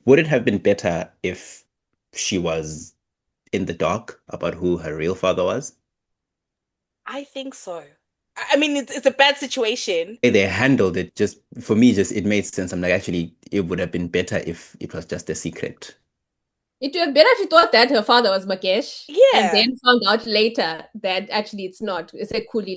Would it have been better if she was in the dark about who her real father was? I think so. I mean, it's a bad situation. They handled it just for me, just it made sense. I'm like, actually, it would have been better if it was just a secret. It would have been if she thought that her father was Magesh and Yeah. then found out later that actually it's not. It's a coolie.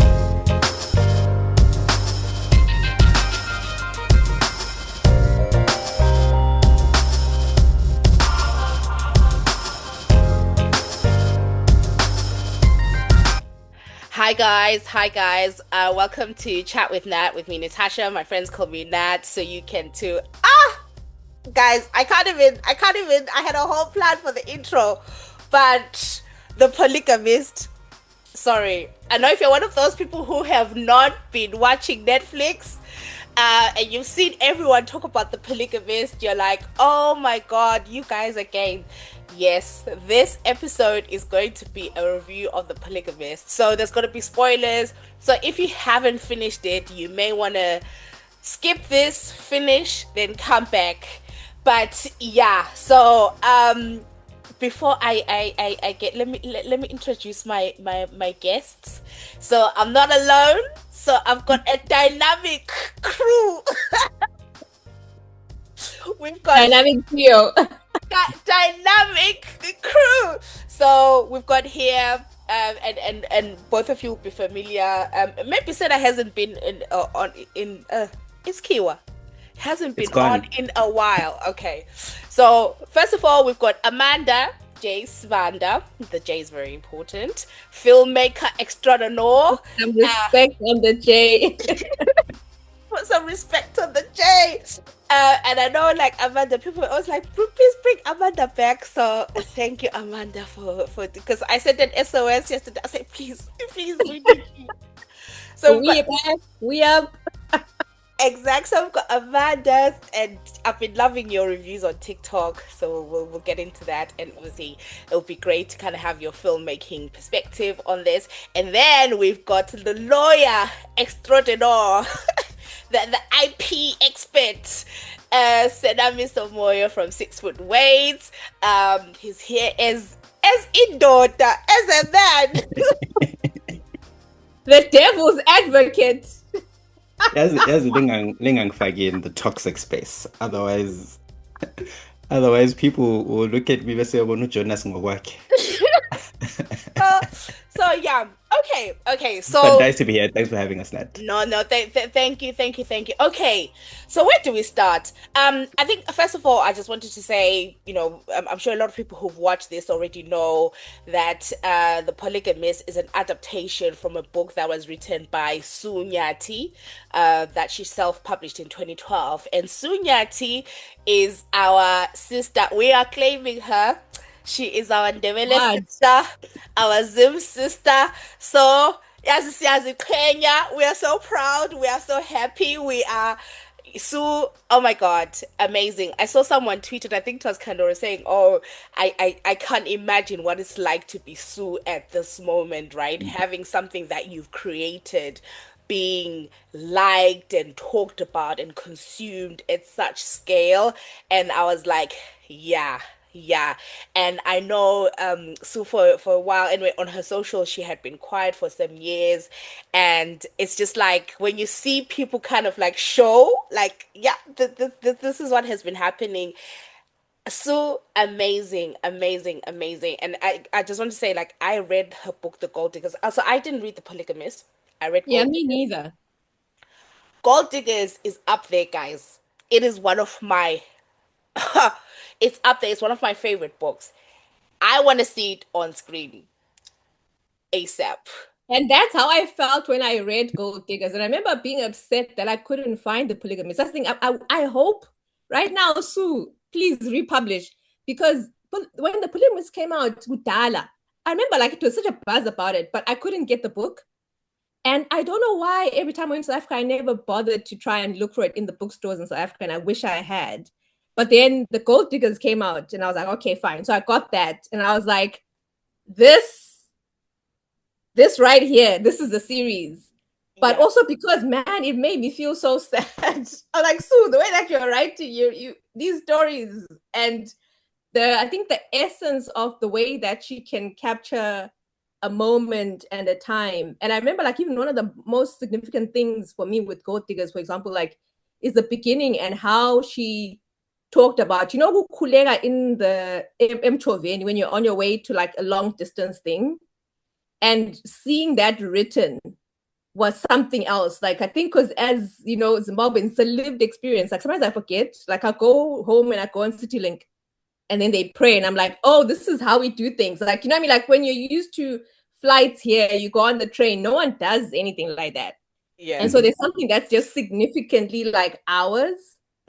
Hi guys. Welcome to Chat with Nat with me, Natasha. My friends call me Nat, so you can too. Guys, I can't even. I had a whole plan for the intro, but the polygamist. Sorry, I know if you're one of those people who have not been watching Netflix, and you've seen everyone talk about the polygamist, you're like, oh my god, you guys again. Yes, this episode is going to be a review of the polygamist. So there's going to be spoilers. So if you haven't finished it, you may want to skip this, finish, then come back. But yeah, so before I get let me introduce my guests. So I'm not alone. So I've got a dynamic crew. We've got Dynamic trio. dynamic crew. So we've got here, and both of you will be familiar. Maybe Sena hasn't been in on in it's Kiwa hasn't It's been on gone. in a while. Okay, so first of all, we've got Amanda J. Svanda. The J is very important. Filmmaker extraordinaire. Some respect on the J. Put some respect on the J. And I know, like Amanda, people always like, please bring Amanda back. So thank you, Amanda, for because I sent an SOS yesterday. I said, please, we need you. So we've got We back. We up. exact. So we've got Amanda, and I've been loving your reviews on TikTok. So we'll get into that, and obviously it'll be great to kind of have your filmmaking perspective on this. And then we've got the lawyer extraordinaire. The IP expert, Sena Moyo from 6 Foot Weights. He's here as in daughter, as a man. The devil's advocate. Here's the thing ngangifaki in the toxic space. Otherwise people will look at me and say, "Well, no, Jonas ngokwakhe." So yeah, okay. But So nice to be here. Thanks for having us, Nat. no. Thank you. Okay, so where do we start? I think first of all, I just wanted to say, I'm sure a lot of people who've watched this already know that the Polygamist is an adaptation from a book that was written by Sue Nyathi, that she self-published in 2012, and Sue Nyathi is our sister. We are claiming her. She is our Ndebele What? sister, our Zim sister. So, as in Kenya, we are so proud. We are so happy. We are Sue. Oh my God, amazing! I saw someone tweeted. I think it was Kandora saying, "Oh, I can't imagine what it's like to be Sue at this moment, right? Having something that you've created." Being liked and talked about and consumed at such scale. And I was like, yeah, yeah. And I know so for a while anyway, on her social she had been quiet for some years, and it's just like when you see people kind of like show like, yeah, this is what has been happening. So amazing. And I just want to say, like, I read her book The Gold Diggers. Also, I didn't read The Polygamist. I read Yeah, Gold me Diggers. neither. Gold Diggers is up there, guys. It is one of my it's up there. It's one of my favorite books. I want to see it on screen ASAP. And that's how I felt when I read Gold Diggers. And I remember being upset that I couldn't find the polygamist. That's the thing. I hope right now, Sue, please republish. Because when the polygamist came out, Udala, I remember like it was such a buzz about it, but I couldn't get the book. And I don't know why every time I went to South Africa, I never bothered to try and look for it in the bookstores in South Africa. And I wish I had. But then the Gold Diggers came out, and I was like, okay, fine. So I got that. And I was like, this right here, this is the series. but Yeah. also because, man, it made me feel so sad. I'm like, Sue, the way that you're writing you these stories, and I think the essence of the way that she can capture a moment and a time. And I remember, like, even one of the most significant things for me with Gold Diggers, for example, like, is the beginning and how she talked about, who kulega in the Mchoveni when you're on your way to like a long distance thing, and seeing that written was something else. Like, I think because, as you know, Zimbabwean, it's a lived experience. Like, sometimes I forget. Like, I go home and I go on CityLink and then they pray, and I'm like, oh, this is how we do things. Like, you know what I mean? Like, when you're used to flights here, you go on the train, no one does anything like that. Yeah. And so there's something that's just significantly like ours.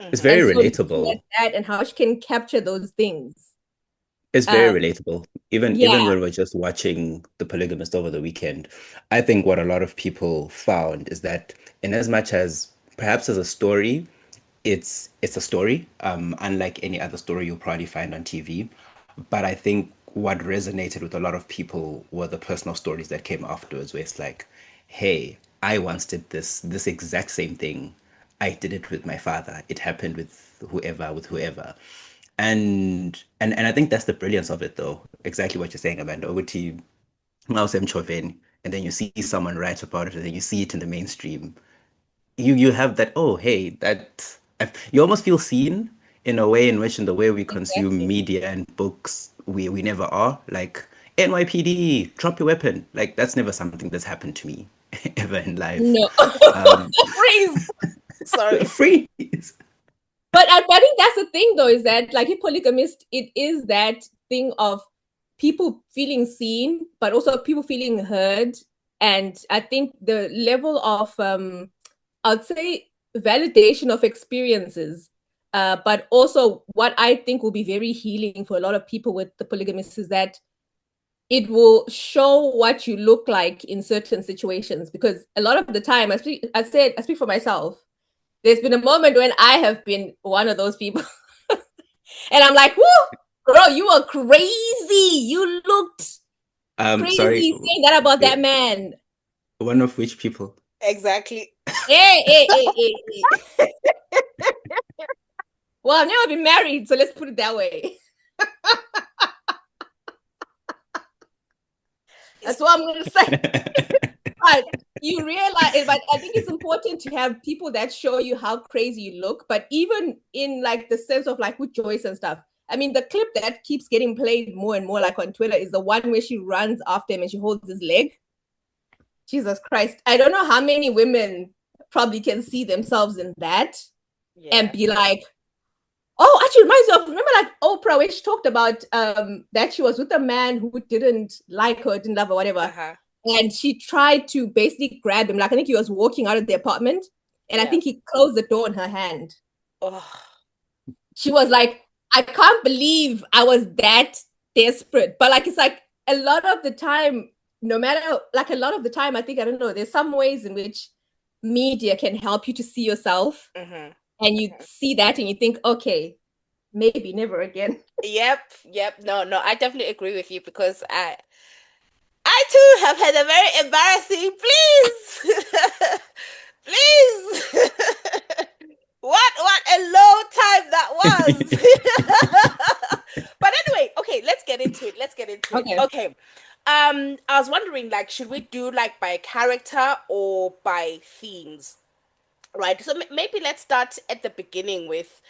It's Mm-hmm. And very so looking at relatable. that and how she can capture those things. It's very Um, relatable. Even yeah, when we're just watching The Polygamist over the weekend, I think what a lot of people found is that in as much as perhaps as a story, it's a story, unlike any other story you'll probably find on TV. But I think what resonated with a lot of people were the personal stories that came afterwards, where it's like, hey, I once did this exact same thing. I did it with my father. It happened with whoever. And I think that's the brilliance of it though. Exactly what you're saying, Amanda. Over to Mouse M. Chauvin, and then you see someone write about it, and then you see it in the mainstream. You have that, oh hey, you almost feel seen in a way in which in the way we consume exactly. media and books we never are. Like NYPD, drop your weapon. Like that's never something that's happened to me ever in life. No. Freeze. Sorry. Freeze. But I think that's the thing, though, is that like in polygamist, it is that thing of people feeling seen, but also people feeling heard. And I think the level of, I'd say, validation of experiences, but also what I think will be very healing for a lot of people with the polygamist is that it will show what you look like in certain situations. Because a lot of the time, I speak for myself. There's been a moment when I have been one of those people. And I'm like, whoo, girl, you were crazy. You looked Sorry, crazy saying that about that man. one of which people? Exactly. Hey, hey, hey, hey, hey. Well, I've never been married, so let's put it that way. That's what I'm going to say. But you realize it, but I think it's important to have people that show you how crazy you look. But even in like the sense of like with Joyce and stuff, I mean, the clip that keeps getting played more and more like on Twitter is the one where she runs after him and she holds his leg. Jesus Christ. I don't know how many women probably can see themselves in that and Yeah. be like, oh, actually reminds me of, remember like Oprah where she talked about that she was with a man who didn't like her, didn't love her, whatever. Uh-huh. And she tried to basically grab him. Like I think he was walking out of the apartment and I Yeah. think he closed the door in her hand. Oh. She was like, I can't believe I was that desperate. But like, it's like a lot of the time, no matter, like a lot of the time, I think, I don't know, there's some ways in which media can help you to see yourself Mm-hmm. and you see that and you think, okay, maybe never again. Yep. Yep. No, no, I definitely agree with you because I too have had a very embarrassing, please. Please. What a low time that was. But anyway, okay, let's get into it. Let's get into it. Okay. Okay. I was wondering, like, should we do like by character or by themes? Right. So maybe let's start at the beginning with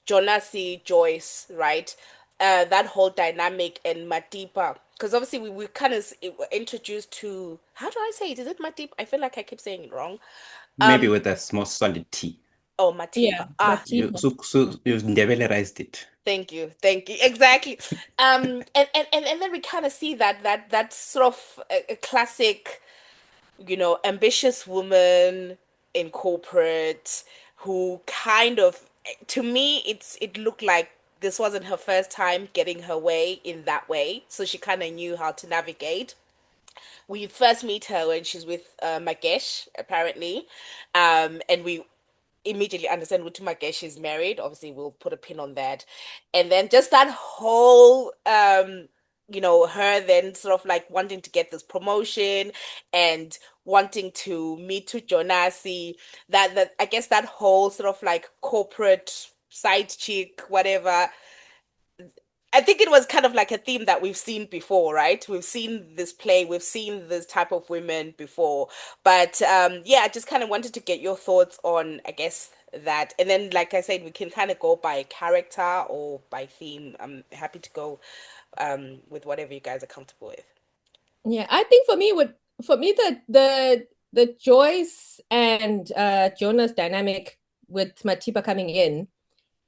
Jonasi, Joyce, right? That whole dynamic and Matipa. Because obviously we kind of were introduced to, how do I say it? Is it Matipa? I feel like I keep saying it wrong. Maybe Um, with a more solid T. oh, Yeah. Matipa. Ah, Matipa. So you've Ndebelerized it. thank you, thank you. Exactly. And then we kind of see that sort of a classic, ambitious woman in corporate who kind of, to me, it looked like this wasn't her first time getting her way in that way. So she kind of knew how to navigate. We first meet her when she's with Magesh, apparently. And we immediately understand Rutu Magesh is married. Obviously, we'll put a pin on that. And then just that whole her then sort of like wanting to get this promotion and wanting to meet with Jonasi, that I guess that whole sort of like corporate side chick, whatever. I think it was kind of like a theme that we've seen before, right? We've seen this play, we've seen this type of women before. But yeah, I just kind of wanted to get your thoughts on, I guess, that. And then, like I said, we can kind of go by character or by theme. I'm happy to go with whatever you guys are comfortable with. Yeah, I think for me the Joyce and Jonas dynamic with Matipa coming in,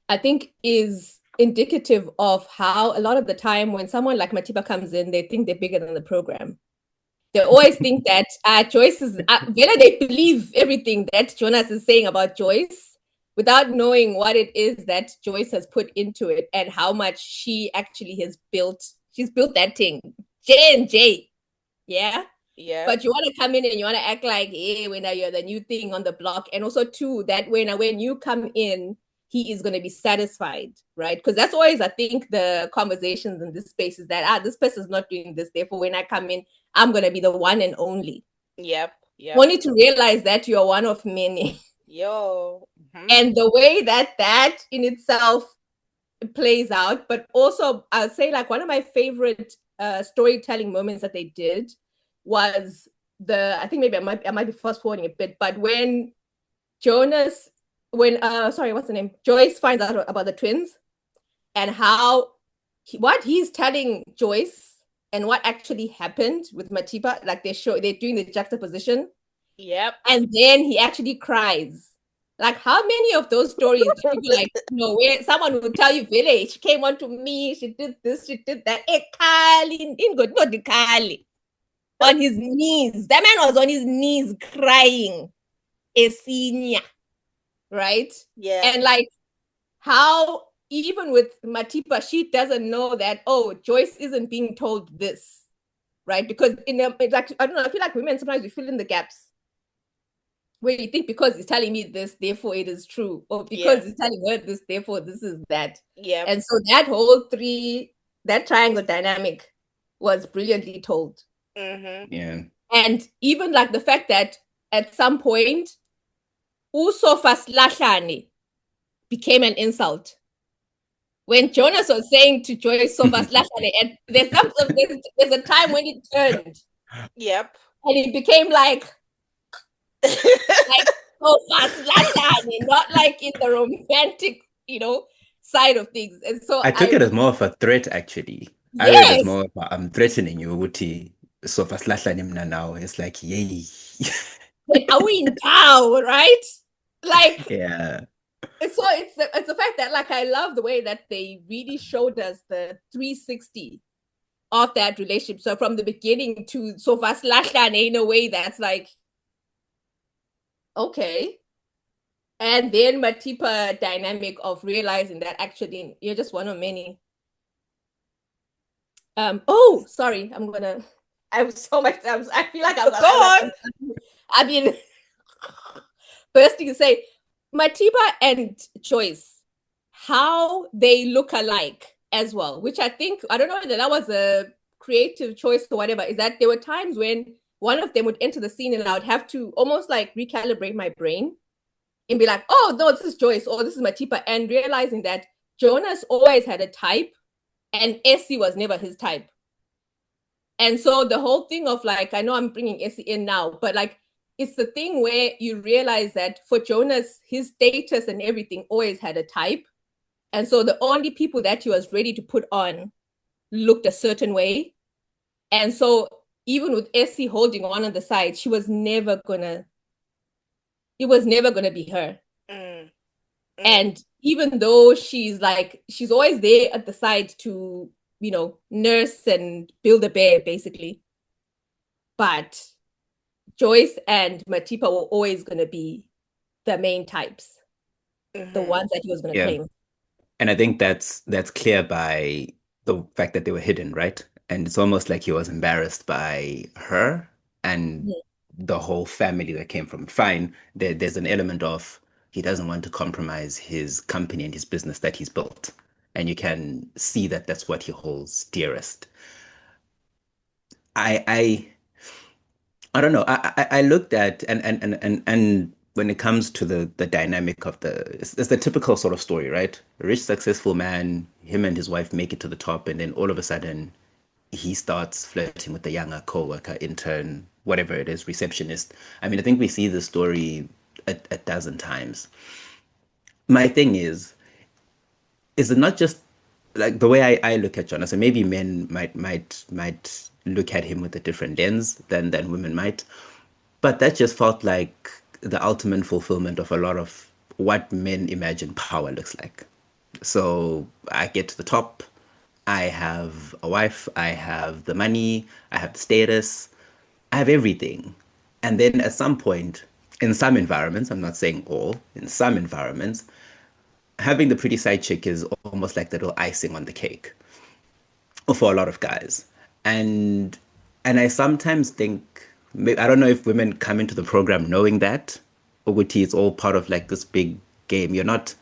I think is indicative of how a lot of the time when someone like Matipa comes in, they think they're bigger than the program. They always think that Joyce is whether they believe everything that Jonas is saying about Joyce without knowing what it is that Joyce has put into it and how much she actually has built. She's built that thing. J&J. Yeah. Yeah. But you want to come in and you want to act like, hey, when you're the new thing on the block. And also, too, that when you come in, he is going to be satisfied, right? Because that's always, I think, the conversations in this space is that, this person's not doing this. Therefore, when I come in, I'm going to be the one and only. Yep. Yep. Only to realize that you're one of many. Yo. And the way that in itself plays out, but also I'll say like one of my favorite storytelling moments that they did was I think maybe I might be fast forwarding a bit, but when Jonas, sorry, what's the name? Joyce finds out about the twins and how what he's telling Joyce and what actually happened with Matipa, like they're doing the juxtaposition. Yep. And then he actually cries. Like, how many of those stories do people like, where someone will tell you, Village, she came on to me, she did this, she did that. On his knees. That man was on his knees crying. A senior. Right? Yeah. And like, how even with Matipa, she doesn't know that, Joyce isn't being told this. Right? Because like, I don't know, I feel like women sometimes we fill in the gaps where you think because he's telling me this, therefore it is true, or because he's telling her this, therefore this is that. Yeah. And so that whole that triangle dynamic was brilliantly told. Mm-hmm. Yeah. And even like the fact that at some point, Usofa Slahlane became an insult. When Jonas was saying to Joyce Sofa Slahlane, and there's a time when it turned. Yep. And it became like so fast, not like in the romantic, side of things. And so I took it as more of a threat, actually. I read it as yes, more of I'm threatening you, Uti. So fast now. It's like, yay. are we in town, right? Like, Yeah. so it's the fact that like I love the way that they really showed us the 360 of that relationship. So from the beginning to so fast in a way that's like, okay. And then Matipa dynamic of realizing that actually you're just one of many. Sorry, I have so much. I feel like I mean, first thing to say, Matipa and Joyce, how they look alike as well, which I think, I don't know whether that was a creative choice or whatever, is that there were times when one of them would enter the scene and I would have to almost like recalibrate my brain and be like, oh, no, this is Joyce or this is Matipa, and realizing that Jonas always had a type and Essie was never his type. And so the whole thing of like, I know I'm bringing Essie in now, but like, it's the thing where you realize that for Jonas, his status and everything always had a type. And so the only people that he was ready to put on looked a certain way. And so even with Essie holding on the side, it was never gonna be her. And even though she's always there at the side to, nurse and build a bear, basically. But Joyce and Matipa were always going to be the main types, the ones that he was going to claim. And I think that's clear by the fact that they were hidden, right? And it's almost like he was embarrassed by her and the whole family that came from. Fine, there's an element of he doesn't want to compromise his company and his business that he's built. And you can see that that's what he holds dearest. I I don't know. I looked at and when it comes to the dynamic of it's the typical sort of story, right? A rich, successful man, him and his wife make it to the top, and then all of a sudden he starts flirting with the younger co-worker, intern, whatever it is, receptionist. I mean, I think we see this story a dozen times. My thing is it not just like the way I look at Jonas, and maybe men might look at him with a different lens than women might, but that just felt like the ultimate fulfillment of a lot of what men imagine power looks like. So I get to the top, I have a wife, I have the money, I have the status, I have everything. And then at some point, in some environments, I'm not saying all, in some environments, having the pretty side chick is almost like the little icing on the cake for a lot of guys. And I sometimes think I don't know if women come into the program knowing that Oguti is all part of like this big game. You're not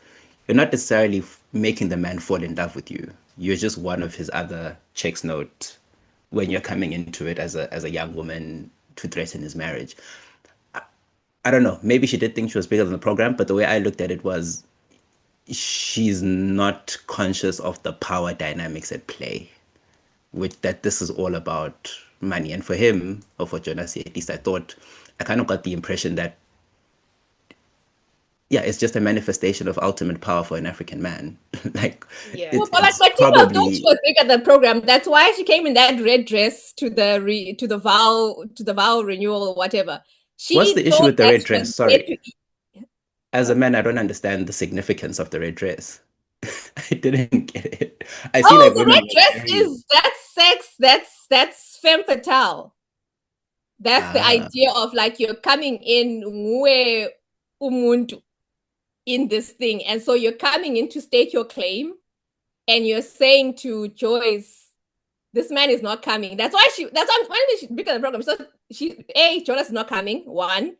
necessarily making the man fall in love with you. You're just one of his other checks note when you're coming into it as a young woman to threaten his marriage. I don't know. Maybe she did think she was bigger than the program, but the way I looked at it was she's not conscious of the power dynamics at play, which that this is all about money. And for him, or for Jonasi, at least I kind of got the impression that, yeah, it's just a manifestation of ultimate power for an African man. Like, Yeah. Well, but like it's Matipa thought she probably, was big at the program. That's why she came in that red dress to the vow renewal or whatever. what's She the issue thought with the that red she was dress? there to Sorry. eat. As a man, I don't understand the significance of the red dress. I didn't get it. I see Oh, like the women red with dress very, that's sex. That's femme fatale. That's the ah, idea of like you're coming in where umuntu in this thing, and so you're coming in to state your claim, and you're saying to Joyce, this man is not coming. That's why she's bigger than the program. So Jonas is not coming. One.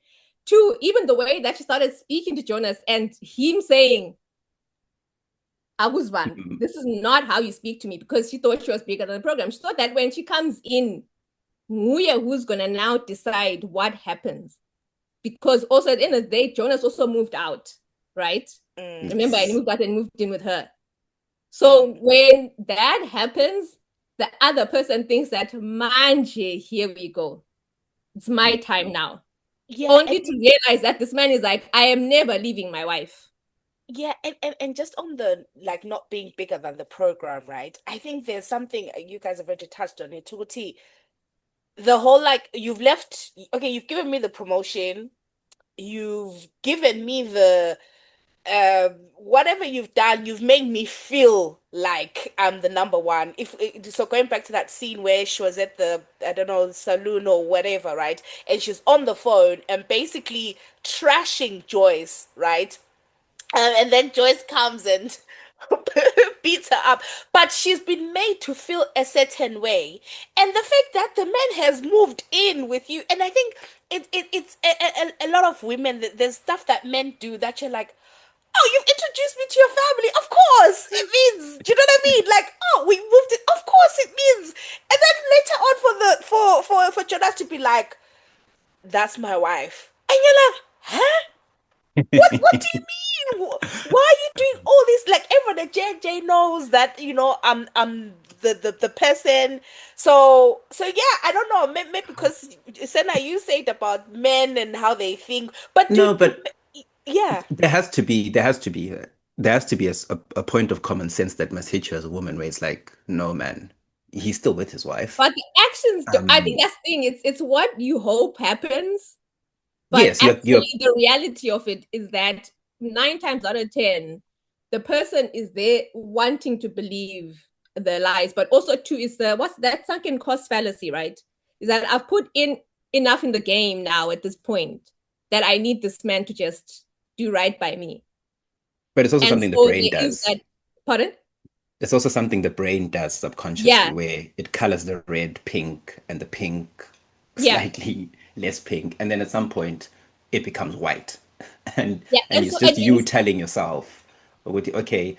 Two, even the way that she started speaking to Jonas and him saying, Aguzvan, mm, this is not how you speak to me, because she thought she was bigger than the program. She thought that when she comes in, Muya who's gonna now decide what happens. Because also at the end of the day, Jonas also moved out, right? Remember, I yes. moved out and moved in with her. So when that happens, the other person thinks that, manje, here we go. It's my time now. Yeah, Only to realize that this man is like, I am never leaving my wife. yeah, and just on the like not being bigger than the program, right? I think there's something you guys have already touched on it. Tuguti, the whole like you've left, okay, you've given me the promotion, you've given me the whatever you've done, you've made me feel like I'm the number one. If so, going back to that scene where she was at the, I don't know, saloon or whatever, right? And she's on the phone and basically trashing Joyce, right? And then Joyce comes and beats her up. But she's been made to feel a certain way. And the fact that the man has moved in with you, and I think it's a lot of women, there's stuff that men do that you're like, oh, you've introduced me to your family. Of course, it means. Do you know what I mean? Like, oh, we moved it. Of course, it means. And then later on, for Jonas to be like, that's my wife, and you're like, huh? What do you mean? Why are you doing all this? Like everyone at JJ knows that I'm the person. So yeah, I don't know. Maybe because Sena, you said about men and how they think, but No, but yeah. there has to be a point of common sense that must hit you as a woman where it's like, no, man, he's still with his wife. But the actions, I think that's the thing. It's what you hope happens. But Yes, you're actually, the reality of it is that 9 times out of 10, the person is there wanting to believe the lies. But also, too, is what's that sunken cost fallacy, right? Is that I've put in enough in the game now at this point that I need this man to just do right by me. but it's also And something the so brain there is does. that, pardon? It's also something the brain does subconsciously Yeah, where it colors the red pink and the pink yeah, slightly less pink, and then at some point it becomes white. and yeah. and And it's so, just you telling yourself, okay,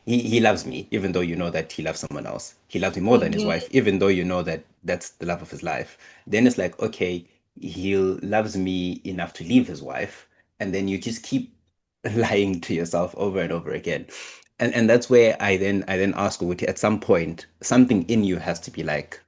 he loves me, even though you know that he loves someone else. He loves me more than his wife, even though you know that that's the love of his life. Then it's like, okay, he loves me enough to leave his wife, and then you just keep lying to yourself over and over again. And that's where I then ask Uti, at some point, something in you has to be like,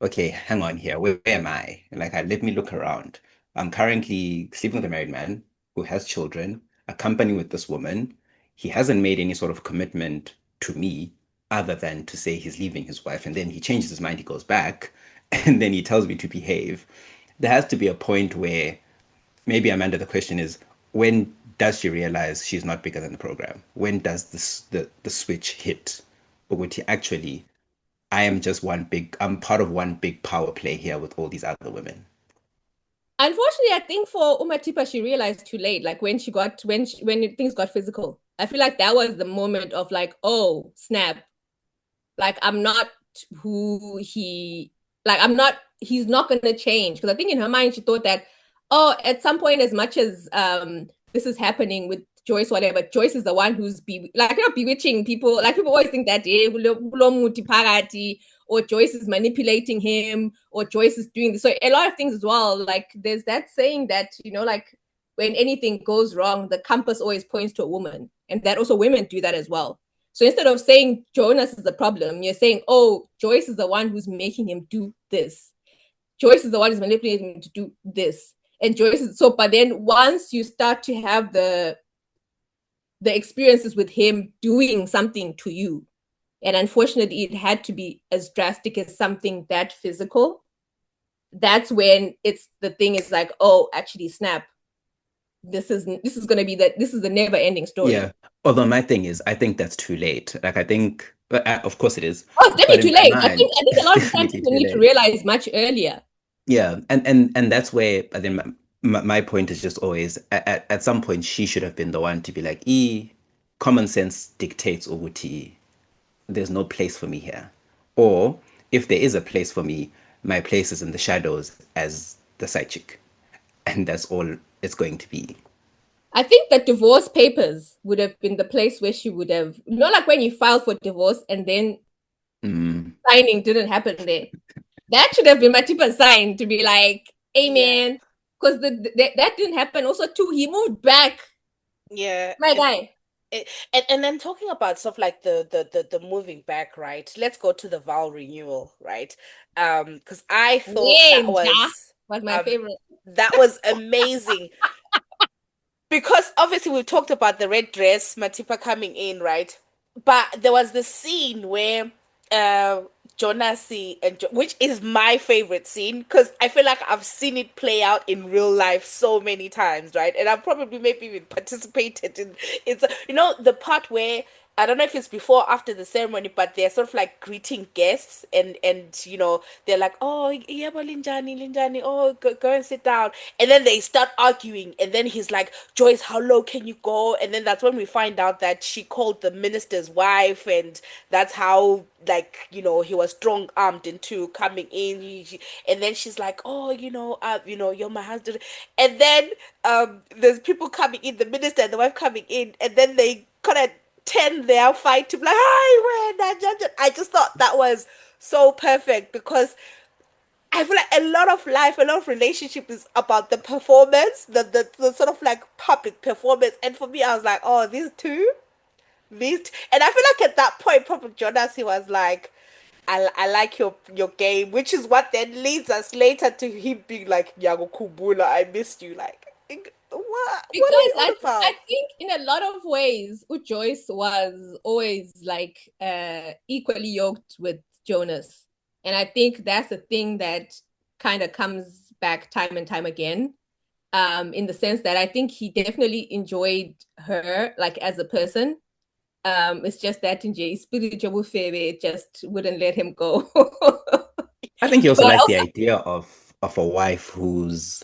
okay, hang on here. Where am I? Like, let me look around. I'm currently sleeping with a married man who has children, accompanied with this woman. He hasn't made any sort of commitment to me other than to say he's leaving his wife. And then he changes his mind, he goes back, and then he tells me to behave. There has to be a point where maybe Amanda, the question is, when does she realize she's not bigger than the program? When does the switch hit? Ukuthi actually I'm part of one big power play here with all these other women. Unfortunately, I think for Matipa, she realized too late. Like when things got physical, I feel like that was the moment of like, oh snap! Like I'm not who he. Like I'm not. He's not gonna change because I think in her mind she thought that, oh, at some point, as much as this is happening with Joyce, whatever, Joyce is the one who's like not bewitching people. Like people always think that or Joyce is manipulating him, or Joyce is doing this. So a lot of things as well. Like there's that saying that, like when anything goes wrong, the compass always points to a woman. And that also women do that as well. So instead of saying Jonas is the problem, you're saying, oh, Joyce is the one who's making him do this. Joyce is the one who's manipulating him to do this. And Joyce is but then once you start to have the experiences with him doing something to you, and unfortunately it had to be as drastic as something that physical, that's when it's the thing is like, oh, actually snap, this is going to be this is a never ending story. Yeah. Although my thing is, I think that's too late. Like I think, of course it is. Oh, it's But definitely in too my late. I mind, think a lot of the times definitely people too need to late. realize much earlier. Yeah, and that's where I think my point is just always at some point she should have been the one to be like, common sense dictates Uguti, there's no place for me here. Or if there is a place for me, my place is in the shadows as the side chick. And that's all it's going to be. I think that divorce papers would have been the place where she would have, not like when you filed for divorce and then signing didn't happen there. That should have been Matipa's sign to be like, amen. Because that didn't happen. Also, too, he moved back. Yeah. My guy. And then talking about stuff like the moving back, right? Let's go to the vow renewal, right? Because I thought Yeah, was my um favorite. that was amazing. Because obviously we talked about the red dress, Matipa coming in, right? But there was the scene where uh Jonasi which is my favorite scene because I feel like I've seen it play out in real life so many times, right? And I've probably maybe even participated in it's the part where I don't know if it's before or after the ceremony, but they're sort of like greeting guests and they're like, oh yeah, but Lindani, oh go and sit down. And then they start arguing, and then he's like, Joyce, how low can you go? And then that's when we find out that she called the minister's wife, and that's how like he was strong armed into coming in. And then she's like, oh, you're my husband. And then there's people coming in, the minister and the wife coming in, and then they kind of turn their fight to be like, hi, when I just thought that was so perfect because I feel like a lot of life, a lot of relationship is about the performance, the sort of like public performance. And for me, I was like, oh, and I feel like at that point, probably Jonasi was like, I like your game, which is what then leads us later to him being like, Yago Kubula, I missed you. Like, what are Because you on I about? think in a lot of ways, Joyce was always like equally yoked with Jonas. And I think that's the thing that kind of comes back time and time again. In the sense that I think he definitely enjoyed her like as a person. It's just that in Jay spiritual favor just wouldn't let him go. I think he also But likes the idea of a wife who's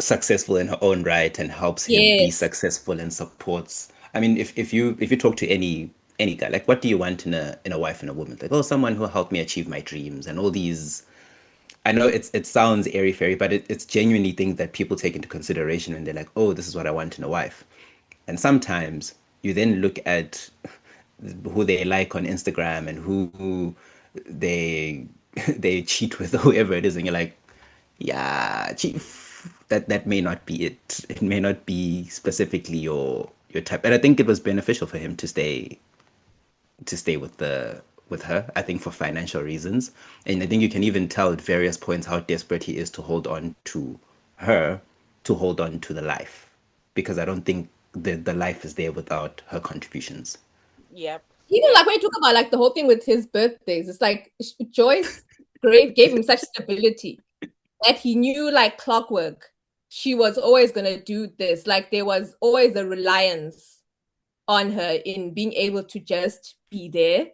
successful in her own right and helps him be yes, successful and supports. I mean, if you talk to any guy, like what do you want in a wife and a woman? Like, oh, someone who helped me achieve my dreams and all these. I know it sounds airy fairy, but it's genuinely things that people take into consideration when they're like, oh, this is what I want in a wife. And sometimes you then look at who they like on Instagram and who they they cheat with or whoever it is, and you're like, yeah, chief, that may not be it. It may not be specifically your type. And I think it was beneficial for him to stay with her, I think for financial reasons. And I think you can even tell at various points how desperate he is to hold on to her, to hold on to the life. Because I don't think the life is there without her contributions. Yep. Even like when you talk about like the whole thing with his birthdays, it's like Joyce gave him such stability that he knew like clockwork. She was always gonna do this. Like there was always a reliance on her in being able to just be there.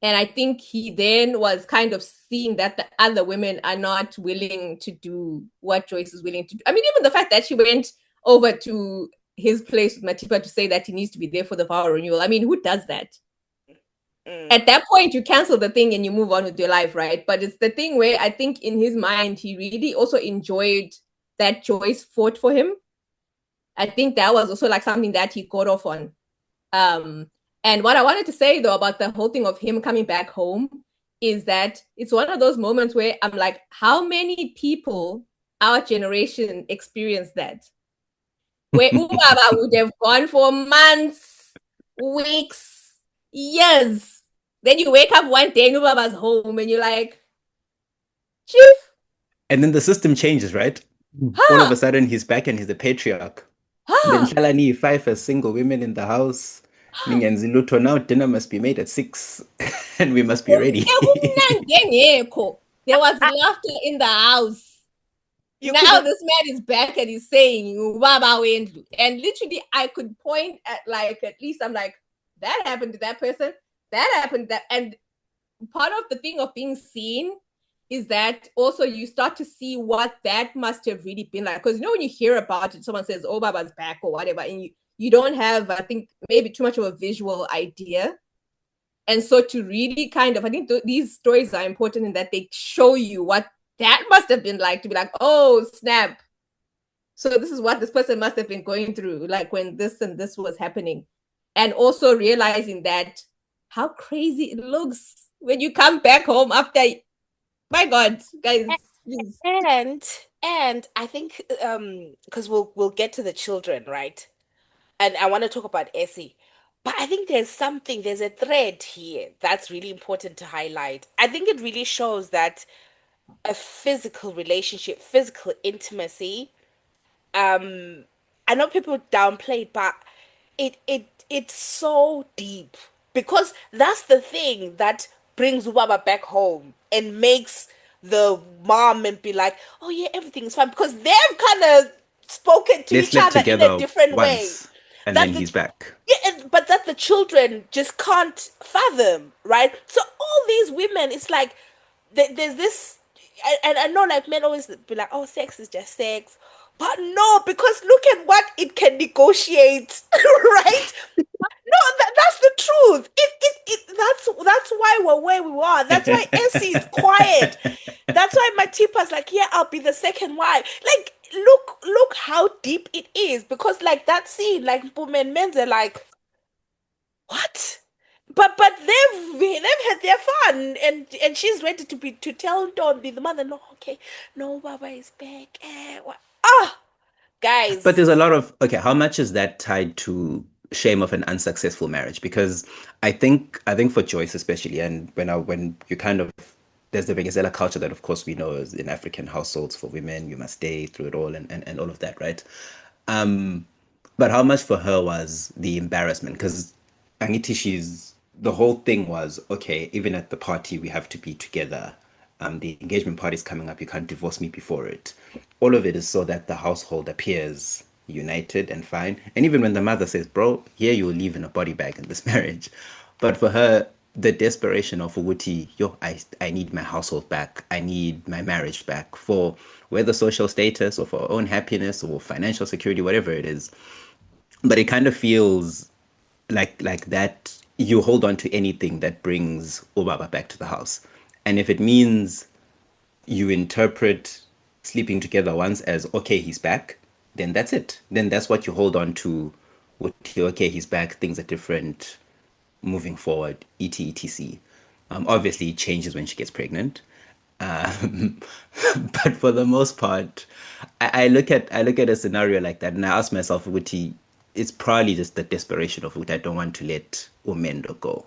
And I think he then was kind of seeing that the other women are not willing to do what Joyce is willing to do. I mean, even the fact that she went over to his place with Matipa to say that he needs to be there for the vow renewal. I mean, who does that? At that point, you cancel the thing and you move on with your life, right? But it's the thing where I think in his mind, he really also enjoyed that Joyce fought for him. I think that was also like something that he got off on. And what I wanted to say though about the whole thing of him coming back home is that it's one of those moments where I'm like, how many people our generation experienced that? Where Ubaba would have gone for months, weeks, years. Then you wake up one day and Ubaba's home and you're like, Chief. And then the system changes, right? All of a sudden he's back and he's a patriarch. Then Shalani, five as single women in the house. Ningenzi Luto, now dinner must be made at 6 and we must be ready. There was laughter in the house. Now this man is back and he's saying, Baba Wendlu. And literally, I could point at like, at least I'm like, that happened to that person. That happened to that. And part of the thing of being seen is that also you start to see what that must have really been like. Because you know, when you hear about it, someone says, oh, Baba's back or whatever, and you don't have, I think, maybe too much of a visual idea. And so to really kind of, I think these stories are important in that they show you what that must have been like to be like, oh, snap. So this is what this person must have been going through, like when this and this was happening. And also realizing that how crazy it looks when you come back home after, my God, guys. And I think because we'll get to the children, right? And I want to talk about Essie. But I think there's a thread here that's really important to highlight. I think it really shows that a physical relationship, physical intimacy, I know people downplay it, but it's so deep because that's the thing that brings Ubaba back home and makes the mom and be like, oh yeah, everything's fine because they've kind of spoken to They each slept other in a together different way. once and That then the he's back. yeah, but that the children just can't fathom, right? So all these women, it's like there's this, and I know like men always be like, oh, sex is just sex, but no, because look at what it can negotiate, right? No, that's the truth. That's why we're where we are. That's why Essie is quiet. That's why Matipa's like, yeah, I'll be the second wife. Like, look how deep it is because like that scene, like Mpume and Menzi are like, what? But they've had their fun and she's ready to tell Don be the mother. No, okay, no, Baba is back. What? But Guys. there's a lot of, okay, how much is that tied to shame of an unsuccessful marriage? Because I think for Joyce especially, and when you kind of, there's the Venezuela culture that of course we know is in African households for women, you must stay through it all and all of that, right? But how much for her was the embarrassment? Because Angiti, the whole thing was, okay, even at the party, we have to be together. The engagement party is coming up. You can't divorce me before it. All of it is so that the household appears united and fine. And even when the mother says, bro, here you will live in a body bag in this marriage. But for her, the desperation of Uguti, yo, I need my household back. I need my marriage back for whether social status or for our own happiness or financial security, whatever it is. But it kind of feels like that you hold on to anything that brings Obaba back to the house. And if it means you interpret sleeping together once as okay, he's back, then that's it. Then that's what you hold on to. Okay, he's back, things are different. moving forward, etc. Obviously, it changes when she gets pregnant. Um, but for the most part, I look at a scenario like that and I ask myself, Uti, it's probably just the desperation of it. I don't want to let Umendo go,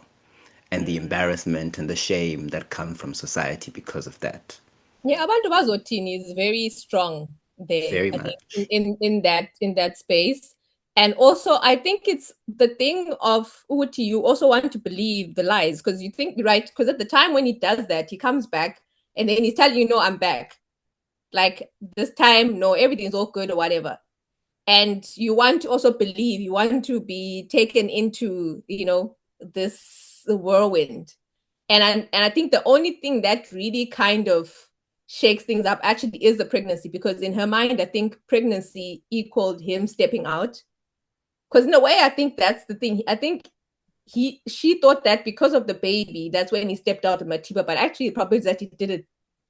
and the embarrassment and the shame that come from society because of that. Yeah, abantu bazothini is very strong there. Very I think much. in that space. And also, I think it's the thing of Uti, you also want to believe the lies because you think, right? Because at the time when he does that, he comes back and then he's telling you, no, I'm back. Like this time, no, everything's all good or whatever. And you want to also believe, you want to be taken into, this whirlwind. And I think the only thing that really kind of shakes things up actually is the pregnancy, because in her mind, I think pregnancy equaled him stepping out. Because in a way, I think that's the thing. I think she thought that because of the baby, that's when he stepped out of Matipa, but actually probably that he did it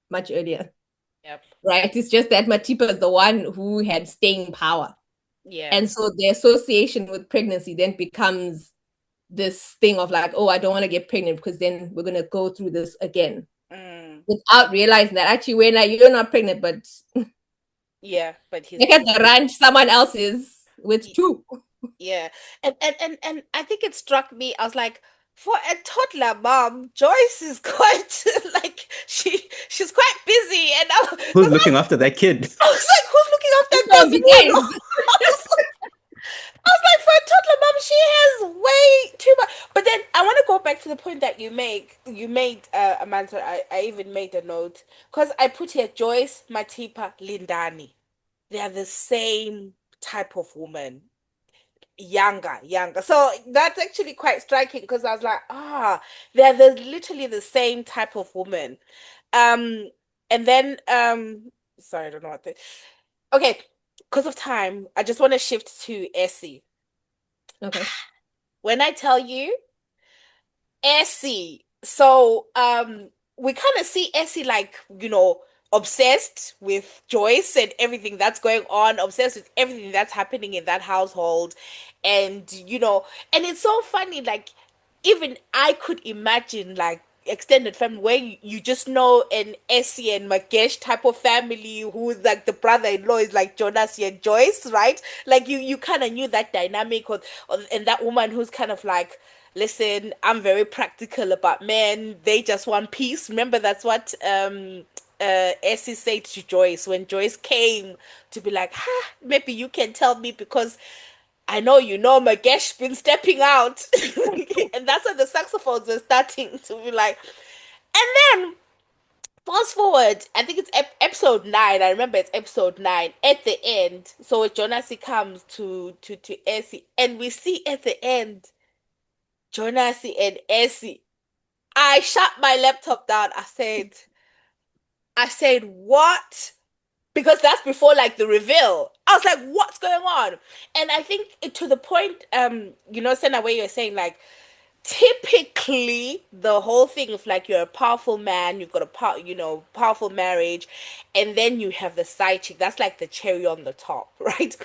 much earlier. Yep. Right? It's just that Matipa is the one who had staying power. Yeah. And so the association with pregnancy then becomes this thing of like, oh, I don't want to get pregnant because then we're going to go through this again. Without realizing that actually when you're not pregnant, but yeah, but he's look at the ranch, someone else is with two. yeah. And I think it struck me. I was like, for a toddler mom, Joyce is quite like she's quite busy, and Who's because looking after that kid? I was like, who's looking after So those wounds? guys, I was like, for a toddler mom, she has way too much. But then I want to go back to the point that you made, Amanda. I even made a note because I put here Joyce, Matipa, Lindani. They are the same type of woman, younger. So that's actually quite striking because I was like, they're literally the same type of woman. Um, and then sorry, I don't know what the okay. Because of time, I just want to shift to Essie. okay. When I tell you Essie, so we kind of see Essie like, obsessed with Joyce and everything that's going on, obsessed with everything that's happening in that household. And and it's so funny, like even I could imagine like extended family where you just know an Essie and Magesh type of family who's like the brother-in-law is like Jonasi and Joyce, right? Like you kind of knew that dynamic and that woman who's kind of like, listen, I'm very practical about men. They just want peace. Remember, that's what Essie said to Joyce when Joyce came to be like, maybe you can tell me because I know Magesh been stepping out. And that's when the saxophones were starting to be like, and then fast forward, I think it's episode 9. I remember it's episode 9 at the end. So Jonasi comes to Essie, and we see at the end Jonasi and Essie. I shut my laptop down. I said, what? Because that's before like the reveal. I was like, what's going on? And I think to the point, Sena, where you're saying like, typically the whole thing of like you're a powerful man, you've got a powerful marriage, and then you have the side chick. That's like the cherry on the top, right?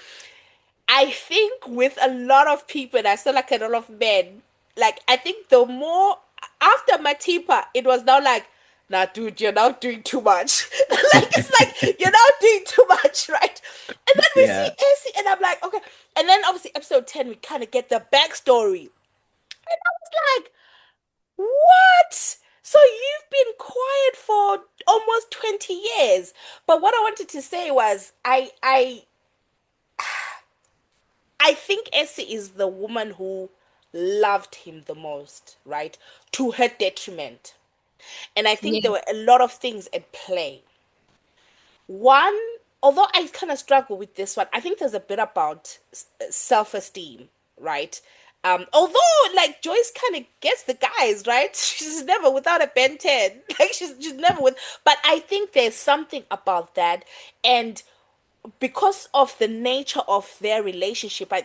I think with a lot of people, and I saw like a lot of men, like I think the more after Matipa, it was now like, nah, dude, you're now doing too much. Like it's like you're now doing too much, right? And then we see Yeah. Essie, and I'm like, okay. And then obviously episode 10, we kind of get the backstory. And I was like, what? So you've been quiet for almost 20 years. But what I wanted to say was I think Essie is the woman who loved him the most, right? To her detriment. And I think there Yeah. were a lot of things at play. One, although I kind of struggle with this one, I think there's a bit about self-esteem, right? Although like Joyce kind of gets the guys, right? She's never without a Ben 10. Like she's never with, but I think there's something about that. And because of the nature of their relationship, I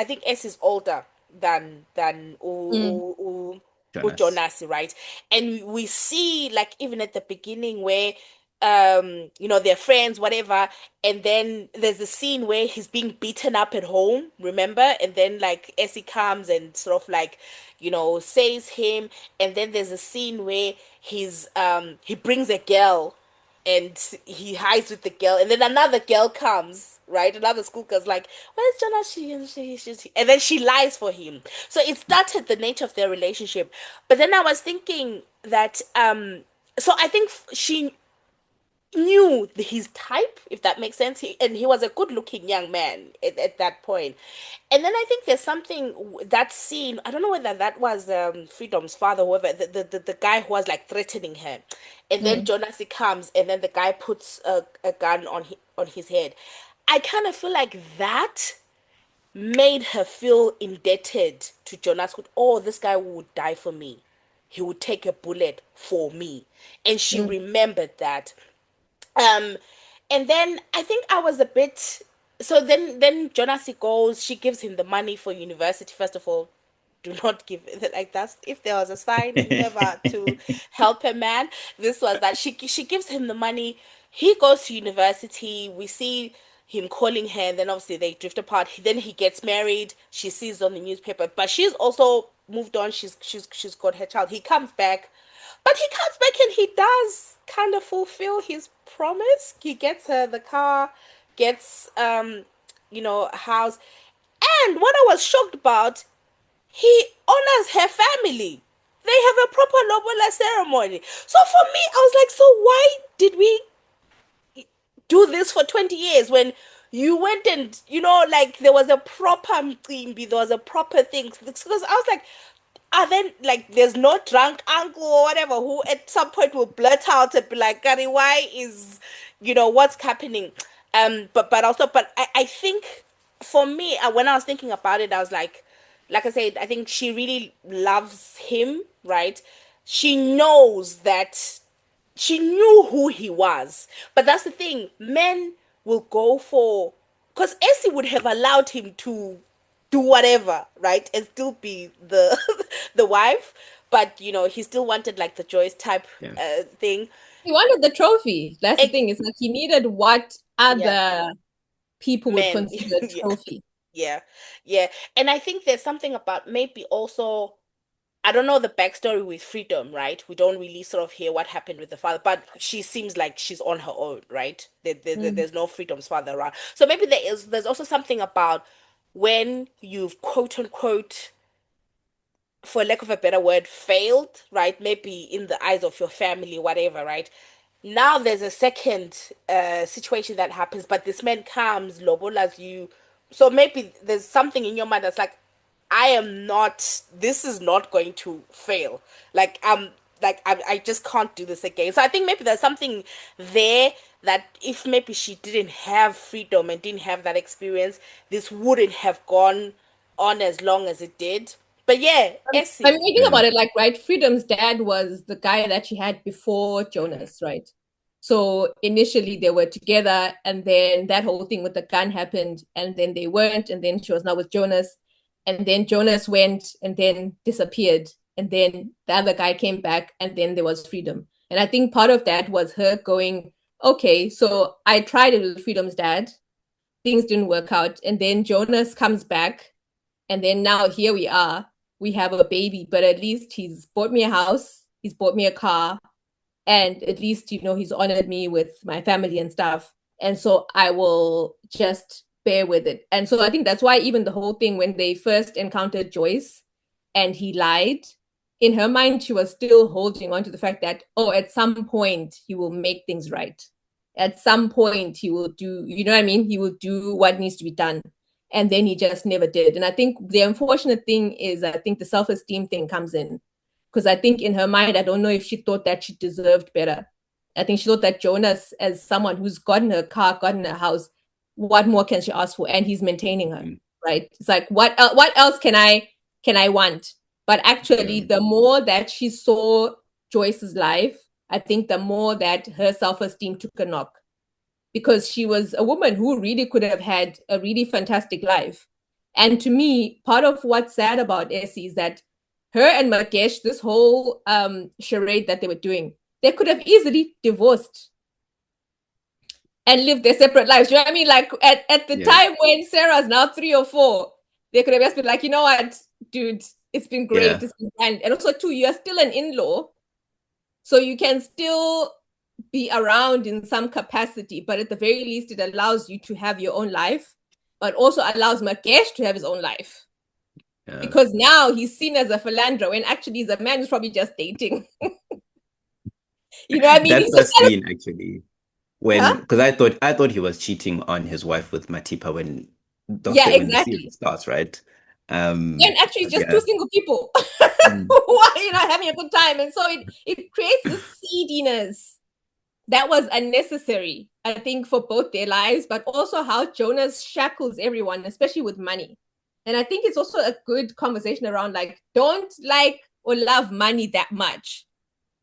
think S is older than Mm. Jonas. Jonasi, right? And we see like even at the beginning where they're friends, whatever. And then there's a scene where he's being beaten up at home, remember? And then like Essie comes and sort of like, saves him. And then there's a scene where he brings a girl and he hides with the girl, and then another girl comes, right? Another school girl's like, "Where's Jonasi?" And and then she lies for him. So it started the nature of their relationship. But then I was thinking that, so I think she knew his type, if that makes sense. And he was a good-looking young man at that point. And then I think there's something that scene. I don't know whether that was Freedom's father, whoever the guy who was like threatening her, and then Jonasi comes, and then the guy puts a gun on his head. I kind of feel like that made her feel indebted to Jonas. Oh, this guy would die for me. He would take a bullet for me, and she remembered that. Um, and then I think I was a bit. So then Jonasi goes. She gives him the money for university. First of all, do not give it like that. If there was a sign never to help a man, this was that. She gives him the money. He goes to university. We see him calling her, and then obviously they drift apart. Then he gets married. She sees on the newspaper, but she's also moved on. She's got her child. He comes back, but he comes back and he does kind of fulfill his promise. He gets her the car, gets a house. And what I was shocked about, he honors her family. They have a proper lobola ceremony. So for me, I was like, so why did we do this for 20 years when you went and, like there was a proper mcimbi, there was a proper thing? Because I was like, are then like there's no drunk uncle or whatever who at some point will blurt out and be like, Gary, why is what's happening? But I think for me, when I was thinking about it, I was like I said, I think she really loves him, right? She knows that she knew who he was. But that's the thing, men will go for, because Essie would have allowed him to do whatever, right? And still be the the wife. But he still wanted like the Joyce type Yeah. thing. He wanted the trophy. That's the Ex- thing. It's like he needed what yeah, other people would men. consider a Yeah, trophy. yeah, yeah. And I think there's something about maybe also, I don't know the backstory with Freedom, right? We don't really sort of hear what happened with the father, but she seems like she's on her own, right? There's no Freedom's father around. So maybe there's also something about when you've quote unquote, for lack of a better word, failed, right? Maybe in the eyes of your family, whatever, right? Now there's a second situation that happens, but this man comes, lobolas you. So maybe there's something in your mind that's like, I am not, this is not going to fail. I just can't do this again. So I think maybe there's something there that if maybe she didn't have Freedom and didn't have that experience, this wouldn't have gone on as long as it did. But yeah, I mean, Essie. you think about it, like, right, Freedom's dad was the guy that she had before Jonas, right? So initially they were together, and then that whole thing with the gun happened, and then they weren't, and then she was now with Jonas, and then Jonas went and then disappeared, and then the other guy came back, and then there was Freedom. And I think part of that was her going, okay, so I tried it with Freedom's dad, things didn't work out, and then Jonas comes back, and then now here we are. We have a baby, but at least he's bought me a house, he's bought me a car, and at least, he's honored me with my family and stuff. And so I will just bear with it. And so I think that's why even the whole thing when they first encountered Joyce and he lied, in her mind, she was still holding on to the fact that, oh, at some point he will make things right. At some point he will do, you know what I mean? He will do what needs to be done. And then he just never did. And I think the unfortunate thing is, I think the self-esteem thing comes in. Because I think in her mind, I don't know if she thought that she deserved better. I think she thought that Jonas, as someone who's gotten her car, gotten her house, what more can she ask for? And he's maintaining her, right? It's like, what else can I want? But actually, the more that she saw Joyce's life, I think the more that her self-esteem took a knock, because she was a woman who really could have had a really fantastic life. And to me, part of what's sad about Essie is that her and Magesh, this whole charade that they were doing, they could have easily divorced. and live their separate lives. You know what I mean? Like at the time when Sarah's now 3 or 4, they could have just been like, you know what, dude, it's been great. It's been grand. And also, too, you're still an in-law, so you can still be around in some capacity, but at the very least, it allows you to have your own life, but also allows Magesh to have his own life. Yeah. Because now he's seen as a philanderer when actually he's a man who's probably just dating. You know what I mean? That's a scene actually. When because I thought he was cheating on his wife with Matipa when when the series starts, right? And actually it's just two single people who are, you know, having a good time. And so it creates this seediness that was unnecessary, I think, for both their lives, but also how Jonas shackles everyone, especially with money. And I think it's also a good conversation around, like, don't like or love money that much.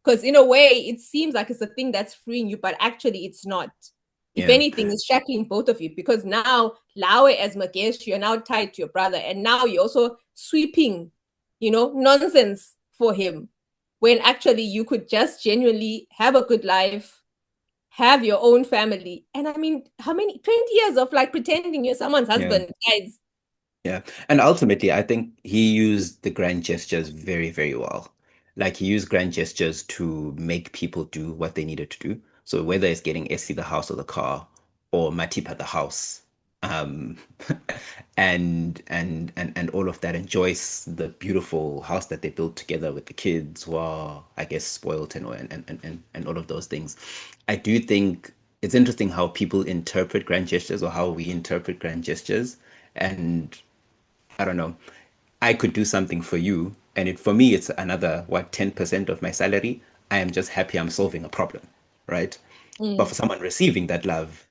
Because in a way, it seems like it's a thing that's freeing you, but actually it's not. If anything, it's shackling both of you, because now, Lawe as Magesh, you're now tied to your brother, and now you're also sweeping, you know, nonsense for him, when actually you could just genuinely have a good life, have your own family. And I mean, how many 20 years of like pretending you're someone's husband, guys? Yeah. And ultimately, I think he used the grand gestures very, very well. Like he used grand gestures to make people do what they needed to do. So whether it's getting Essie the house or the car, or Matipa the house, um, and all of that, and Joyce, the beautiful house that they built together with the kids, who are, I guess, spoiled and all of those things. I do think it's interesting how people interpret grand gestures, or how we interpret grand gestures. And I don't know, I could do something for you, and for me it's another 10% of my salary. I am just happy I'm solving a problem, right? But for someone receiving that love,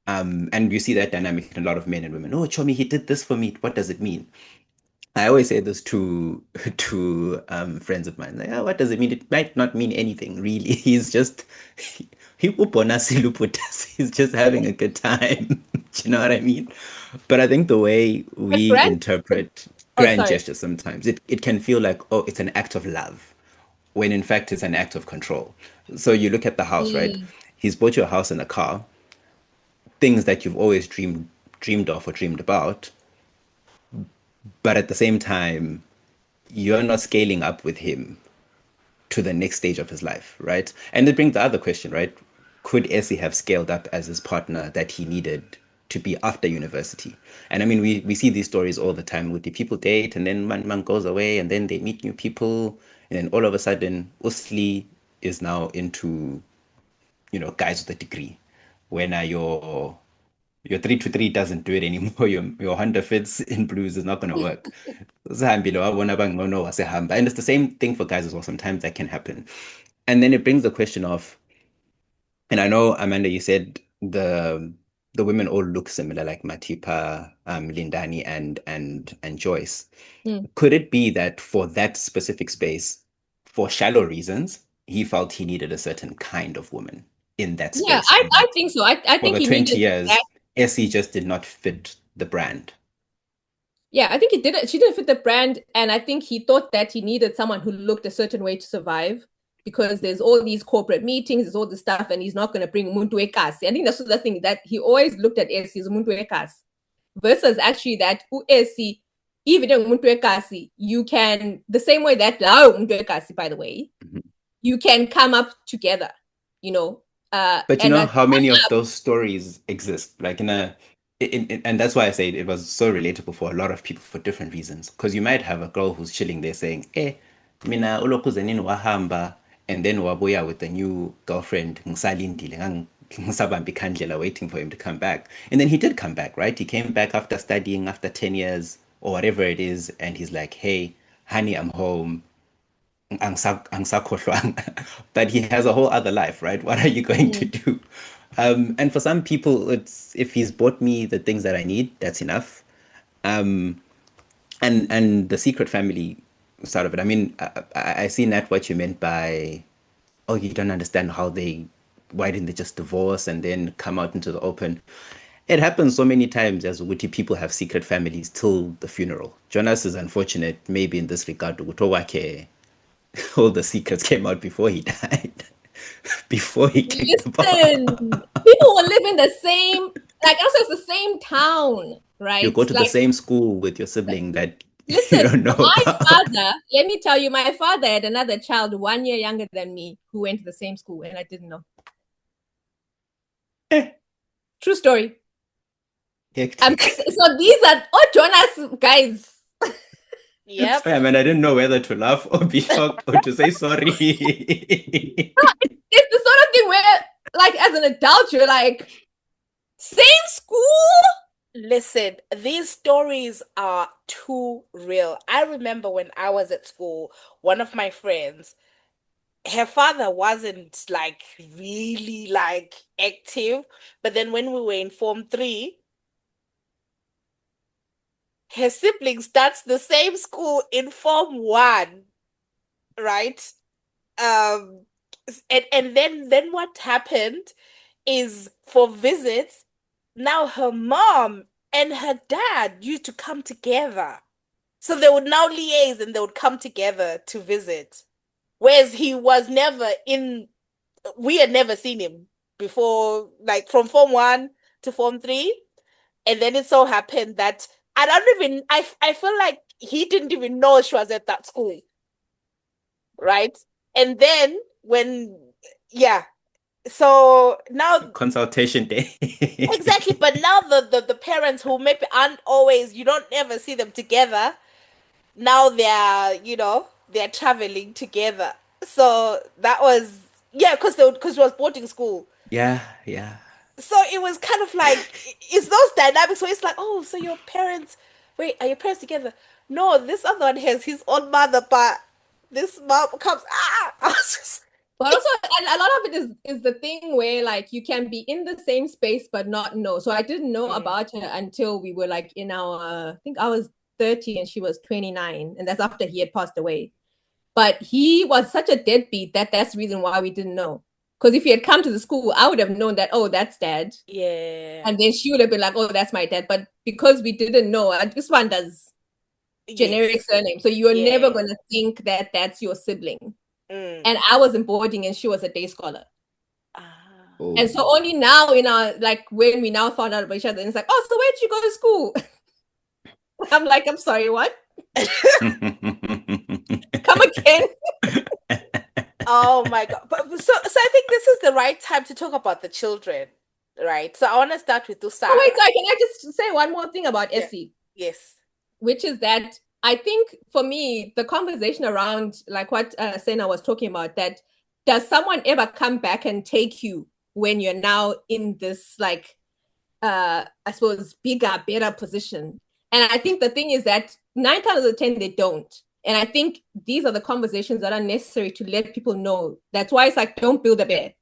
and you see that dynamic in a lot of men and women. Oh, Chomi, he did this for me. What does it mean? I always say this to friends of mine. Like, oh, what does it mean? It might not mean anything, really. He's just he's just having a good time. Do you know what I mean? But I think the way we interpret grand gestures sometimes, it can feel like, oh, it's an act of love, when in fact it's an act of control. So you look at the house, right? He's bought you a house and a car, things that you've always dreamed of or dreamed about. But at the same time, you're not scaling up with him to the next stage of his life, right? And it brings the other question, right? Could Essie have scaled up as his partner that he needed to be after university? And I mean, we see these stories all the time. With the people date, and then man goes away, and then they meet new people, and then all of a sudden, Usli is now into, you know, guys with a degree. When your 3-3 doesn't do it anymore. Your Honda fits in blues is not going to work. And it's the same thing for guys as well. Sometimes that can happen. And then it brings the question of, and I know, Amanda, you said the women all look similar, like Matipa, Lindani, and Joyce. Could it be that for that specific space, for shallow reasons, he felt he needed a certain kind of woman in that space? Yeah, I think so. I think for the 20 years, Essie just did not fit the brand. Yeah, I think he didn't. She didn't fit the brand, and I think he thought that he needed someone who looked a certain way to survive, because there's all these corporate meetings, there's all this stuff, and he's not going to bring Muntu Ekasi. I think that's the thing, that he always looked at Essie as Muntu Ekasi, versus actually that Essie, even in Muntu Ekasi, you can, the same way that Muntu Ekasi, by the way, you can come up together, you know. But you know how many of those stories exist, like and that's why I say it was so relatable for a lot of people for different reasons. Because you might have a girl who's chilling there saying, mina ulokuzenini wahamba, and then wabuya with a new girlfriend, ngisabambi kandlela, waiting for him to come back. And then he did come back, right? He came back after studying, after 10 years or whatever it is, and he's like, hey, honey, I'm home. But he has a whole other life, right? What are you going to do? And for some people, it's, if he's bought me the things that I need, that's enough. And the secret family side of it. I mean, I see, Nat, what you meant by, oh, you don't understand why didn't they just divorce and then come out into the open? It happens so many times as Uguti people have secret families till the funeral. Jonas is unfortunate, maybe in this regard. All the secrets came out before he died. Before he kicked the ball. people will live in the same, like also it's the same town, right? You go to the Like, same school with your sibling that you listen, don't know my about. father, let me tell you, my father had another child 1 year younger than me who went to the same school, and I didn't know. True story. So these are Jonas guys. Yep. Sorry, man, I didn't know whether to laugh or be shocked or to say sorry. It's the sort of thing where, like, as an adult, you're like, same school? Listen, these stories are too real. I remember when I was at school, one of my friends, her father wasn't like really like active, but then when we were in Form 3, her sibling starts the same school in Form 1, right? Um, and then what happened is for visits, now her mom and her dad used to come together. So they would now liaise and they would come together to visit. Whereas he was never in, we had never seen him before, like from Form 1 to Form 3. And then it so happened that I feel like he didn't even know she was at that school. Right? And then when, yeah. So now Consultation day. exactly, but now the parents who maybe aren't always, you don't ever see them together, now they're traveling together. So that was, yeah, because it was boarding school. Yeah, yeah. So it was kind of like, it's those dynamics where it's like, oh, so your parents, wait, are your parents together? No, this other one has his own mother, but this mom comes, I was just, But also, a lot of it is the thing where, like, you can be in the same space but not know. So I didn't know about her until we were like in our, I think I was 30 and she was 29, and that's after he had passed away. But he was such a deadbeat that's the reason why we didn't know. Because if he had come to the school, I would have known that, oh, that's dad. yeah. And then she would have been like, oh, that's my dad. But because we didn't know, this one does generic surname. So you're never going to think that that's your sibling. And I was in boarding and she was a day scholar. Oh. And so only now in our, like, when we now found out about each other, and it's like, oh, so where did you go to school? I'm like, I'm sorry, what? Come again. Oh my God. So I think this is the right time to talk about the children, right? So I want to start with Dusa. Oh, wait, sorry, can I just say one more thing about Essie? Yes. Which is that I think for me, the conversation around, like what Sena was talking about, that does someone ever come back and take you when you're now in this, like, I suppose, bigger, better position? And I think the thing is that 9 times out of 10, they don't. And I think these are the conversations that are necessary to let people know. That's why it's like, don't build a bear.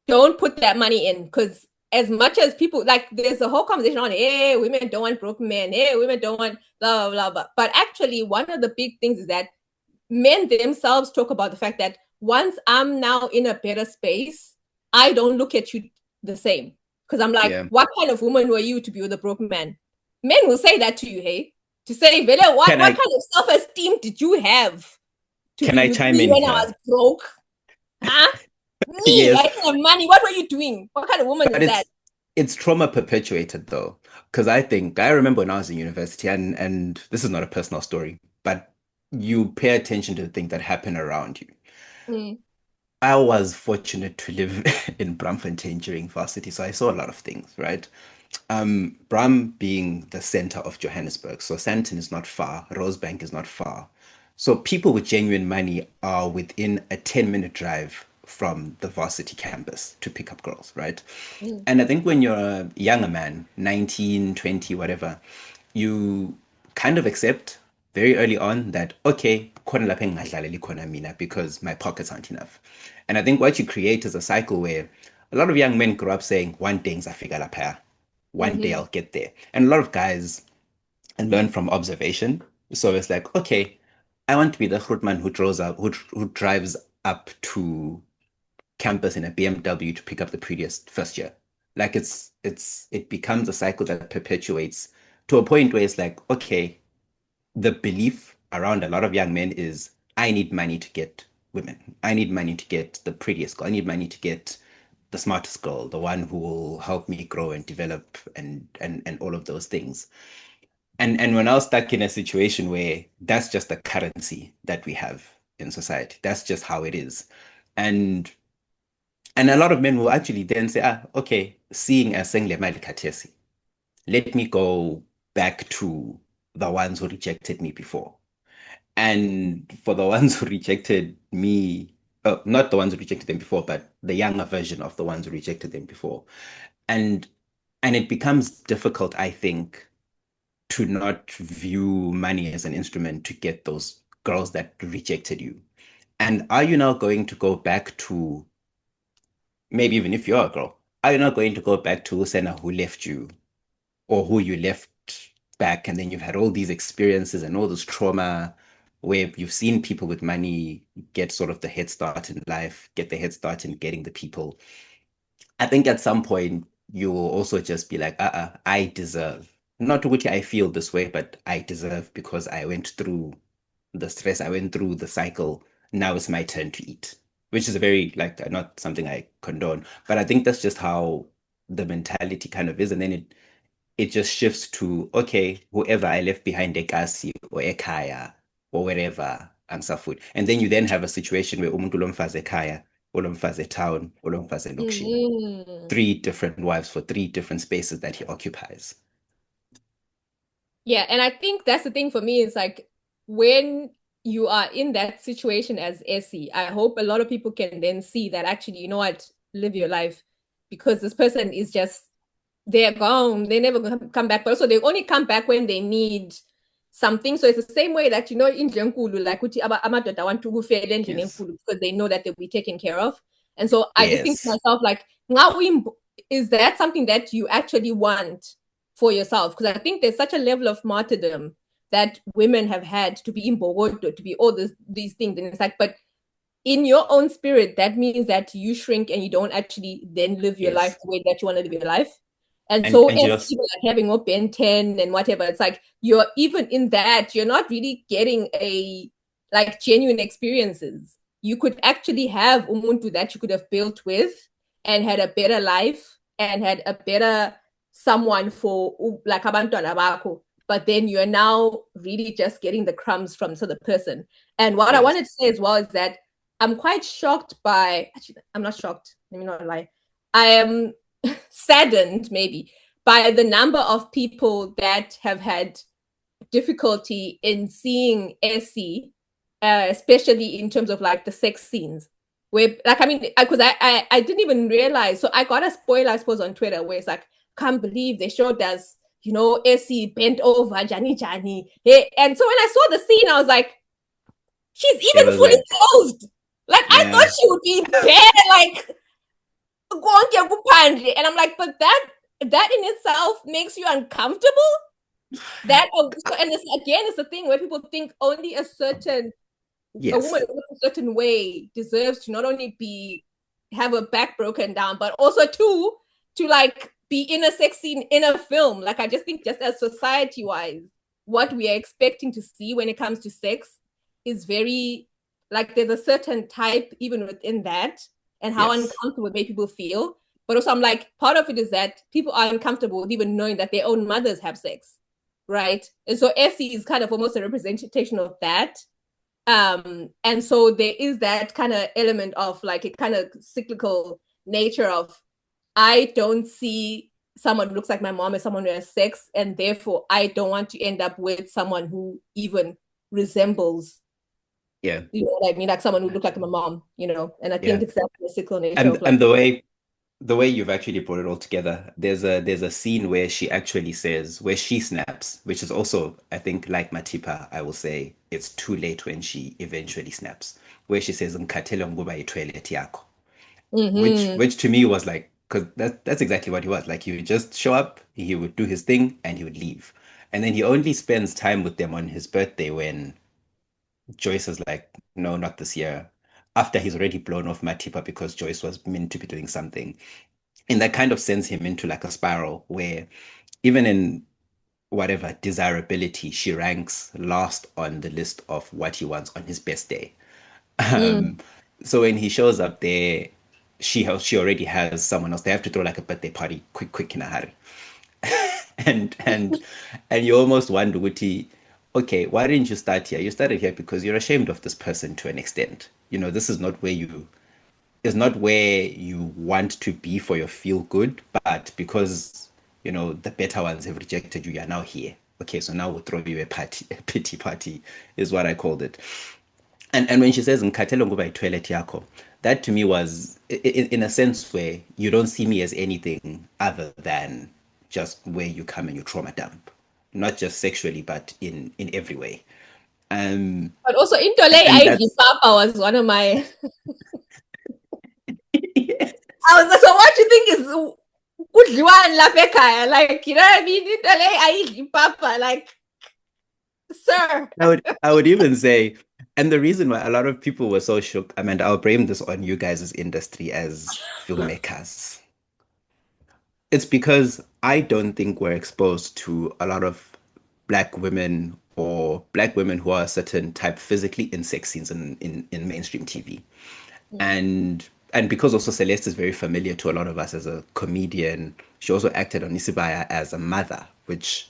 Don't put that money in, because as much as people, like, there's a whole conversation on, hey, women don't want broke men, hey, women don't want blah, blah, blah. But actually, one of the big things is that men themselves talk about the fact that once I'm now in a better space, I don't look at you the same. Because I'm like, what kind of woman were you to be with a broke man? Men will say that to you, hey? To say, Vele, what kind of self-esteem did you have to be with me when I was broke? Huh? Me, I didn't have money. What were you doing? What kind of woman is that? It's trauma perpetuated though, because I remember when I was in university, and this is not a personal story, but you pay attention to the things that happen around you. I was fortunate to live in Braamfontein during varsity, so I saw a lot of things, right? Bram being the center of Johannesburg, so Sandton is not far, Rosebank is not far. So people with genuine money are within a 10-minute drive from the varsity campus to pick up girls, right? And I think when you're a younger man, 19, 20, whatever, you kind of accept very early on that, okay, because my pockets aren't enough. And I think what you create is a cycle where a lot of young men grow up saying, one day one day I'll get there. And a lot of guys learn from observation. So it's like, okay, I want to be the Grootman who drives up to campus in a BMW to pick up the prettiest first year. Like it becomes a cycle that perpetuates to a point where it's like, okay, the belief around a lot of young men is I need money to get women. I need money to get the prettiest girl. I need money to get the smartest girl, the one who will help me grow and develop and all of those things. And when I was stuck in a situation where that's just the currency that we have in society, that's just how it is. And and a lot of men will actually then say, okay, seeing as saying le mali khathesi, let me go back to the ones who rejected me before. And for the ones who rejected me, not the ones who rejected them before, but the younger version of the ones who rejected them before. And and it becomes difficult, I think, to not view money as an instrument to get those girls that rejected you. And are you now going to go back to, maybe even if you're a girl, are you not going to go back to Sena who left you or who you left back? And then you've had all these experiences and all this trauma where you've seen people with money get sort of the head start in life, get the head start in getting the people. I think at some point you will also just be like, I deserve. Not to which I feel this way, but I deserve because I went through the stress, I went through the cycle. Now it's my turn to eat, which is a very, like, not something I condone, but I think that's just how the mentality kind of is. And then it just shifts to, okay, whoever I left behind, Ekasi or Ekaya or wherever, and food. And then you then have a situation where umuntu lo mfazi ekhaya, ulo mfazi town, ulo mfazi elokishini. Three different wives for three different spaces that he occupies. Yeah, and I think that's the thing for me is like when you are in that situation as Essie, I hope a lot of people can then see that actually, you know what, live your life because this person is just, they're gone, they never gonna come back. But also they only come back when they need something. So it's the same way that, you know, in Jankulu, like amadoda want to go fair because they know that they'll be taken care of. And so I just think to myself, like, is that something that you actually want for yourself? Because I think there's such a level of martyrdom that women have had to be in Bogoto, to be all these things. And it's like, but in your own spirit, that means that you shrink and you don't actually then live your life the way that you want to live your life. And so as people are having up Ben 10 and whatever, it's like you're even in that, you're not really getting a like genuine experiences. You could actually have umuntu that you could have built with and had a better life and had a better someone for like abantwana bakho. But then you're now really just getting the crumbs from the person. And what I wanted to say as well is that I'm quite shocked by, actually, I'm not shocked. Let me not lie. I am saddened maybe by the number of people that have had difficulty in seeing Essie, especially in terms of like the sex scenes. Where, like, I mean, because I didn't even realize. So I got a spoiler, I suppose, on Twitter where it's like, can't believe they showed us, you know, Essie bent over, Johnny. Hey, and so when I saw the scene, I was like, she's even fully clothed. Like, I thought she would be bare, like, and I'm like, but that in itself makes you uncomfortable. That and it's the thing where people think only a woman a certain way deserves to not only have her back broken down, but also to like be in a sex scene in a film. Like, I just think just as society wise, what we are expecting to see when it comes to sex is very like there's a certain type even within that and how uncomfortable it make people feel. But also I'm like, part of it is that people are uncomfortable with even knowing that their own mothers have sex, right? And so Essie is kind of almost a representation of that. And so there is that kind of element of like a kind of cyclical nature of I don't see someone who looks like my mom as someone who has sex, and therefore I don't want to end up with someone who even resembles, you know what I mean, like someone who looks like my mom, you know. And I think it's that cyclical nature of like, and the way you've actually brought it all together, there's a scene where she actually says, where she snaps, which is also, I think, like Matipa, I will say it's too late when she eventually snaps, where she says, which to me was like, because that's exactly what he was. Like, he would just show up, he would do his thing, and he would leave. And then he only spends time with them on his birthday when Joyce is like, no, not this year. After he's already blown off Matipa because Joyce was meant to be doing something. And that kind of sends him into like a spiral where even in whatever desirability, she ranks last on the list of what he wants on his best day. So when he shows up there, she already has someone else. They have to throw like a birthday party quick in a hurry. And and you almost wonder, Wuti, okay, why didn't you start here? You started here because you're ashamed of this person to an extent. This is not where you is not where you want to be for your feel good, but because the better ones have rejected you, you're now here. Okay, so now we'll throw you a pity party, is what I called it. And when she says ngikhathele ngoba toilet yakho, that to me was in a sense where you don't see me as anything other than just where you come and you trauma dump, not just sexually, but in every way. But also Intole And ID that's Papa was one of my yes. I was like, so what do you think is kudliwa lapha ekhaya? Like, you know what I mean? Intole ID Papa, like, sir. I would even say, and the reason why a lot of people were so shook, I mean, I'll blame this on you guys' industry as filmmakers. It's because I don't think we're exposed to a lot of black women or black women who are a certain type physically in sex scenes in mainstream TV. And because also Celeste is very familiar to a lot of us as a comedian, she also acted on Isibaya as a mother, which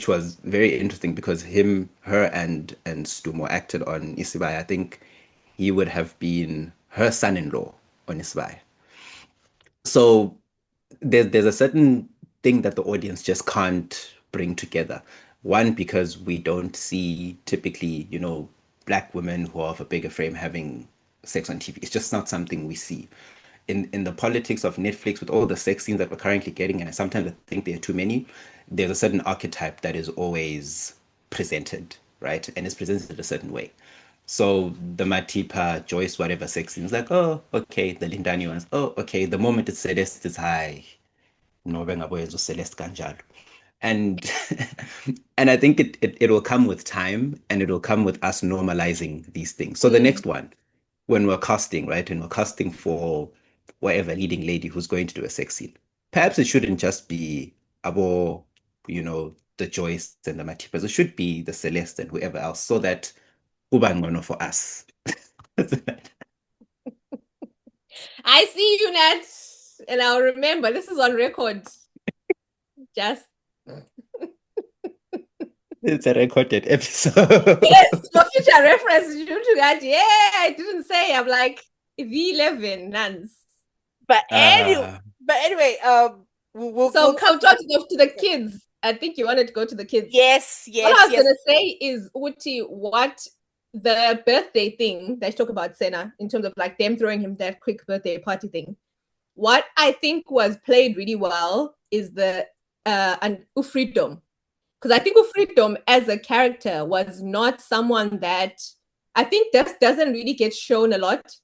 was very interesting because her and Stumo acted on Isibaya. I think he would have been her son-in-law on Isibaya. So there's a certain thing that the audience just can't bring together. One, because we don't see typically, black women who are of a bigger frame having sex on TV. It's just not something we see. In the politics of Netflix with all the sex scenes that we're currently getting, and sometimes I think there are too many, there's a certain archetype that is always presented, right? And it's presented a certain way. So the Matipa, Joyce, whatever sex scenes, like, oh, okay, the Lindani ones, oh, okay, the moment it's Celeste, it's high. Nobe ngaboyenza Celeste kanjalo. And and I think it will come with time and it will come with us normalizing these things. So the next one, when we're casting, right, and we're casting for whatever leading lady who's going to do a sex scene, perhaps it shouldn't just be abo, the Joyce and the Matipas. It should be the Celeste and whoever else, so that kuba ngcono for us. I see you, Nat, and I'll remember this is on record. Just It's a recorded episode. yes, for future reference, you do that. Yeah, I didn't say. I'm like V11 nuns. But anyway, we'll So come talk to the kids. I think you wanted to go to the kids. Yes. What I was gonna say is, Uti, what the birthday thing that you talk about Sena in terms of like them throwing him that quick birthday party thing. What I think was played really well is the Ufreedom. Because I think Ufreedom as a character was not someone that I think that doesn't really get shown a lot.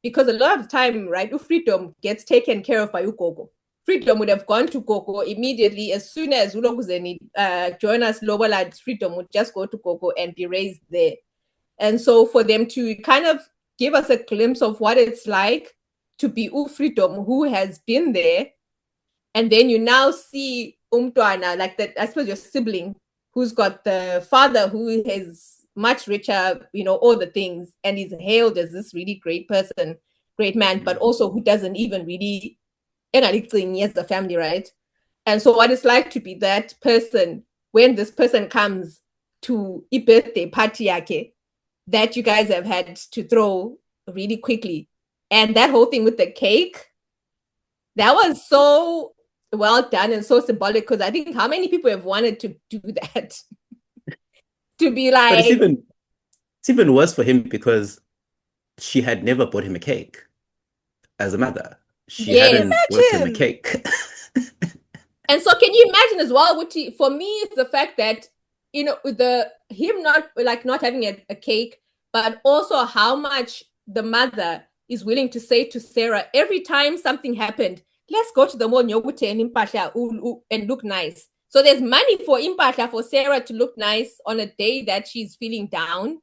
Because a lot of the time, right, Ufreedom gets taken care of by Ugogo. Freedom would have gone to Gogo immediately as soon as Ulokuzeni Jonas Lobola Freedom would just go to Gogo and be raised there. And so for them to kind of give us a glimpse of what it's like to be Ufreedom who has been there, and then you now see Umtwana, like that, I suppose your sibling, who's got the father who is much richer, all the things, and is hailed as this really great person, great man, but also who doesn't even really as the family, right? And so what it's like to be that person when this person comes to a birthday party yake that you guys have had to throw really quickly. And that whole thing with the cake, that was so well done and so symbolic, because I think how many people have wanted to do that? To be like... But it's even worse for him because she had never bought him a cake as a mother. She hadn't bought him a cake. And so can you imagine as well, for me, it's the fact that, with him not having a cake, but also how much the mother is willing to say to Sarah every time something happened, let's go to the mall and look nice. So there's money for Impasha for Sarah to look nice on a day that she's feeling down,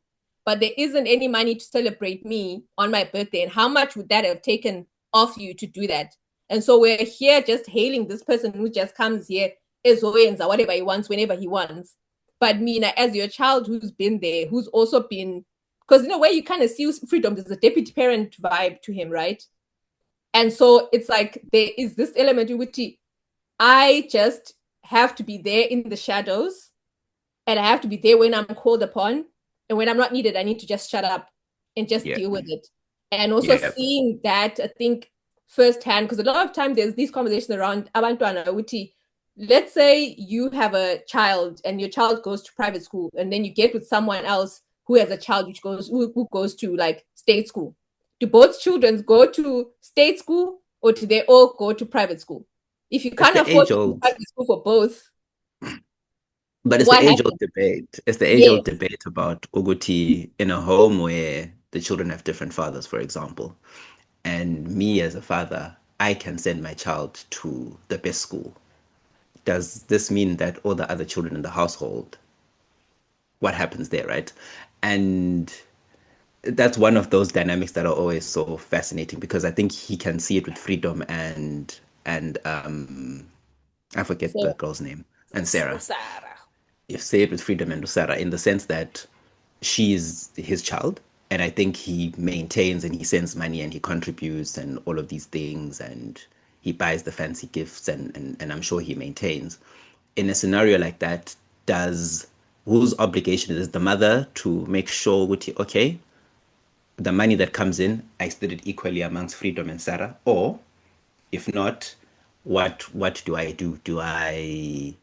but there isn't any money to celebrate me on my birthday. And how much would that have taken off you to do that? And so we're here just hailing this person who just comes here as wins or whatever he wants, whenever he wants. But Mina, as your child who's been there, who's also been, because where you kind of see Freedom, there's a deputy parent vibe to him, right? And so it's like there is this element in which I just have to be there in the shadows, and I have to be there when I'm called upon. And when I'm not needed, I need to just shut up and just Yeah. deal with it. And also Yeah. seeing that, I think, firsthand, because a lot of time there's these conversations around abantwana ukuthi, let's say you have a child and your child goes to private school, and then you get with someone else who has a child who goes to like state school. Do both children go to state school, or do they all go to private school? If you It's can't the afford age to do old, private school for both, but it's what the age old happens? debate. It's the age old Yes. debate about Uguti in a home where the children have different fathers, for example. And me as a father, I can send my child to the best school. Does this mean that all the other children in the household, what happens there, right? And that's one of those dynamics that are always so fascinating because I think he can see it with freedom and I forget the So girl's name, and Sarah. Usara. You say it with freedom and Sarah in the sense that she is his child, and I think he maintains and he sends money and he contributes and all of these things and he buys the fancy gifts and I'm sure he maintains. In a scenario like that, does whose obligation is the mother to make sure okay, the money that comes in, I split it equally amongst Freedom and Sarah, or if not, what do I do? Do I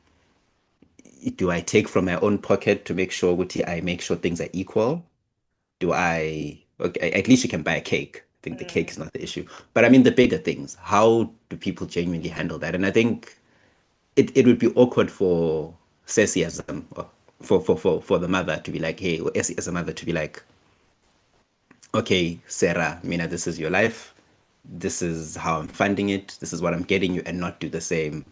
take from my own pocket to make sure I make sure things are equal? Do I okay, at least you can buy a cake. I think the cake is not the issue. But I mean the bigger things. How do people genuinely handle that? And I think it would be awkward for Ceci as for the mother to be like, hey, or Essie as a mother to be like, okay, Sarah, Mina, this is your life. This is how I'm funding it. This is what I'm getting you, and not do the same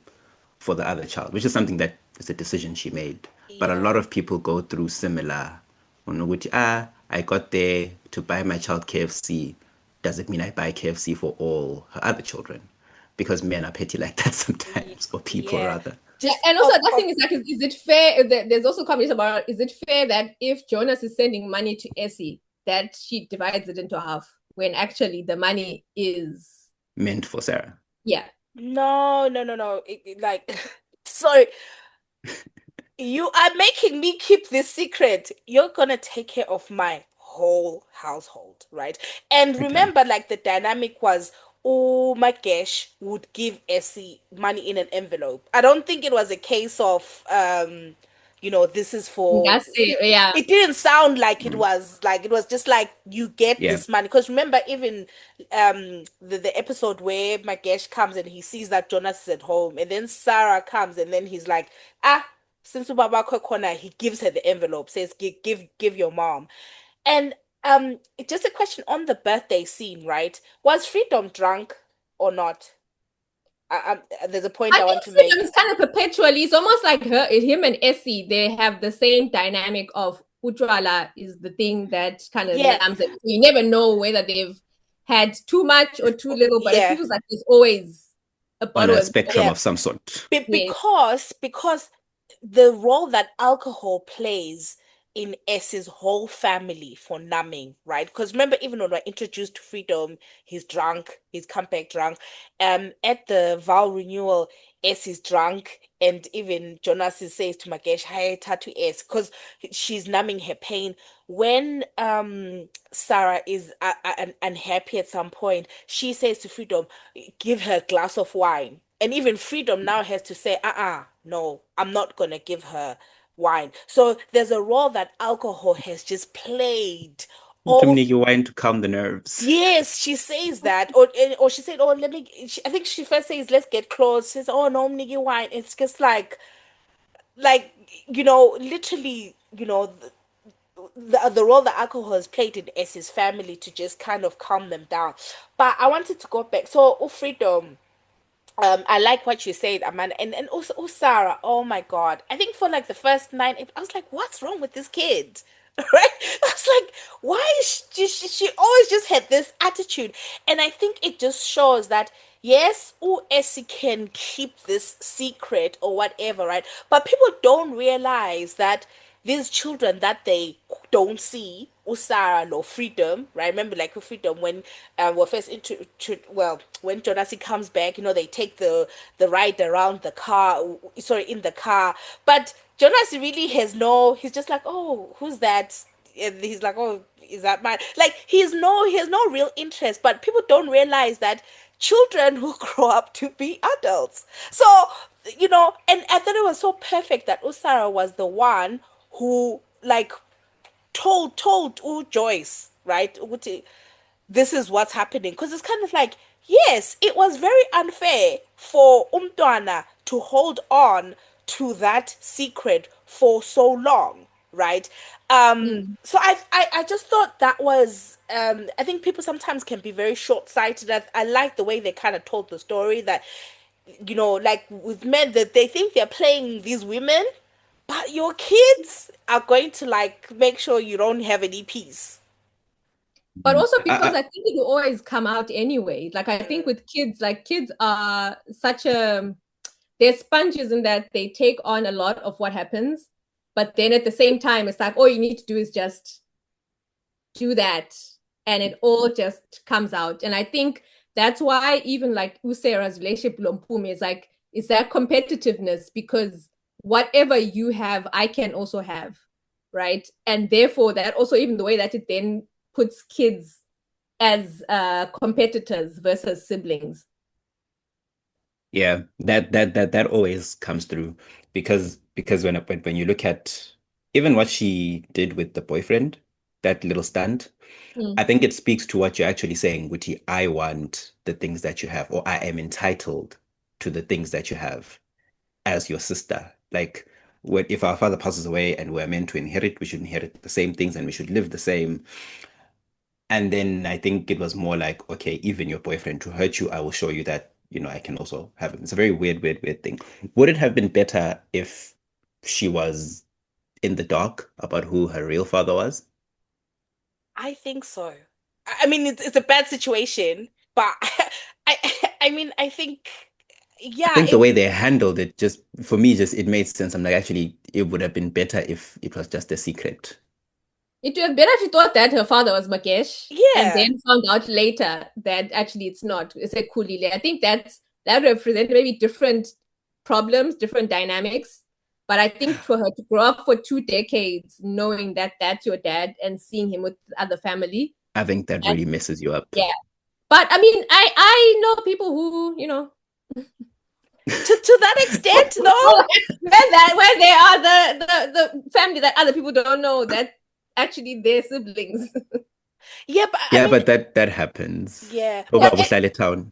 for the other child, which is something that is a decision she made. But a Yeah. lot of people go through similar. I got there to buy my child KFC. Does it mean I buy KFC for all her other children? Because men are petty like that sometimes, or people Yeah. rather. Just and also that thing is like, is it fair? There's also conversation about, is it fair that if Jonas is sending money to Essie, that she divides it into half when actually the money is, Meant for Sarah. yeah. no. Like, sorry, you are making me keep this secret. You're gonna take care of my whole household, right? And Okay. remember, like the dynamic was, oh, Magesh would give Essie money in an envelope. I don't think it was a case of this is for That's it. Yeah. it didn't sound like it Mm. was like it was just like you get Yeah. this money because remember even the episode where Magesh comes and he sees that Jonas is at home and then Sarah comes and then he's like since Baba Kokona he gives her the envelope says give your mom and just a question on the birthday scene, right? Was Freedom drunk or not? There's a point I I think want to Freedom make. is kind of perpetually, it's almost like him and Essie, they have the same dynamic of Utwala is the thing that kind of Yeah, numbs it. You never know whether they've had too much or too little, but it yeah, feels like there's always a On bottle a and spectrum yeah. of some sort. yeah. Because the role that alcohol plays in S's whole family for numbing, right? Because remember, even when we're introduced to Freedom, he's drunk, he's come back drunk. At the vow renewal, S is drunk, and even Jonasi says to Magesh, "Hey, tattoo S," because she's numbing her pain. When Sarah is unhappy at some point, she says to Freedom, "Give her a glass of wine." And even Freedom now has to say, no, I'm not going to give her wine. So there's a role that alcohol has just played Too all. many wine to calm the nerves. Yes, she says that, or she said, "Oh, let me." I think she first says, "Let's get close." She says, "Oh no, nigga wine." It's just like literally, the role that alcohol has played in S's family to just kind of calm them down. But I wanted to go back. So, Freedom. I like what you said, Amanda, and also Sarah. Oh my God, I think for like the first I was like, what's wrong with this kid? Right? I was like, why is she always just had this attitude, and I think it just shows that yes, Essie can keep this secret or whatever, right? But people don't realize that these children that they don't see Usara no freedom, right? Remember, like with freedom when we're first well, when Jonasi comes back, they take the ride around the car, sorry, in the car. But Jonasi really has no. He's just like, oh, who's that? And he's like, oh, is that mine? Like he has no real interest. But people don't realize that children will grow up to be adults. So and I thought it was so perfect that Usara was the one who like told Joyce, right? Ukuthi, this is what's happening. Because it's kind of like, yes, it was very unfair for Umtwana to hold on to that secret for so long, right? So I just thought that was I think people sometimes can be very short-sighted. I like the way they kind of told the story that like with men that they think they're playing these women, but your kids are going to like make sure you don't have any peace. But also because I I think it will always come out anyway. Like I think with kids, like kids are they're sponges in that they take on a lot of what happens. But then at the same time, it's like all you need to do is just do that. And it all just comes out. And I think that's why even like Usera's relationship with Mpume is like, it's that competitiveness because whatever you have, I can also have. Right. And therefore that also even the way that it then puts kids as competitors versus siblings. Yeah, that always comes through because when you look at even what she did with the boyfriend, that little stunt, I think it speaks to what you're actually saying, Wuti, I want the things that you have, or I am entitled to the things that you have as your sister. Like if our father passes away and we're meant to inherit, we should inherit the same things and we should live the same. And then I think it was more like, okay, even your boyfriend to hurt you, I will show you that, I can also have him. It's a very weird thing. Would it have been better if she was in the dark about who her real father was? I think so. I mean, it's a bad situation, but I I mean, I think I yeah, think the way they handled it just for me just it made sense. I'm like, actually, it would have been better if it was just a secret. It would have been if she thought that her father was Makesh and yeah. then found out later that actually it's not. It's a Kulile. I think that represents maybe different problems, different dynamics. But I think for her to grow up for 2 decades knowing that that's your dad and seeing him with the other family. I think that And really messes you up. yeah. But I mean, I know people who, To that extent, no. where they are the family that other people don't know that actually they're siblings. Yeah, but I Yeah, mean, but that happens. yeah. Over Buhlale town.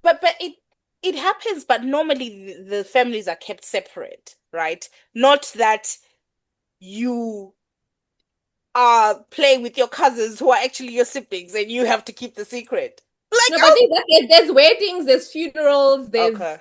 But it happens, but normally the families are kept separate, right? Not that you are playing with your cousins who are actually your siblings and you have to keep the secret. Like, No, but I think that there's weddings, there's funerals, there's okay.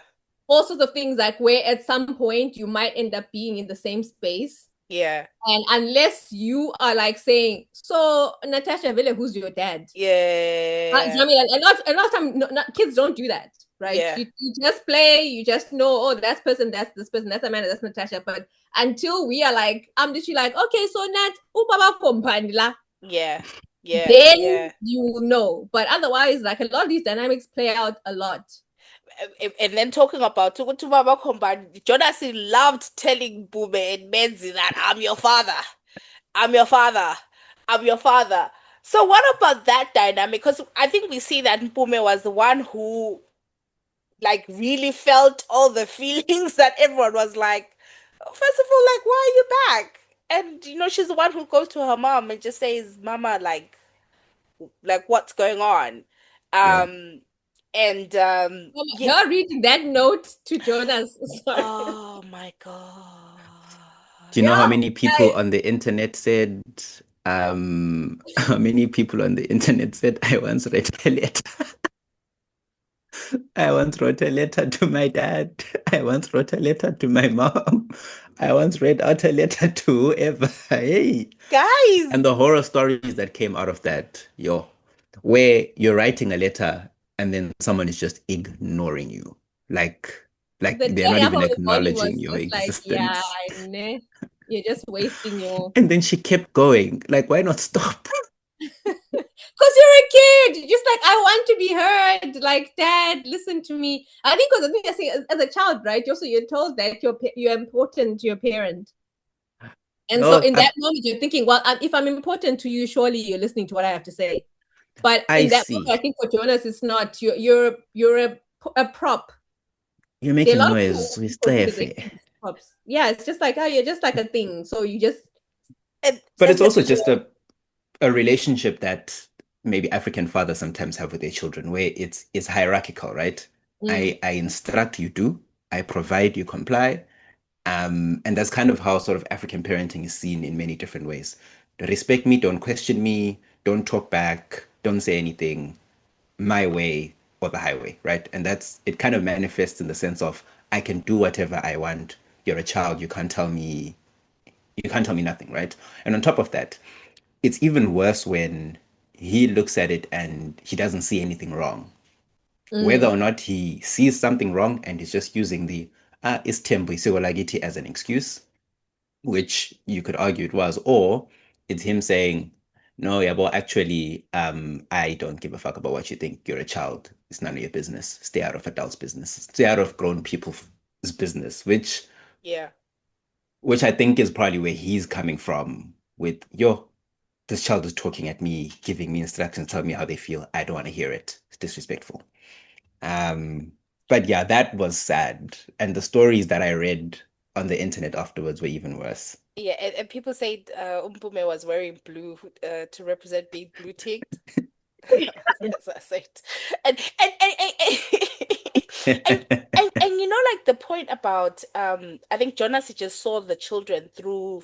all sorts of things like where at some point you might end up being in the same space. Yeah. And unless you are like saying, so Natasha Villa, who's your dad? Yeah. I mean, a lot of time, kids don't do that, right? Yeah. You just play, you just know, oh, that's person, that's this person, that's Amanda, that's Natasha. But until we are like, I'm literally like, okay, so Nat, ubaba company la. Yeah. Yeah. Then Yeah. you know. But otherwise, like a lot of these dynamics play out a lot. And then talking about Tukutubaba Komban, Jonasi loved telling Mpume and Menzi that I'm your father. I'm your father. I'm your father. So what about that dynamic? Because I think we see that Mpume was the one who like really felt all the feelings that everyone was like, first of all, like, why are you back? And she's the one who goes to her mom and just says, Mama, like what's going on? Yeah. And yeah. Her reading that note to Jonas. Sorry. Oh my God. Do you know how many people on the internet said, how many people on the internet said, I once read a letter. I once wrote a letter to my dad. I once wrote a letter to my mom. I once read out a letter to whoever. Hey. Guys. And the horror stories that came out of that, where you're writing a letter and then someone is just ignoring you. Like they're not even acknowledging your existence. Like, yeah, You're just wasting your. And then she kept going. Like, why not stop? Because you're a kid, just like I want to be heard. Like, Dad, listen to me. I think as a child, right? You're told that you're important to your parent, and so No, in that moment you're thinking, well, if I'm important to you, surely you're listening to what I have to say. But I in that moment, see. I think for Jonas, it's not. You're a prop. You're There are a making lot of noise. people We who stay consider their fair. kids props. Yeah, it's just like, oh, you're just like a thing. So you just But it's send them also to just a relationship that maybe African fathers sometimes have with their children, where it's hierarchical, right? Mm. I instruct, you do. I provide, you comply. And that's kind of how sort of African parenting is seen in many different ways. Respect me, don't question me, don't talk back, don't say anything my way or the highway, right? And that's it kind of manifests in the sense of I can do whatever I want. You're a child, you can't tell me nothing, right? And on top of that, it's even worse when he looks at it and he doesn't see anything wrong. Whether Mm. or not he sees something wrong and he's just using the isithembu isikolakiti as an excuse, which you could argue it was, or it's him saying, no, yeah, well, actually, I don't give a fuck about what you think. You're a child. It's none of your business. Stay out of adults' business. Stay out of grown people's business, Yeah. which I think is probably where he's coming from with, yo, this child is talking at me, giving me instructions, telling me how they feel. I don't want to hear it. It's disrespectful. Um, but yeah, that was sad. And the stories that I read on the internet afterwards were even worse. Yeah, and people say Mpume was wearing blue to represent being blue ticked. As I said. And and and and, and you know, like the point about I think Jonasi just saw the children through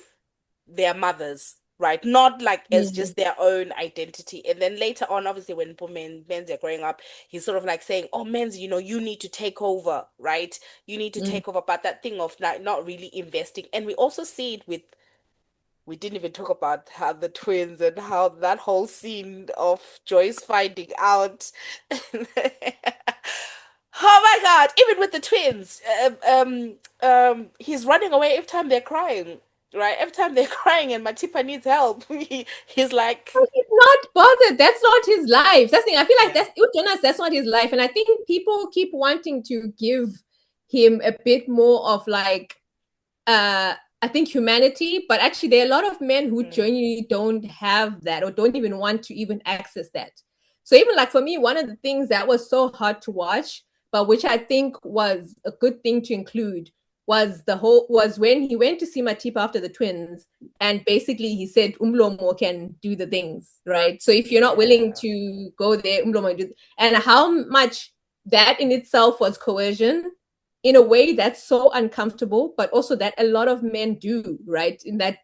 their mothers, right? Not like as Mm. just their own identity. And then later on, obviously, when Mpume and Menzi are growing up, he's sort of like saying, oh, Menzi, you know, you need to take over, right? You need to Mm. take over. But that thing of not really investing. And we also see it with, we didn't even talk about how the twins and how that whole scene of Joyce finding out. Oh my God, even with the twins, he's running away every time they're crying, right? Every time they're crying and Matipa needs help, he's like, He's not bothered. That's not his life. That's the thing. I feel like yeah. that's with Jonas, that's not his life. And I think people keep wanting to give him a bit more of like I think humanity, but actually there are a lot of men who Mm, genuinely don't have that or don't even want to even access that. So even like for me, one of the things that was so hard to watch, but which I think was a good thing to include was when he went to see Matipa after the twins, and basically he said Umlomo can do the things, right? So if you're not willing yeah. to go there, Umlomo do, and how much that in itself was coercion in a way that's so uncomfortable, but also that a lot of men do, right? In that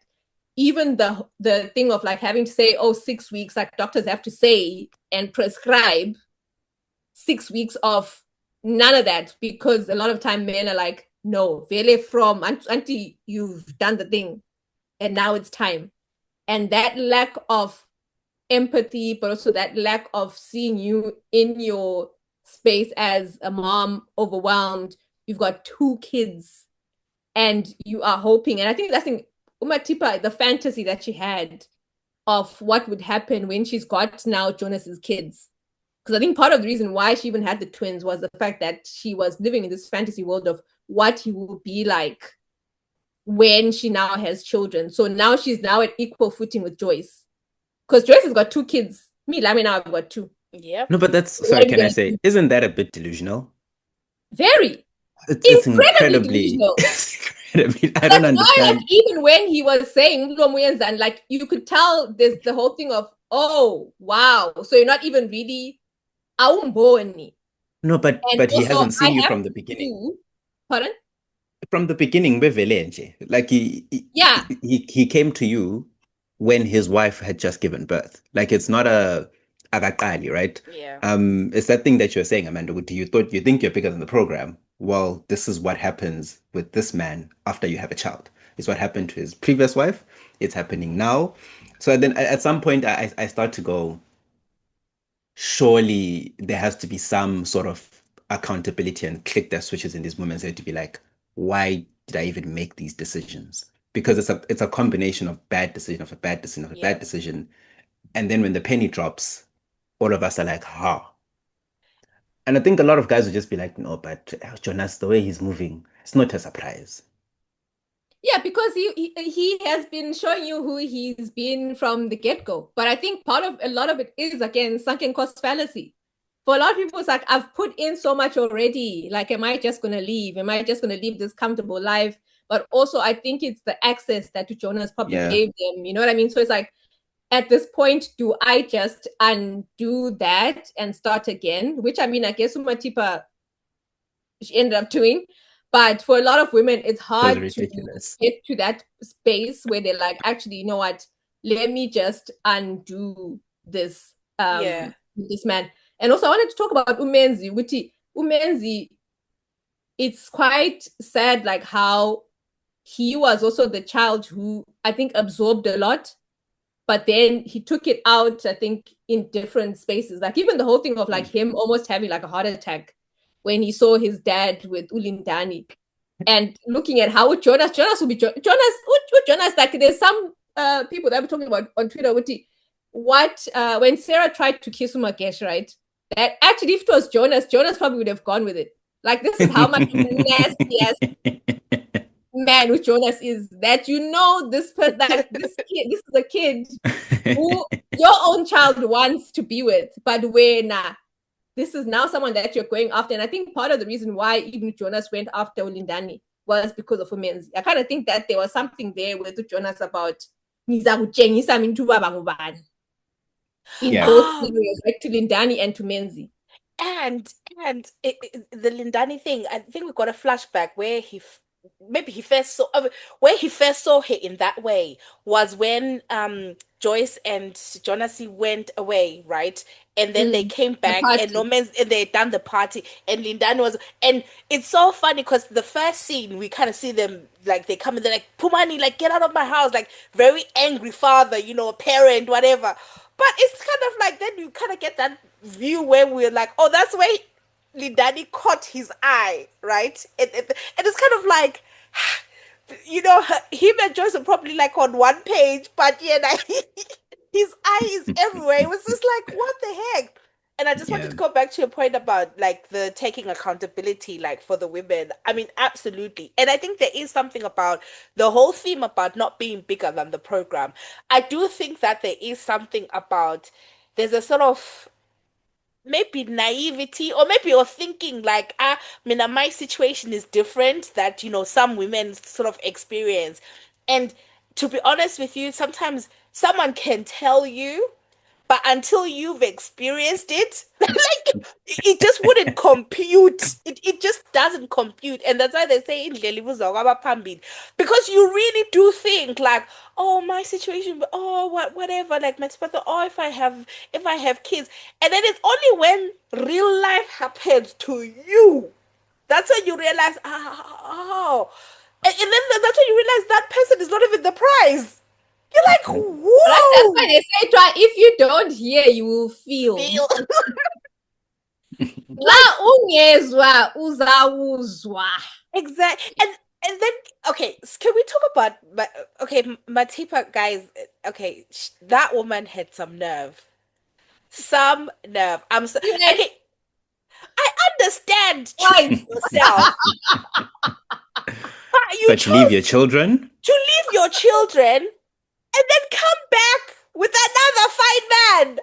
even the thing of like having to say, oh, 6 weeks, like doctors have to say and prescribe 6 weeks of none of that, because a lot of time men are like, no, vele from auntie, you've done the thing and now it's time. And that lack of empathy, but also that lack of seeing you in your space as a mom, overwhelmed. You've got 2 kids, and you are hoping. And I think that's in Umatipa, the fantasy that she had of what would happen when she's got now Jonas's kids. Because I think part of the reason why she even had the twins was the fact that she was living in this fantasy world of what he will be like when she now has children. So now she's now at equal footing with Joyce, because Joyce has got 2 kids. Me, Lami, now I've got two. No, Yep. but that's, What sorry, are we can I gonna do? say, isn't that a bit delusional? Very It's incredibly incredibly, delusional. it's incredibly, I That's don't why, like, understand. even when he was saying and like, you could tell there's the whole thing of, oh wow, so you're not even really aumboni. No, And but he also hasn't I seen you have from the to beginning. do, pardon? From the beginning, Bevelenje, like Yeah. he came to you when his wife had just given birth. Like it's not a agakali, right? Yeah. It's that thing that you're saying, Amanda. Do you think you're bigger than the program? Well, this is what happens with this man after you have a child. It's what happened to his previous wife. It's happening now. So then at some point, I start to go, surely there has to be some sort of accountability and click that switches in these moments. There to be like, why did I even make these decisions? because it's a combination of bad decision after bad decision after bad decision. And then when the penny drops, all of us are like, ha. And I think a lot of guys would just be like, no, but Jonas, the way he's moving, it's not a surprise. Yeah, because he has been showing you who he's been from the get-go. But I think a lot of it is, again, sunken cost fallacy. For a lot of people, it's like, I've put in so much already. Like, am I just going to leave? Am I just going to live this comfortable life? But also, I think it's the access that Jonas probably gave them. You know what I mean? So it's like, at this point, do I just undo that and start again? Which, I mean, I guess Matipa, she ended up doing. But for a lot of women, it's hard to get to that space where they're like, actually, you know what? Let me just undo this, this man. And also, I wanted to talk about Menzi. Menzi, it's quite sad, like how he was also the child who I think absorbed a lot, but then he took it out, I think, in different spaces. Like even the whole thing of like him almost having like a heart attack when he saw his dad with Lindani, and looking at how Jonas will be Jonas, like there's some people that were talking about on Twitter when Sarah tried to kiss Umagesh, right? That actually, if it was Jonas probably would have gone with it. Like, this is how much nasty ass man with Jonas is, that you know this person, like this is a kid who your own child wants to be with, but this is now someone that you're going after. And I think part of the reason why even Jonas went after Lindani was because of Menzi. I kind of think that there was something there with Jonas about in both scenarios, like to Lindani and to Menzi. And the Lindani thing, I think we got a flashback where he first saw her in that way was when Joyce and Jonasi went away, right? And then they came back and they done the party, and Lindani was, and it's so funny because the first scene we kind of see them like they come and they're like, Pumani, like get out of my house, like very angry father, you know, parent, whatever. But it's kind of like then you kind of get that view where we're like, oh, that's where Lindani caught his eye, right? And it's kind of like, you know, him and Joyce are probably like on one page, but yeah, like, his eye is everywhere. It was just like, what the heck? And I just wanted to go back to your point about like the taking accountability, like for the women. I mean, absolutely. And I think there is something about the whole theme about not being bigger than the program. I do think that there is something about, there's a sort of maybe naivety, or maybe you're thinking like, my situation is different that, you know, some women sort of experience. And to be honest with you, sometimes someone can tell you, but until you've experienced it, like it just wouldn't compute. It just doesn't compute. And that's why they say in because you really do think like, oh, my situation, oh, whatever, like my father, oh, if I have kids. And then it's only when real life happens to you, that's when you realize, oh. And then that's when you realize that person is not even the prize. You're like, whoa. That's why they say, try, if you don't hear, you will feel. Exactly. And then, okay, can we talk about, Matipa, guys, okay, that woman had some nerve. I'm so, okay, I understand choosing yourself. But leave your children? To leave your children and then come back with another fine man.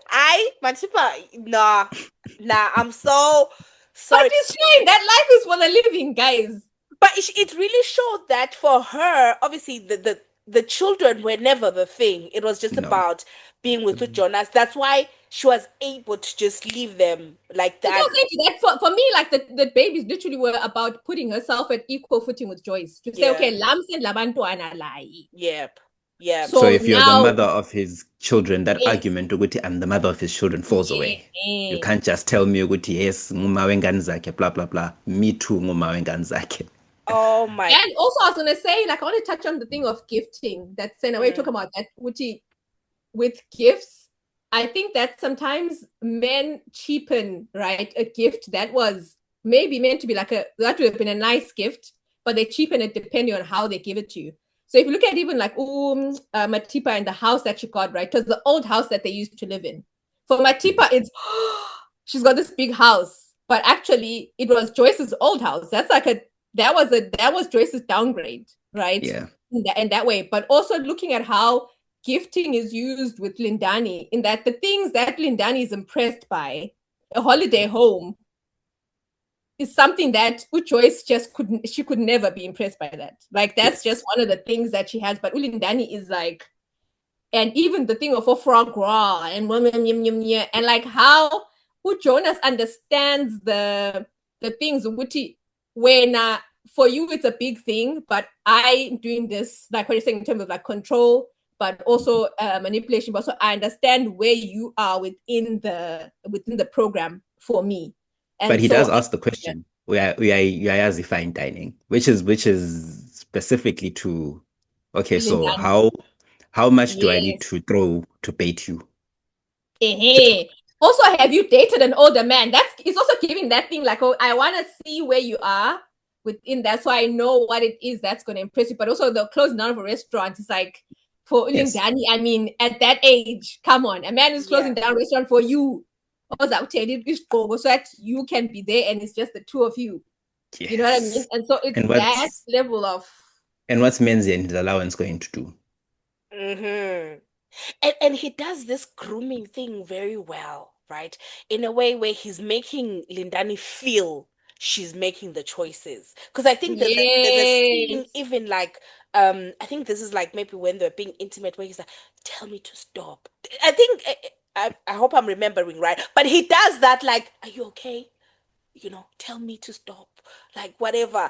Matipa, nah, I'm so sorry. But it's saying that life is for the living, guys. But it really showed that for her, obviously, the children were never the thing. It was just about being with Jonas. That's why she was able to just leave them like that. That for me, like the babies literally were about putting herself at equal footing with Joyce. To say, okay, lamsen labantu analai. Yep. Yeah. So if you're the mother of his children, that argument, I'm the mother of his children, falls away. You can't just tell me, yes, nguma wengane zakhe, blah, blah, blah. Me too, nguma wengane zakhe. Oh my. And also I was going to say, like, I want to touch on the thing of gifting. That's in a way talk about that with gifts. I think that sometimes men cheapen, right, a gift that was maybe meant to be like that would have been a nice gift, but they cheapen it depending on how they give it to you. So if you look at even like Matipa and the house that she got, right? It was the old house that they used to live in. For Matipa, it's she's got this big house, but actually it was Joyce's old house. That's like that was Joyce's downgrade, right? Yeah. In that way. But also looking at how gifting is used with Lindani, in that the things that Lindani is impressed by, a holiday home, is something that Joyce just she could never be impressed by that. Like that's just one of the things that she has. But Lindani is like, and even the thing of a frog raw and like how Jonas understands the things when for you it's a big thing, but I'm doing this, like what you're saying in terms of like control, but also manipulation. But also I understand where you are within the program for me. And but he so, does ask the question, we are fine dining, which is specifically to, okay, so how much do I need to throw to bait you? Hey. Also, have you dated an older man? It's also giving that thing like, oh, I want to see where you are within that, so I know what it is that's going to impress you. But also, the closing down of a restaurant is like, for Lindani, I mean, at that age, come on, a man is closing down a restaurant for you. So that you can be there and it's just the two of you. Yes. You know what I mean? And so it's that level of. And what's Menzi and his allowance going to do? Mm-hmm. And he does this grooming thing very well, right? In a way where he's making Lindani feel she's making the choices. Because I think there's a scene, even like I think this is like maybe when they're being intimate, where he's like, "Tell me to stop." I think I hope I'm remembering right, but he does that like, "Are you okay? Tell me to stop," like whatever.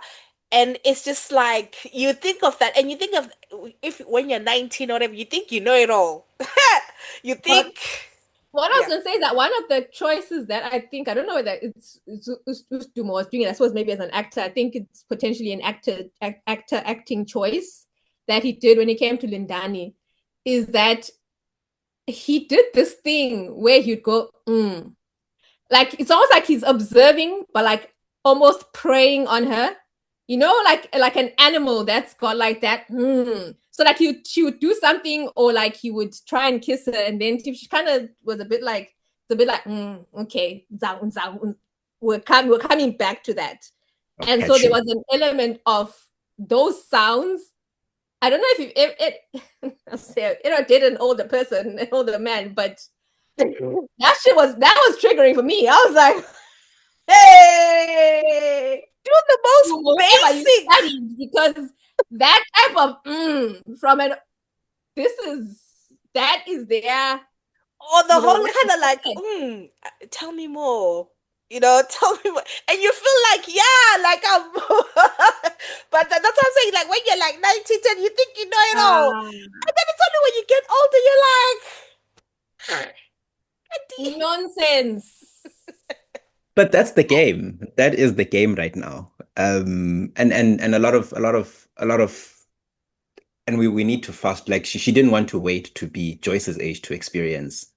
And it's just like you think of that, and you think of if when you're 19 or whatever, you think you know it all. You think. What I was going to say is that one of the choices that I think, I don't know whether it's Dumo was doing it, I suppose maybe as an actor, I think it's potentially an actor acting choice that he did when he came to Lindani, is that he did this thing where he'd go, like it's almost like he's observing, but like almost preying on her, like an animal that's got like that. So like she would do something, or like he would try and kiss her, and then she kind of was a bit like, okay, we're coming back to that. And so there was an element of those sounds. I don't know if it did an older person, an older man, but that was triggering for me. I was like, hey, do the most basic, because that type of from an that is there, or the whole kind of like tell me more, tell me more, and you feel like like I'm but that's what I'm saying, like when you're like 19 and you think you know it all, and then it's only when you get older you're like nonsense. But that's the game. That is the game right now. And a lot of and we need to fast, like she didn't want to wait to be Joyce's age to experience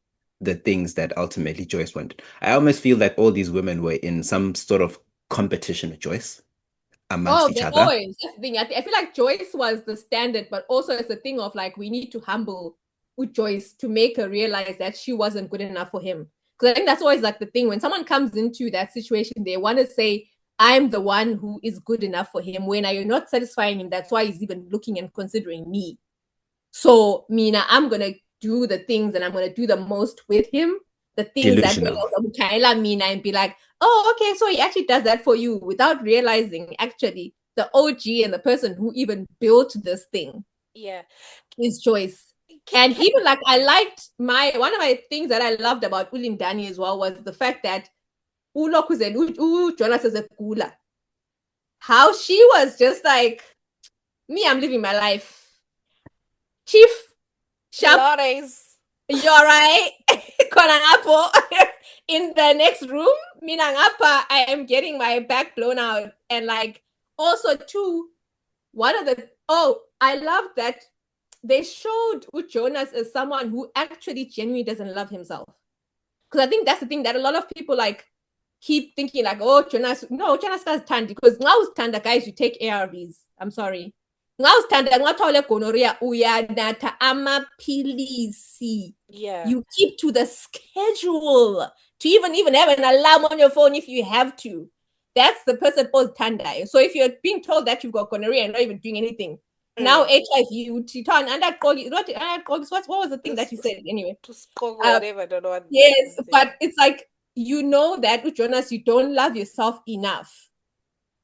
the things that ultimately Joyce wanted. I almost feel like all these women were in some sort of competition with Joyce amongst each other. Always. That's the thing. I feel like Joyce was the standard, but also it's a thing of like, we need to humble with Joyce to make her realize that she wasn't good enough for him. Because I think that's always like the thing, when someone comes into that situation, they want to say, I'm the one who is good enough for him. When you're not satisfying him, that's why he's even looking and considering me. So, Mina, I'm going to do the things and I'm going to do the most with him. The things Delusional. that Mina, and be like, oh, okay, so he actually does that for you, without realizing actually the OG and the person who even built this thing is Joyce. And even like I liked one of my things that I loved about Lindani as well was the fact that Jonas is a cooler. How she was just like, me, I'm living my life. Chief, sharp, you're right. In the next room, Minangapa, I am getting my back blown out. And like, also too, I love that they showed Jonas as someone who actually genuinely doesn't love himself. Because I think that's the thing that a lot of people like keep thinking like, oh, Jonas does stand, because now stand, guys, you take ARVs. I'm sorry. Ngawusithanda ngathola gonorrhea uyanatha amapilisi. Yeah. You keep to the schedule to even have an alarm on your phone if you have to. That's the person post tanda. So if you're being told that you've got gonorrhea and not even doing anything, now HIV, what was the thing that you said anyway? Whatever, I don't know what. Yes, but it's like, you know that with Jonas, you don't love yourself enough.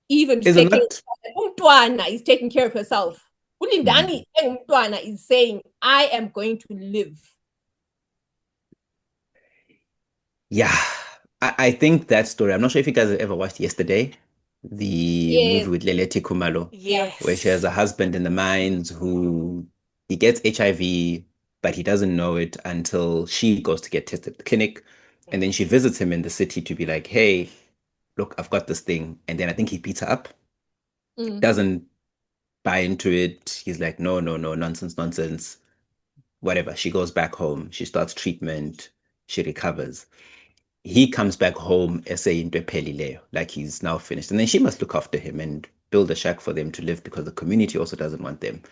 Even Is it not? Umntwana is taking care of herself. Lindani is saying, I am going to live. Yeah. I think that story, I'm not sure if you guys have ever watched Yesterday, the movie with Leleti Kumalo, Yes. where she has a husband in the mines who he gets HIV, but he doesn't know it until she goes to get tested at the clinic. And then she visits him in the city to be like, hey, look, I've got this thing. And then I think he beats her up, doesn't buy into it. He's like, no, nonsense. Whatever. She goes back home. She starts treatment. She recovers. He comes back home like he's now finished. And then she must look after him and build a shack for them to live because the community also doesn't want them.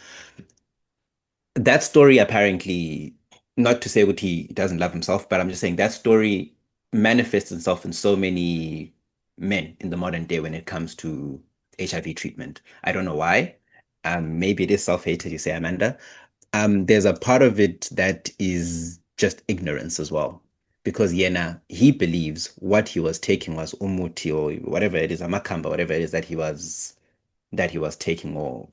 That story apparently, not to say what he doesn't love himself, but I'm just saying that story manifests itself in so many men in the modern day when it comes to HIV treatment. I don't know why. Maybe it is self-hatred, you say, Amanda. There's a part of it that is just ignorance as well. Because Yena, he believes what he was taking was umuti or whatever it is, amakamba, whatever it is that he was taking, or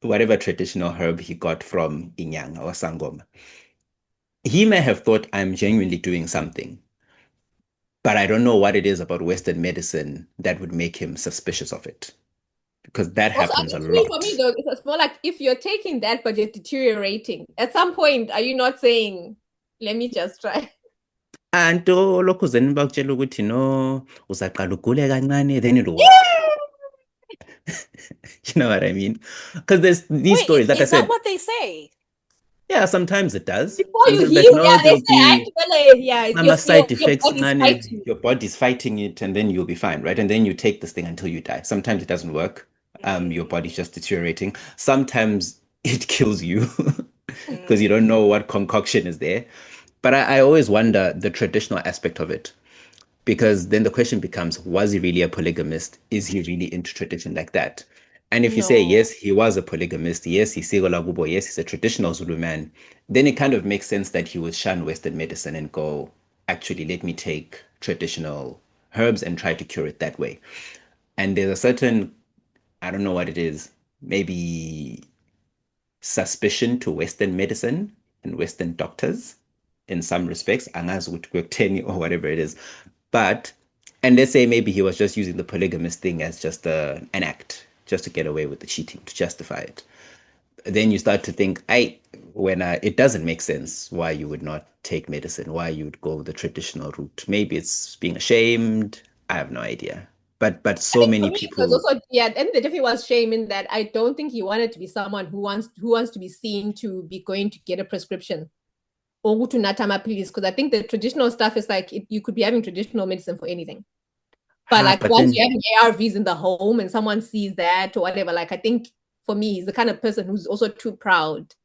whatever traditional herb he got from Inyanga or Sangoma. He may have thought I'm genuinely doing something, but I don't know what it is about Western medicine that would make him suspicious of it. Because that happens a lot. For me, though, it's more like if you're taking that but you're deteriorating, at some point, are you not saying, let me just try? Anto lokhu zeni bakutshela ukuthi no uzaqala ugule kancane then it'll work. You know what I mean? Because there's these stories, like I said. Is that what they say? Yeah, sometimes it does. Before you Sometimes heal, like, no, side effects, your body's fighting it, and then you'll be fine, right? And then you take this thing until you die. Sometimes it doesn't work. Your body's just deteriorating. Sometimes it kills you because you don't know what concoction is there. But I always wonder the traditional aspect of it, because then the question becomes, was he really a polygamist? Is he really into tradition like that? And if you say, yes, he was a polygamist, yes, he's Sigolagubo, yes, he's a traditional Zulu man, then it kind of makes sense that he would shun Western medicine and go, actually, let me take traditional herbs and try to cure it that way. And there's a certain, I don't know what it is, maybe suspicion to Western medicine and Western doctors in some respects, or whatever it is. But, and let's say maybe he was just using the polygamous thing as just an act, just to get away with the cheating, to justify it. Then you start to think, when it doesn't make sense why you would not take medicine, why you would go the traditional route. Maybe it's being ashamed. I have no idea. But so many people. Also, yeah, and there definitely was shame in that. I don't think he wanted to be someone who wants to be seen to be going to get a prescription or to natama pills, because I think the traditional stuff is like you could be having traditional medicine for anything. But like once you're having ARVs in the home and someone sees that or whatever, like I think for me, he's the kind of person who's also too proud.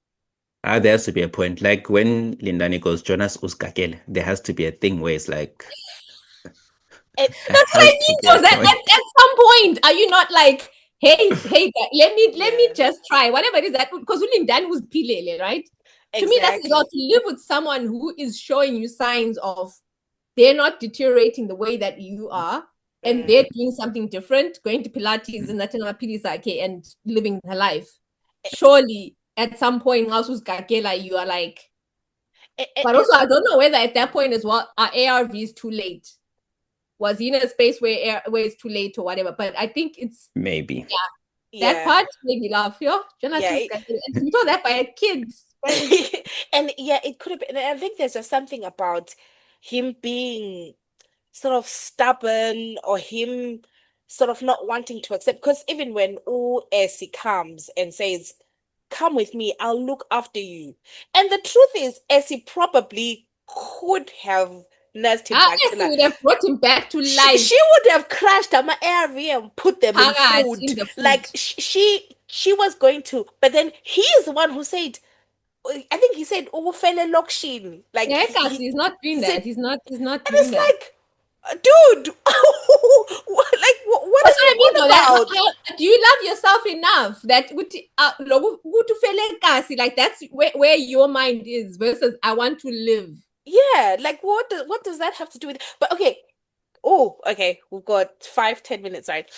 There has to be a point. Like when Lindani goes, Jonas Uskakele, there has to be a thing where it's like. That's what I mean. So that at some point, are you not like, hey, let me just try whatever it is that, because Lindani was pilele, right? Exactly. To me, that's about to live with someone who is showing you signs of they're not deteriorating the way that you are, and they're doing something different, going to Pilates and and living her life. Surely, at some point, you are like, but also I don't know whether at that point as well, are ARVs too late? Was he in a space where it's too late or whatever? But I think it's maybe that part made me laugh. And you know that by a kid. And yeah, it could have been. I think there's just something about him being sort of stubborn, or him sort of not wanting to accept. Because even when Essie comes and says, "Come with me, I'll look after you," and the truth is, Essie probably could have nursed him back to life. Would have brought him back to life. She would have crashed my ARV and put them in food. Like she she was going to, but then he is the one who said, I think he said, "Oh, fele lokshin." Like Yeah, Kasi, he's not he doing said, that. He's not and doing it's that. like, dude, like what That's are what you I mean, on though. about? Do you love yourself enough that to feel Kasi, like that's where your mind is versus I want to live. Yeah, like what does that have to do with? But okay, oh, okay, we've got 5-10 minutes, right?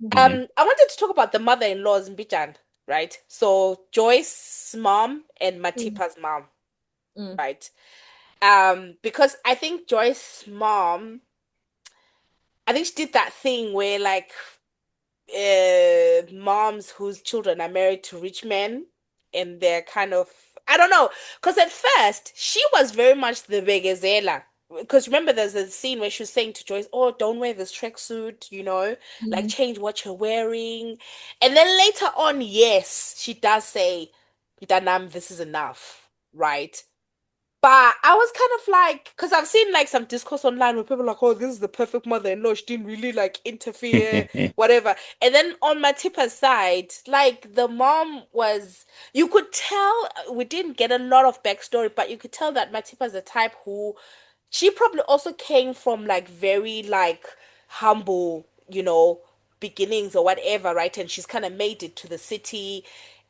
Mm. I wanted to talk about the mother-in-laws in Bijan, right? So Joyce's mom and Mm, Matipa's mom, mm, right? Because I think Joyce's mom, I think she did that thing where like moms whose children are married to rich men and they're kind of, I don't know, because at first she was very much the begezela. Because remember, there's a scene where she was saying to Joyce, "Oh, don't wear this tracksuit, like mm. change what you're wearing." And then later on, yes, she does say, "Danam, this is enough," right? But I was kind of like, because I've seen like some discourse online where people are like, "Oh, this is the perfect mother-in-law. She didn't really like interfere, whatever." And then on Matipa's side, like the mom was, you could tell, we didn't get a lot of backstory, but you could tell that Matipa's the type who, she probably also came from like very like humble, beginnings or whatever, right? And she's kind of made it to the city.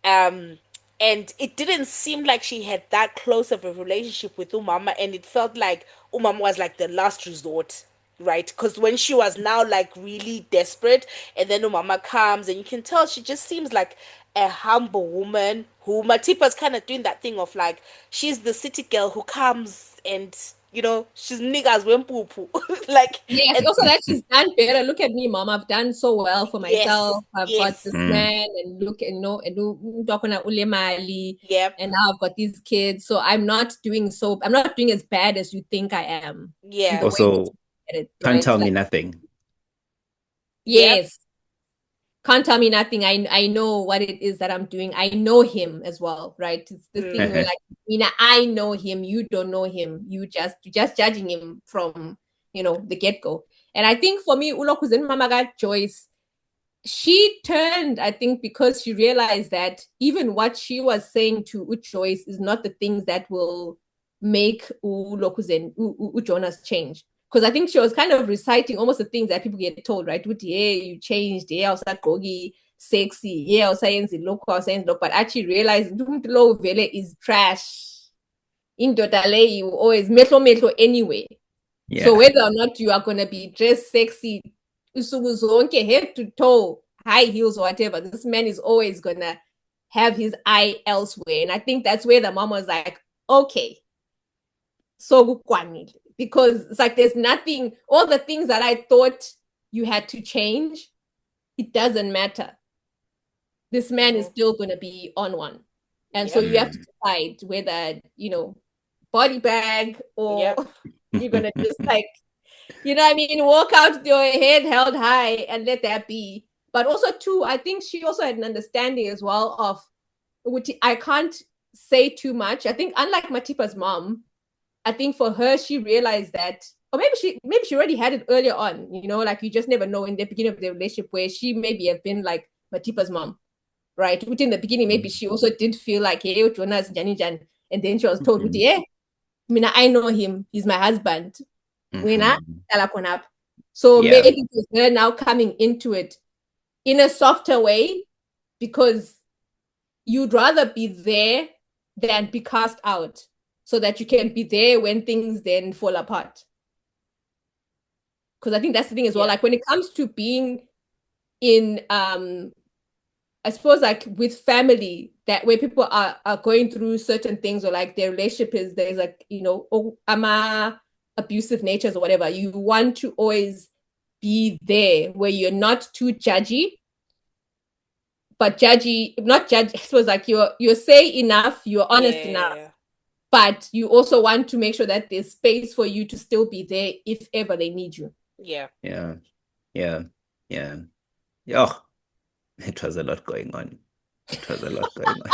Um, and it didn't seem like she had that close of a relationship with Umama, and it felt like Umama was like the last resort, right? Because when she was now like really desperate, and then Umama comes, and you can tell she just seems like a humble woman who Matipa's kind of doing that thing of like, she's the city girl who comes and she's niggas when poo poo. Like, Yes, and also that she's done better. Look at me, mom. I've done so well for yes, myself. I've got yes, this Mm. man, and look, and and talking at ulemali, yep, and now I've got these kids. So I'm not doing as bad as you think I am in yeah, the way that Also, you get it, can't right? tell me Like, nothing. yep, yes, can't tell me nothing. I know what it is that I'm doing. I know him as well, right? It's this thing where mm, like, Mina, I know him, you don't know him. You're just judging him from, the get-go. And I think for me, Ulo Kuzen Mamaga Joyce, she turned, I think, because she realized that even what she was saying to Joyce is not the things that will make Ulokuzen, Jonas change. Because I think she was kind of reciting almost the things that people get told, right? With yeah, you changed, yeah, also gogi, sexy, yeah, also saying look, but actually realized low vele is trash. In Dotale, you always metro anyway. So Yeah. whether or not you are gonna be dressed sexy, usuku zonke, head to toe, high heels or whatever, this man is always gonna have his eye elsewhere. And I think that's where the mom was like, okay, so because it's like there's nothing, all the things that I thought you had to change, it doesn't matter. This man is mhm, still gonna be on one. And so yep, you have to Mm. decide whether, body bag or yep, you're gonna just like what I mean, walk out with your head held high and let that be. But also, too, I think she also had an understanding as well of which I can't say too much. I think, unlike Matipa's mom, I think for her, she realized that, or maybe she already had it earlier on, like you just never know in the beginning of the relationship where she maybe have been like Matipa's mom, right? Within the beginning, maybe she also did feel like, hey, Jonas, Jani Jan. And then she was told, Mhm. yeah, I know him, he's my husband. Mhm. So Yeah. maybe it's her now coming into it in a softer way because you'd rather be there than be cast out so that you can be there when things then fall apart. Because I think that's the thing as well. yeah, Like when it comes to being in I suppose like with family that where people are going through certain things or like their relationship is there's like ama abusive natures or whatever, you want to always be there where you're not too judgy but judgy, not judge, I suppose like you're say enough, you're honest enough, yeah, but you also want to make sure that there's space for you to still be there if ever they need you. yeah, Yeah. Yeah. Yeah. Yeah. Oh, it was a lot going on. It was a lot going on.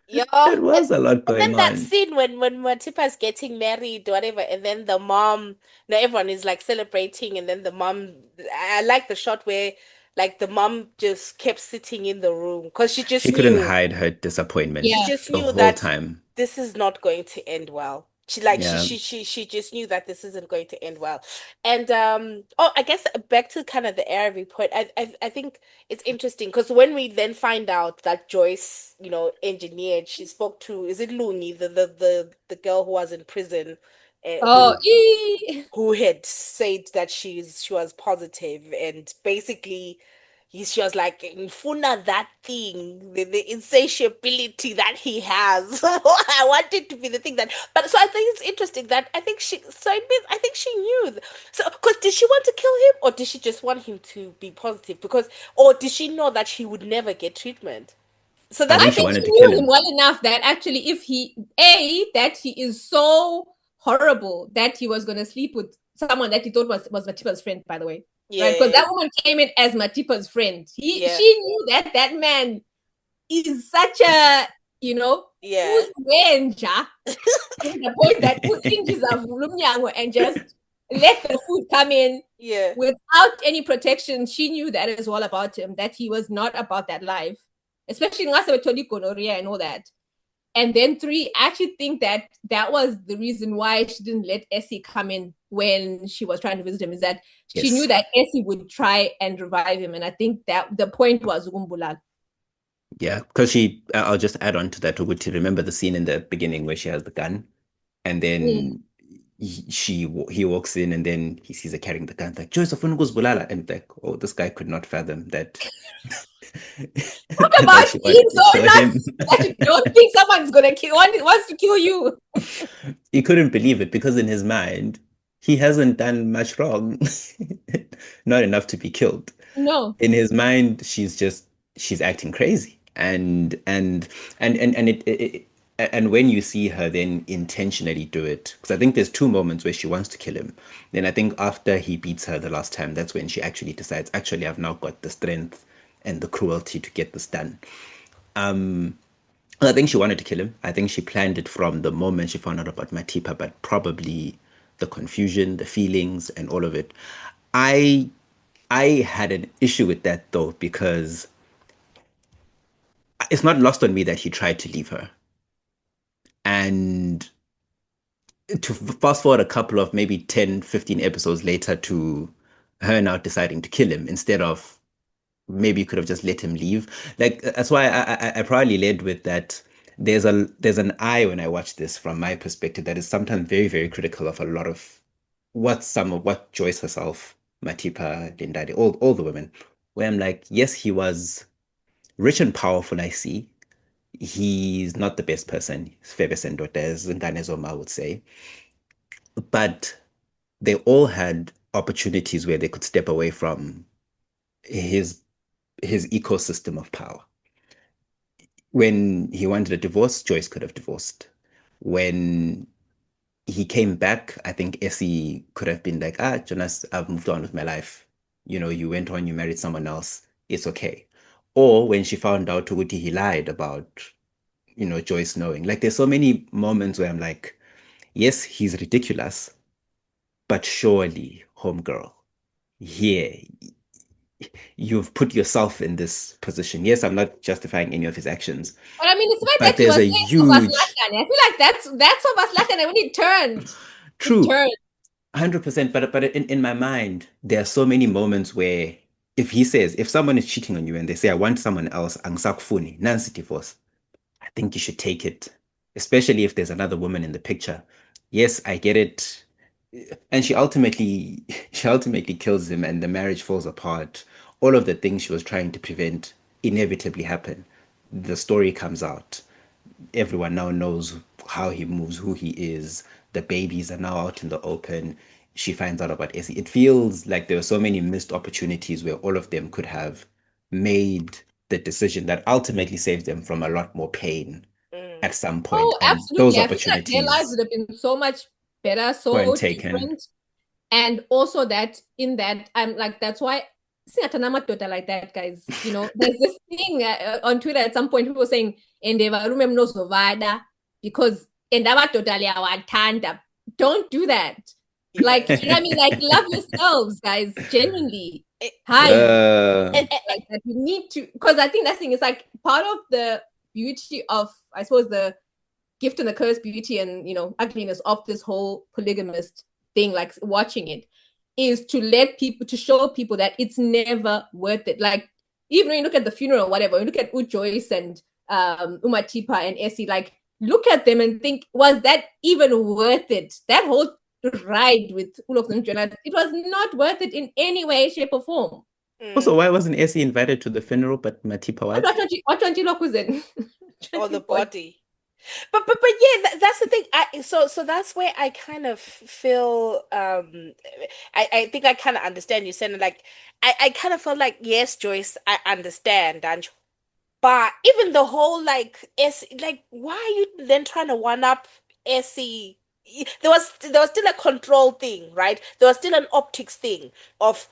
yeah. It was a lot And then going that on. scene when Matipa's getting married, whatever, and then the mom, everyone is like celebrating, and then the mom, I like the shot where Like the mom just kept sitting in the room because she just She couldn't knew. hide her She Yeah. disappointment just the knew whole that time. this is not going to end well. She like Yeah. she just knew that this isn't going to end well. And oh, I guess back to kind of the air report. I think it's interesting because when we then find out that Joyce, engineered, she spoke to, is it Lungi, the girl who was in prison, Oh, who had said that she was positive, and basically she was like, Funa, that thing, the insatiability that he has. I want it to be the thing that, but so I think it's interesting that I think it means I think she knew. So, because did she want to kill him, or did she just want him to be positive? Because, or did she know that he would never get treatment? So I that's I think the she think wanted she to kill knew him him. well enough that actually, if that he is so horrible that he was going to sleep with someone that he thought was Matipa's friend, by the way, right? Because yeah, that woman came in as Matipa's friend. yeah, She knew that man is such a, yeah, who's ranger to the point that who injures and just let the food come in yeah. without any protection. She knew that as well about him, that he was not about that life, especially with gonorrhea and all that. And then three, I actually think that was the reason why she didn't let Essie come in when she was trying to visit him, is that she knew Yes. that Essie would try and revive him. And I think that the point was Umbulal. Yeah, because I'll just add on to that, to remember the scene in the beginning where she has the gun, and Mm. then he walks in, and then he sees her carrying the gun, like, Joyce, ufuna ukuzibulala, and like, oh, this guy could not fathom that Talk that about she being wanted to so kill him. nuts that you don't think someone's gonna wants to kill you. He couldn't believe it because in his mind, he hasn't done much wrong, not enough to be killed. No. In his mind, she's acting crazy, and when you see her then intentionally do it, because I think there's two moments where she wants to kill him. Then I think after he beats her the last time, that's when she actually decides, actually, I've now got the strength and the cruelty to get this done. I think she wanted to kill him. I think she planned it from the moment she found out about Matipa, but probably the confusion, the feelings, and all of it. I I had an issue with that though, because it's not lost on me that he tried to leave her. And to fast forward a couple of maybe 10, 15 episodes later to her now deciding to kill him instead of maybe you could have just let him leave. Like that's why I probably led with that. There's an eye when I watch this from my perspective that is sometimes very, very critical of a lot of what Joyce herself, Matipa, Lindani, all the women, where I'm like, yes, he was rich and powerful, I see. He's not the best person. Febes and Dotes, Nganezoma would say. But they all had opportunities where they could step away from his his ecosystem of power. When he wanted a divorce, Joyce could have divorced. When he came back, I think Essie could have been like, Jonas, I've moved on with my life. You went on, you married someone else. It's okay. Or when she found out Tuguti, he lied about, Joyce knowing. Like, there's so many moments where I'm like, yes, he's ridiculous, but surely, homegirl, here, you've put yourself in this position. Yes, I'm not justifying any of his actions, But I mean, it's right but that he there's was a saying so was huge, Lakan. I feel like that's so was Lakan, and when it turned, it true, turned. 100%. But in my mind, there are so many moments where if someone is cheating on you and they say, I want someone else, angsakufuni, nansi divorce, I think you should take it, especially if there's another woman in the picture. Yes, I get it. And she ultimately kills him and the marriage falls apart. All of the things she was trying to prevent inevitably happen. The story comes out. Everyone now knows how he moves, who he is. The babies are now out in the open. She finds out about Essie. It feels like there were so many missed opportunities where all of them could have made the decision that ultimately saved them from a lot more pain Mm. at some point. Oh, And those absolutely. I feel like their lives opportunities would have been so much better, weren't so taken. different. And also that in that, I'm like, that's why Singatanama Tota like that, guys. There's this thing on Twitter at some point, people were saying, Endeva Rumem Sovada, because Endava Totally Tanda. Don't do that. Like, Yeah. I mean? Like, love yourselves, guys, genuinely. high. Uh, Like that we need to, because I think that thing is like part of the beauty of, I suppose, the gift and the curse, beauty and, you know, ugliness of this whole polygamist thing, like watching it, is to let people, to show people that it's never worth it. Like, even when you look at the funeral or whatever, you look at Joyce and Matipa and Essie, like, look at them and think, was that even worth it? That whole ride with all of them, Jonasi, it was not worth it in any way, shape, or form. also, why wasn't Essie invited to the funeral, but Matipa was? What don't you look with it? Or the body. But yeah, that's the thing. So that's where I kind of feel I think I kind of understand you saying, like, I kind of felt like, yes, Joyce, I understand, and but even the whole, like, Essie, like, why are you then trying to one up Essie? There was still a control thing, right? There was still an optics thing of,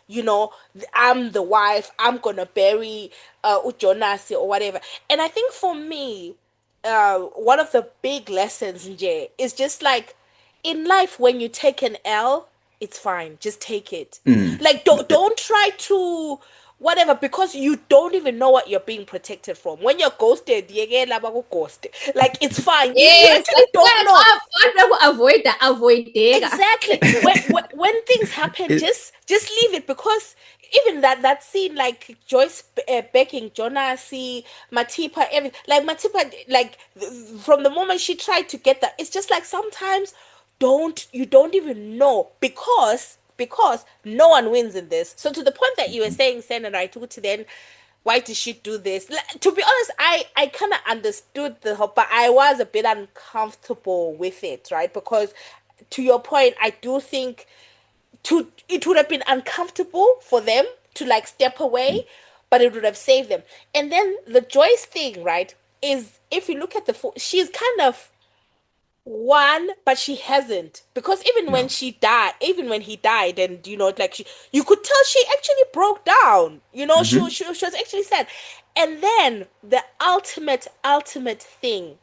I'm the wife, I'm gonna bury Jonasi or whatever. And I think for me, one of the big lessons, Nje, is just like, in life, when you take an L, it's fine. Just take it. Like, don't try to whatever, because you don't even know what you're being protected from. When you're ghosted, ghost. Like, it's fine. You Yes, actually don't know. avoid Exactly. When things happen, It, just leave it, because even that scene, like Joyce begging Jonasi, Matipa, everything, like Matipa, like from the moment she tried to get that, it's just like, sometimes you don't even know, because no one wins in this. So, to the point that you were saying, Sen, and I took to then, why did she do this? To be honest, I kind of understood the whole, but I was a bit uncomfortable with it, right? Because, to your point, I do think it would have been uncomfortable for them to, like, step away, but it would have saved them. And then the Joyce thing, right, is, if you look at she's kind of one, but she hasn't, because even when no. she died, even when he died, and, like, you could tell she actually broke down. She was actually sad. And then the ultimate thing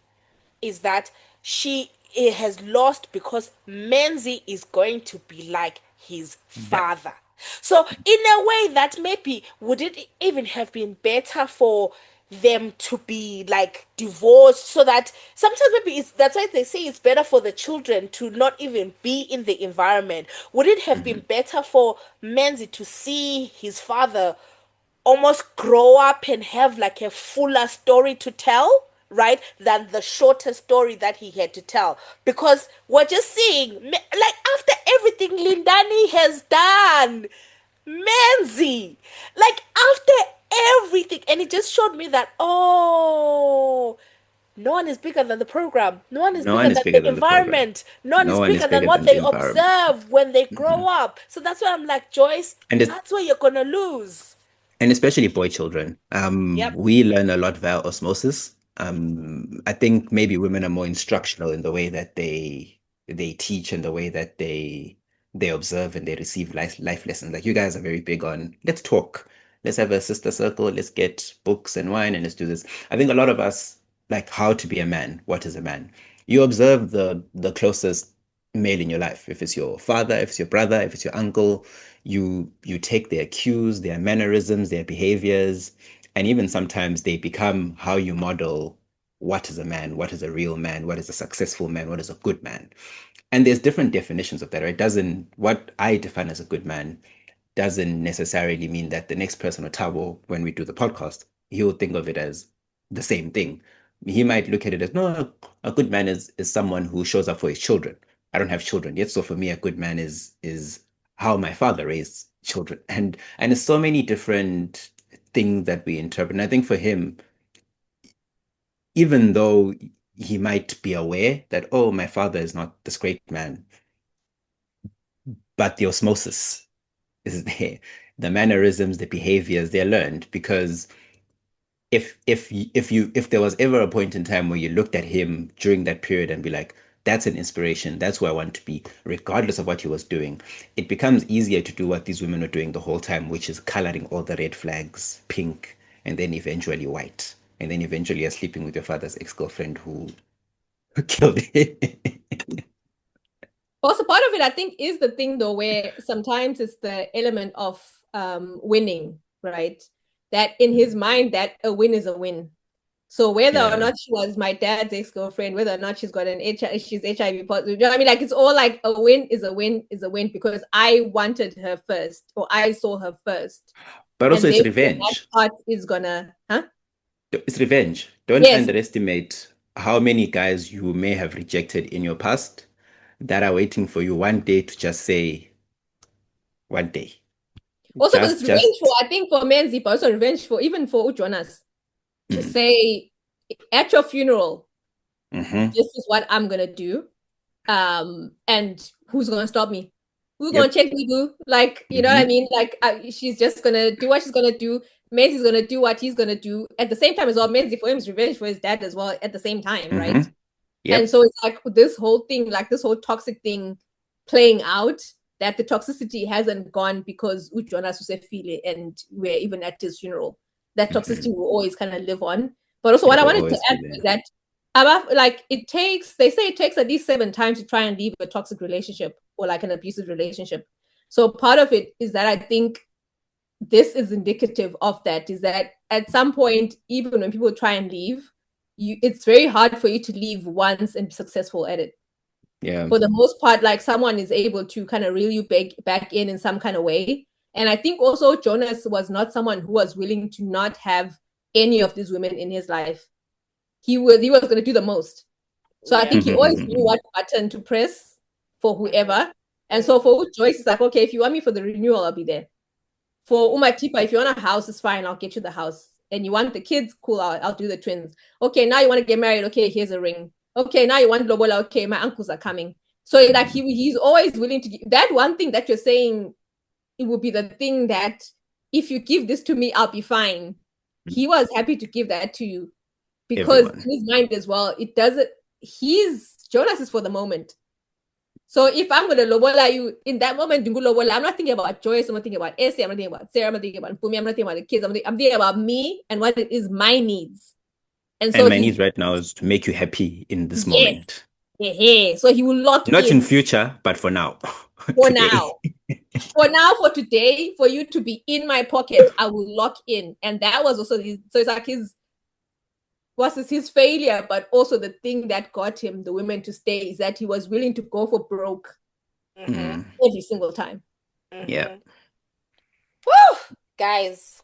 is that she has lost, because Menzi is going to be like his Yeah. father. So, in a way, that maybe, would it even have been better for them to be, like, divorced, so that sometimes maybe that's why they say it's better for the children to not even be in the environment. Would it have been better for Menzi to see his father almost grow up and have, like, a fuller story to tell, right, than the shorter story that he had to tell? Because we're just seeing, like, after everything Lindani has done, Menzi, like, after everything, and it just showed me that, oh, no one is bigger than the program. No one is No bigger one is than bigger the than the program. environment. No one No is one is bigger than bigger what than the they environment. observe when they grow up. So that's why I'm like, Joyce, And it, that's where you're gonna lose. and especially boy children. Yep. We learn a lot via osmosis. I think maybe women are more instructional in the way that they teach and the way that they observe and they receive life lessons. Like, you guys are very big on, let's talk, let's have a sister circle, let's get books and wine, and let's do this. I think a lot of us, like, how to be a man, what is a man. You observe the closest male in your life. If it's your father, if it's your brother, if it's your uncle, you take their cues, their mannerisms, their behaviors, and even sometimes they become how you model what is a man, what is a real man, what is a successful man, what is a good man. And there's different definitions of that, right? Doesn't What I define as a good man doesn't necessarily mean that the next person or Tabo, when we do the podcast, he'll think of it as the same thing. He might look at it as, no, a good man is someone who shows up for his children. I don't have children yet, so for me, a good man is how my father raised children, and it's so many different things that we interpret. And I think for him, even though he might be aware that, oh, my father is not this great man, but the osmosis is there. The mannerisms, the behaviors, they're learned, because if there was ever a point in time where you looked at him during that period and be like, that's an inspiration, that's who I want to be, regardless of what he was doing, it becomes easier to do what these women are doing the whole time, which is coloring all the red flags pink, and then eventually white, and then eventually you're sleeping with your father's ex-girlfriend who killed him. Also, part of it, I think, is the thing though, where sometimes it's the element of winning, right? That in his mind, that a win is a win. So whether or not she was my dad's ex-girlfriend, whether or not she's got she's HIV positive, you know what I mean? Like, it's all like a win is a win is a win because I wanted her first, or I saw her first. But also And it's therefore that revenge. part is gonna, It's revenge. Don't Yes. underestimate how many guys you may have rejected in your past that are waiting for you one day to just say, one day. Also, because it's revenge for, I think, for Menzi, but also revenge for, even for Jonas, to say, at your funeral, this is what I'm gonna do. And who's gonna stop me? Who's gonna check me, boo? Like, you know what I mean? Like, she's just gonna do what she's gonna do. Menzi's gonna do what he's gonna do. At the same time as well, Menzi, for him, is revenge for his dad as well at the same time, right? Yep. And so it's like this whole thing, like this whole toxic thing playing out, that the toxicity hasn't gone because Jonas was feeling, and we're even at his funeral. That toxicity will always kind of live on. But also, what I wanted to add is that like they say it takes at least 7 times to try and leave a toxic relationship or like an abusive relationship. So part of it is that I think this is indicative of that, is that at some point, even when people try and leave, it's very hard for you to leave once and be successful at it. Yeah. For the most part, like, someone is able to kind of reel you back in some kind of way. And I think also Jonas was not someone who was willing to not have any of these women in his life. He was going to do the most. So I think he always knew what button to press for whoever. And so for Joyce, it's like, okay, if you want me for the renewal, I'll be there. For Matipa, if you want a house, it's fine, I'll get you the house. And you want the kids, cool, I'll do the twins. Okay, now you want to get married, okay, here's a ring. Okay, now you want lobola, okay, my uncles are coming. So like he's always willing to give that one thing that you're saying, it will be the thing that if you give this to me, I'll be fine. He was happy to give that to you because in his mind as well, it doesn't, Jonas is for the moment. So if I'm going to lobola you in that moment, I'm not thinking about Joyce, I'm not thinking about Essie, I'm not thinking about Sarah, I'm not thinking about Mpume, I'm not thinking about the kids, I'm thinking about me and what it is, my needs. And so my needs right now is to make you happy in this moment. Yeah. So he will lock Not in future, but for now. For now. For today, for you to be in my pocket, I will lock in. And that was also so it's like his failure, but also the thing that got him the women to stay is that he was willing to go for broke every single time. Yeah. Woo! Guys,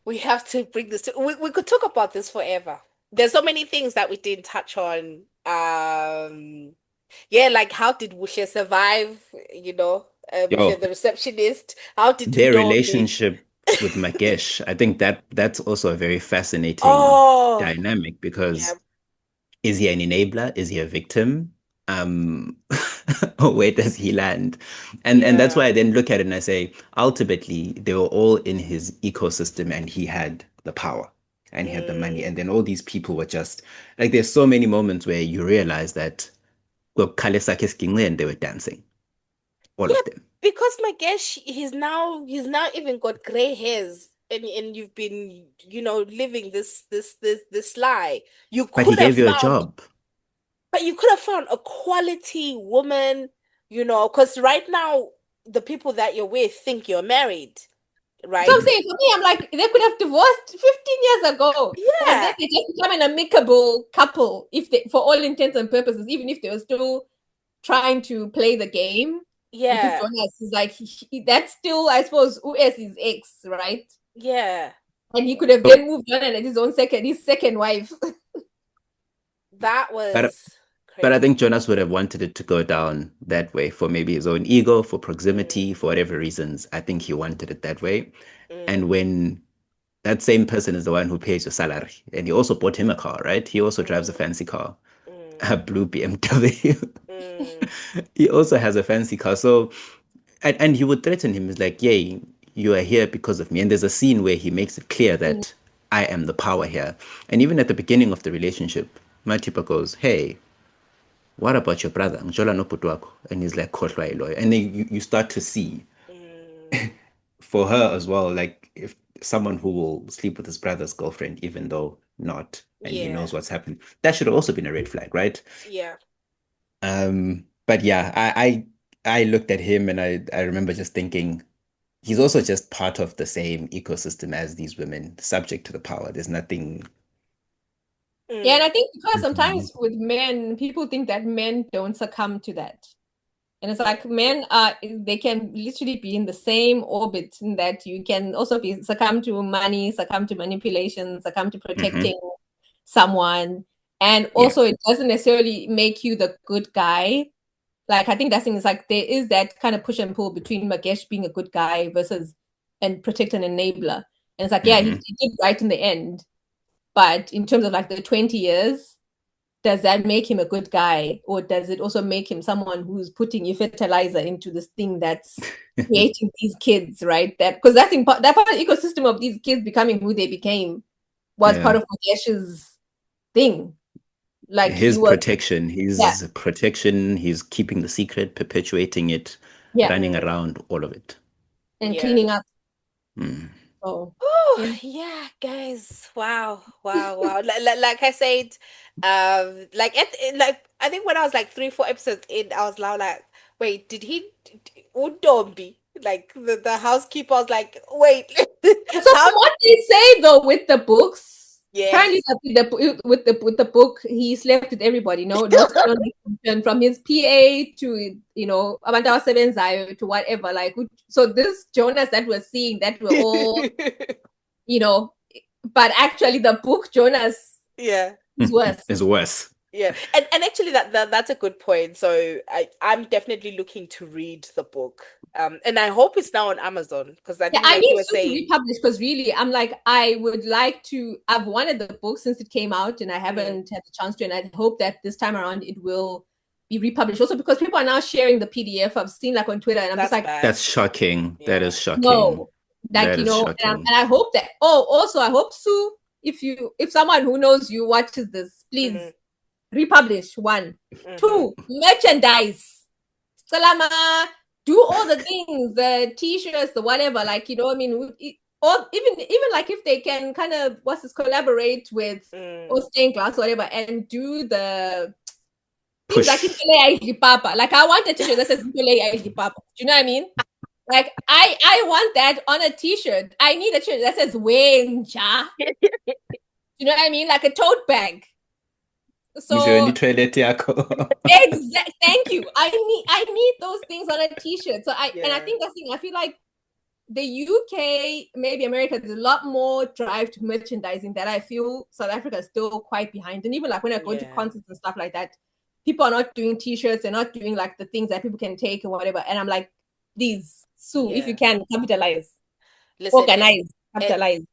we have to bring this to, we could talk about this forever. There's so many things that we didn't touch on. Like, how did Wushe survive? Wushe, the receptionist. How did their relationship with Magesh? I think that's also a very fascinating dynamic because is he an enabler? Is he a victim? Or where does he land? And that's why I then look at it and I say, ultimately, they were all in his ecosystem and he had the power and he had the money. And then all these people were just like, there's so many moments where you realize that, well, and they were dancing. All of them. Because Magesh, he's now even got gray hairs. And you've been, living this lie. But he gave you a job. But you could have found a quality woman, because right now the people that you're with think you're married, right? So I'm saying, for me, I'm like, they could have divorced 15 years ago. Yeah. And then they just become an amicable couple, for all intents and purposes, even if they were still trying to play the game. Yeah. Jonas is like, that's still, I suppose, US' ex, right? Yeah. And he could have then moved on and had his second wife. That was crazy. But I think Jonas would have wanted it to go down that way for maybe his own ego, for proximity, for whatever reasons. I think he wanted it that way. And when that same person is the one who pays your salary, and he also bought him a car, right? He also drives a fancy car, a blue BMW. He also has a fancy car. So, and he would threaten him. He's like, yay, you are here because of me. And there's a scene where he makes it clear that I am the power here. And even at the beginning of the relationship, Matipa goes, hey, what about your brother? And he's like, and then you start to see for her as well, like, if someone who will sleep with his brother's girlfriend, even though not, and he knows what's happening, that should have also been a red flag, right? Yeah. But yeah, I I looked at him and I remember just thinking, he's also just part of the same ecosystem as these women, subject to the power. There's nothing. Yeah, and I think because Mhm. sometimes with men, people think that men don't succumb to that. And it's like men are, they can literally be in the same orbit in that you can also be succumb to money, succumb to manipulation, succumb to Mhm. protecting someone. And Yeah. also it doesn't necessarily make you the good guy. Like I think that thing is like there is that kind of push and pull between Magesh being a good guy versus and protect an enabler. And it's like, yeah, Mhm. he did right in the end. But in terms of like the 20 years, does that make him a good guy? Or does it also make him someone who's putting your fertilizer into this thing that's creating these kids, right? That because that's that part of the ecosystem of these kids becoming who they became was part Yeah. of Magesh's thing. Like he His was, protection, yeah, his protection, he's keeping the secret, perpetuating it, yeah, running around, all of it. and Yeah. cleaning up. Mm. So Oh, yeah. yeah, guys. Wow, wow, wow. Like I said, like I think when I was like 3, 4 episodes in, I was now like, wait, did he Udombi? Like the housekeeper was like, wait, So how? from what they say though, with the books, apparently Yes. with the book, he slept with everybody. No stone unturned, from his PA to abantu abasebenzayo to whatever. Like so, this Jonas that we're seeing, that we're all you know, but actually the book Jonas Yeah. is worse. It's worse. Yeah, and actually that's a good point. So I'm definitely looking to read the book. And I hope it's now on Amazon because I Yeah, think I like you need were Sue to saying. republish because really, I'm like, I would like to. I've wanted the book since it came out, and I Mm, haven't had the chance to. And I hope that this time around it will be republished. Also, because people are now sharing the PDF. I've seen like on Twitter, and I'm just that's like, bad. That's shocking. That Yeah. is shocking. no, like That is shocking. and I hope that. Oh, also, I hope Sue, if someone who knows you watches this, Mm, please republish one, mm-hmm. two, merchandise. Salama, do all the things, the t-shirts, the whatever, like I mean, or even like if they can kind of collaborate with or Mm. stained glass or whatever and do the things like Push. Mpele Papa. Like I want a t-shirt that says Mpele Papa. Do you know what I mean? Like I want that on a t-shirt. I need a t-shirt that says Wenja. You know what I mean? Like a tote bag. So Njoni toilet yako. thank you. I need those things on a t-shirt. So I Yeah. think that's the thing. I feel like the UK, maybe America, there's a lot more drive to merchandising that I feel South Africa is still quite behind. And even like when I go to Yeah. concerts and stuff like that, people are not doing t-shirts, they're not doing like the things that people can take or whatever. And I'm like, please, Sue, if you Yeah. can capitalize, Listen, organize, and capitalize.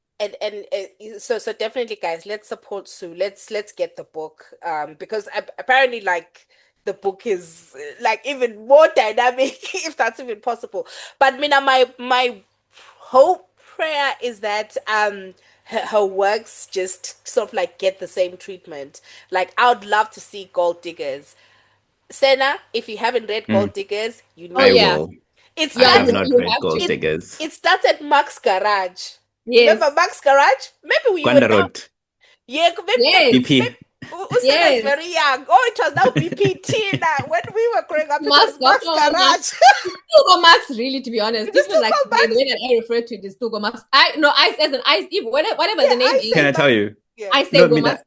so definitely guys, let's support Sue. Let's get the book because apparently like the book is like even more dynamic if that's even possible. But Mina, my hope prayer is that her works just sort of like get the same treatment. Like I would love to see Gold Diggers. Senna, if you haven't read Mm, Gold Diggers, you Oh I need yeah. to. will. It I Yeah, have starts not you read have Gold to. it Diggers. it starts at Mark's garage. Remember Yes. Mark's garage? Maybe you were Kwanda now. Road. Yeah, maybe Yes. BP. Usena is Yes. very young. Oh, it was now BPT now. When we were growing up, it was Max, Mark's Max. garage. Still go Max, really, to be honest. Is it Even still like called the Mark's? way that I refer to it is still go Max. I no I as an I even whatever Yeah, the name I is, Can say I tell Mark. you? Yeah. I say No, go Max.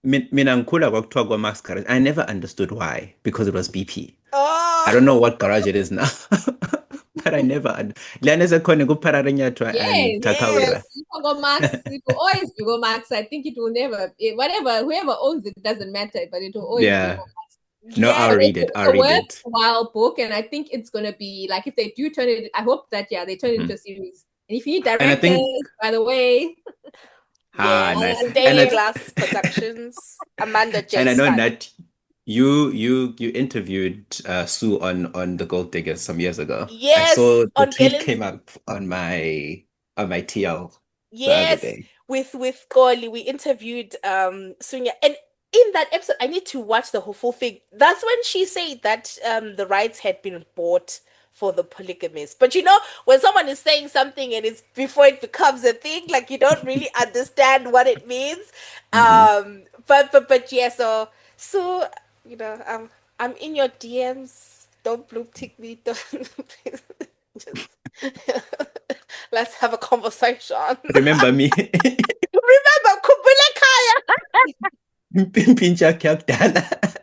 mina ngikhula kwakuthiwa Max Garage. I never understood why because it was BP. I Oh, don't know what garage it is now. But I never lana sekhona kuPhararenyathwa and Yes, Takawira. yes. yes. You can go Max. It will always be go Max. I think it will never whatever whoever owns it doesn't matter, but it will always be Yeah. go. No, I'll Yes. But read it. it's I'll a read it. worthwhile book, and I think it's gonna be like if they do turn it. I hope that they turn it into Mhm. a series. And if you need And I think directors, by the way, Yes. nice. I And Stained Glass Productions. Amanda J. I know Stuck. that you interviewed Sue on the Gold Diggers some years ago. I saw Yes, the on tweet Gellin's. came up on my TL the other Yes, day. with Goli, we interviewed Sunya, and in that episode, I need to watch the whole full thing. That's when she said that the rights had been bought for the polygamist. But when someone is saying something and it's before it becomes a thing, like you don't really understand what it means. Hmm. But yeah, so I'm in your DMs. don't blue tick me. Don't just let's have a conversation. Remember me? Remember, Kubule Kaya. Pincha Kapdala.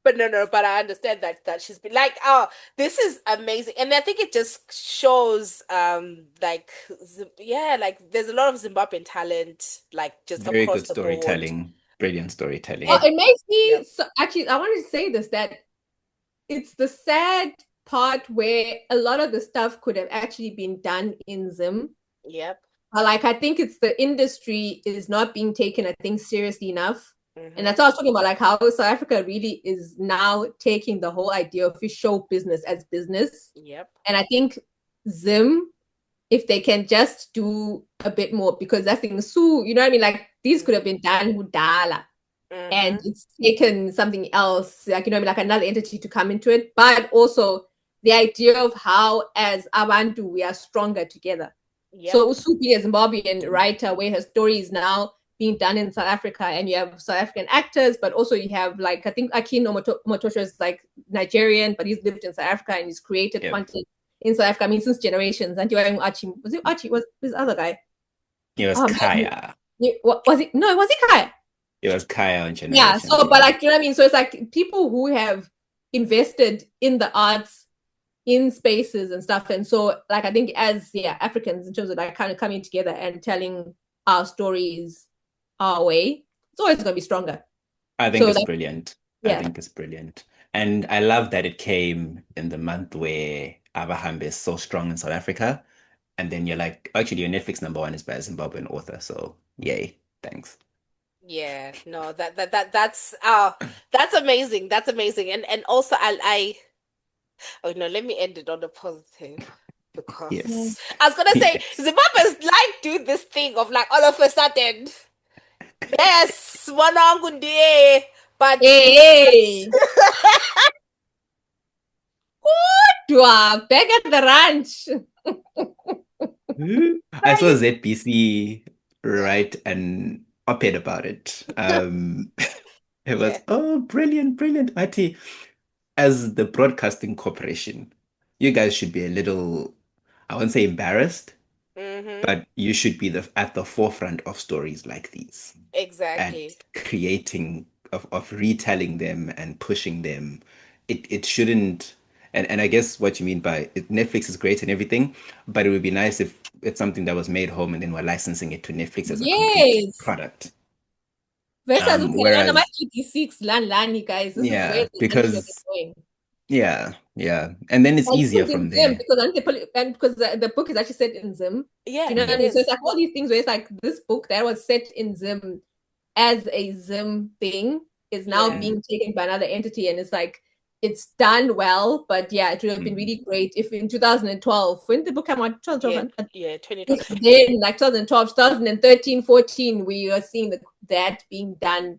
But no, but I understand that she's been like, oh, this is amazing, and I think it just shows, like, yeah, like there's a lot of Zimbabwean talent, like just Very across good the board. storytelling. Brilliant storytelling. Well, And it makes yeah, me so actually I wanted to say this, that it's the sad part where a lot of the stuff could have actually been done in Zim. yep. Like I think it's the industry is not being taken, I think, seriously enough. And that's Mm-hmm. what I was talking about, like how South Africa really is now taking the whole idea of show business as business. Yep. And I think Zim, if they can just do a bit more, because that thing, Sue, you know what I mean? Like these could have been done hudala. And Mm-hmm. it's taken something else, like, you know, like another entity to come into it. But also the idea of how, as Abantu, we are stronger together. Yep. So Usu being a Zimbabwean writer, where her story is now being done in South Africa, and you have South African actors, but also you have, like, I think Akin Omotosho is like Nigerian, but he's lived in South Africa and he's created content in South Africa. I mean, since generations. And you're Archie, was it Archie? Was this other guy? It was Kaya. Was it? No, was it Kaya? It was Kaya on Generations. Yeah. So, but like, you know what I mean? So it's like people who have invested in the arts, in spaces and stuff. And so, like, I think as Africans, in terms of like kind of coming together and telling our stories our way, it's always going to be stronger. I think it's brilliant. Yeah. I think it's brilliant. And I love that it came in the month where Abraham is so strong in South Africa. And then you're like, actually, your Netflix #1 is by a Zimbabwean author. So, yay. Thanks. Yeah, no, that's amazing. That's amazing. And also I oh no, let me end it on a positive, because Yes. I was gonna say Yes. Zimbabweans like do this thing of like all of a sudden, yes, wanangu, but Hey, you are back at the ranch. I saw ZBC write an op-ed about it. It was, oh, brilliant, brilliant. Mati, as the broadcasting corporation, you guys should be a little, I won't say embarrassed, but you should be at the forefront of stories like these and exactly. creating of retelling them and pushing them. It shouldn't, and I guess what you mean by it, Netflix is great and everything, but it would be nice if it's something that was made home and then we're licensing it to Netflix as a complete Yes. product. Versus Whereas, 26 Lindani, guys. This is where the because going. yeah, and then it's easier from there. Because the book is actually set in Zim. Yeah, Do you know what I mean? So it's like all these things where it's like this book that was set in Zim as a Zim thing is now being taken by another entity, and it's like it's done well, but yeah, it would have been really great if in 2012, when the book came out, 2012, 2012. then like 2012, 2013, 14, we are seeing that being done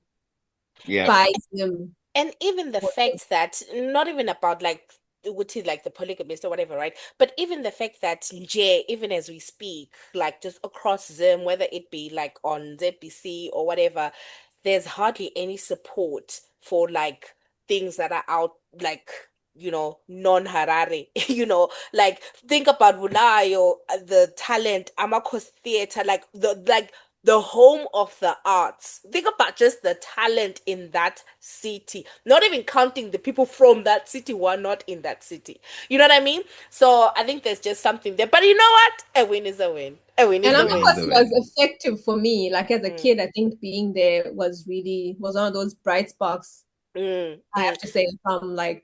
by Zim. And even the fact that, not even about like the polygamist or whatever, right? But even the fact that Nje, even as we speak, like just across Zim, whether it be like on ZBC or whatever, there's hardly any support for like things that are out, like, non-Harare, like think about Bulayo, the talent, Amakos Theatre, like the home of the arts. Think about just the talent in that city, not even counting the people from that city who are not in that city. You know what I mean? So I think there's just something there. But you know what? A win is a win. A win is a win. It was effective for me. Like as a kid, I think being there was one of those bright sparks. I have to say, from when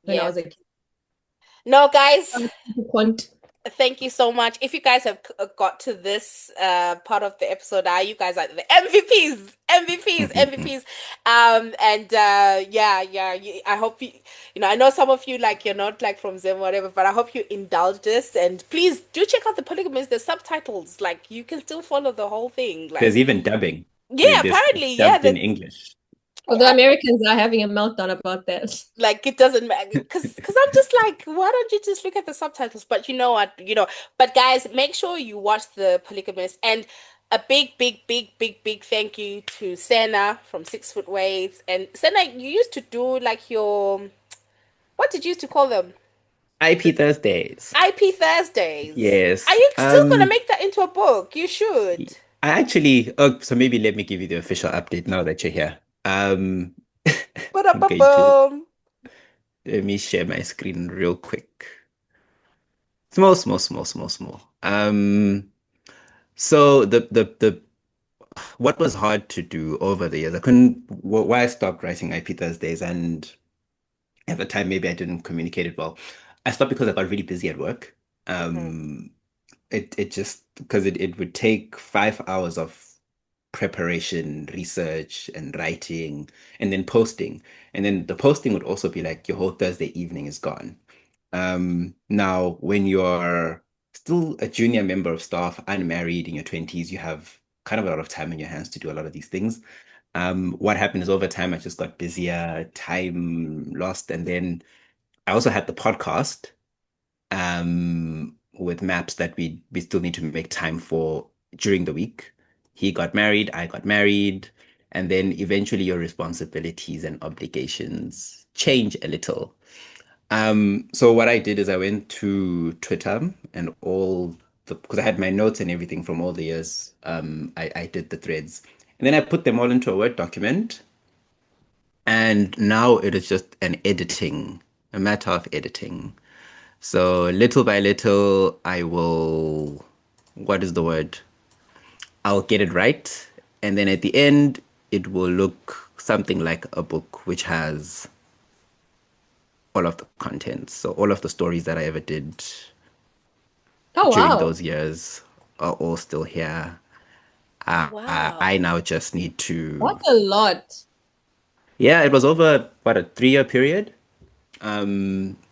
I was a kid. No, guys. Thank you so much. If you guys have got to this part of the episode, you guys are the MVPs. I hope I know some of you, like, you're not like from Zim or whatever, but I hope you indulge this, and please do check out The Polygamist. There's subtitles, like you can still follow the whole thing. Like, there's even dubbing. Yeah, apparently, dubbed in English. Well, the Americans are having a meltdown about that. Like, it doesn't matter, because I'm just like, why don't you just look at the subtitles? But you know what, but guys, make sure you watch The Polygamist. And a big, big, big, big, big thank you to Sena from 6 Foot Waves. And Sena, you used to do like your, what did you used to call them? IP Thursdays. IP Thursdays. Are Yes. you still gonna make that into a book? You should. I actually, oh, so maybe let me give you the official update now that you're here. I'm going to Ba-da-ba-boom. let me share my screen real quick. Small, small, small, small, small. So the what was hard to do over the years, I couldn't, why I stopped writing IP Thursdays, and at the time maybe I didn't communicate it well. I stopped because I got really busy at work. Mhm. Um, it just because it would take 5 hours of preparation, research, and writing, and then posting. And then the posting would also be like your whole Thursday evening is gone. Now, when you're still a junior member of staff, unmarried in your 20s, you have kind of a lot of time in your hands to do a lot of these things. What happened is over time, I just got busier, time lost, and then I also had the podcast with maps that we still need to make time for during the week. He got married, I got married, and then eventually your responsibilities and obligations change a little. So what I did is I went to Twitter and all the, because I had my notes and everything from all the years. I did the threads, and then I put them all into a Word document, and now it is just a matter of editing. So little by little, what is the word? I'll get it right. And then at the end, it will look something like a book, which has all of the contents. So all of the stories that I ever did Oh, during wow. those years are all still here. Oh I wow. now just need to, That's a lot. yeah, it was over, what, a 3 year period.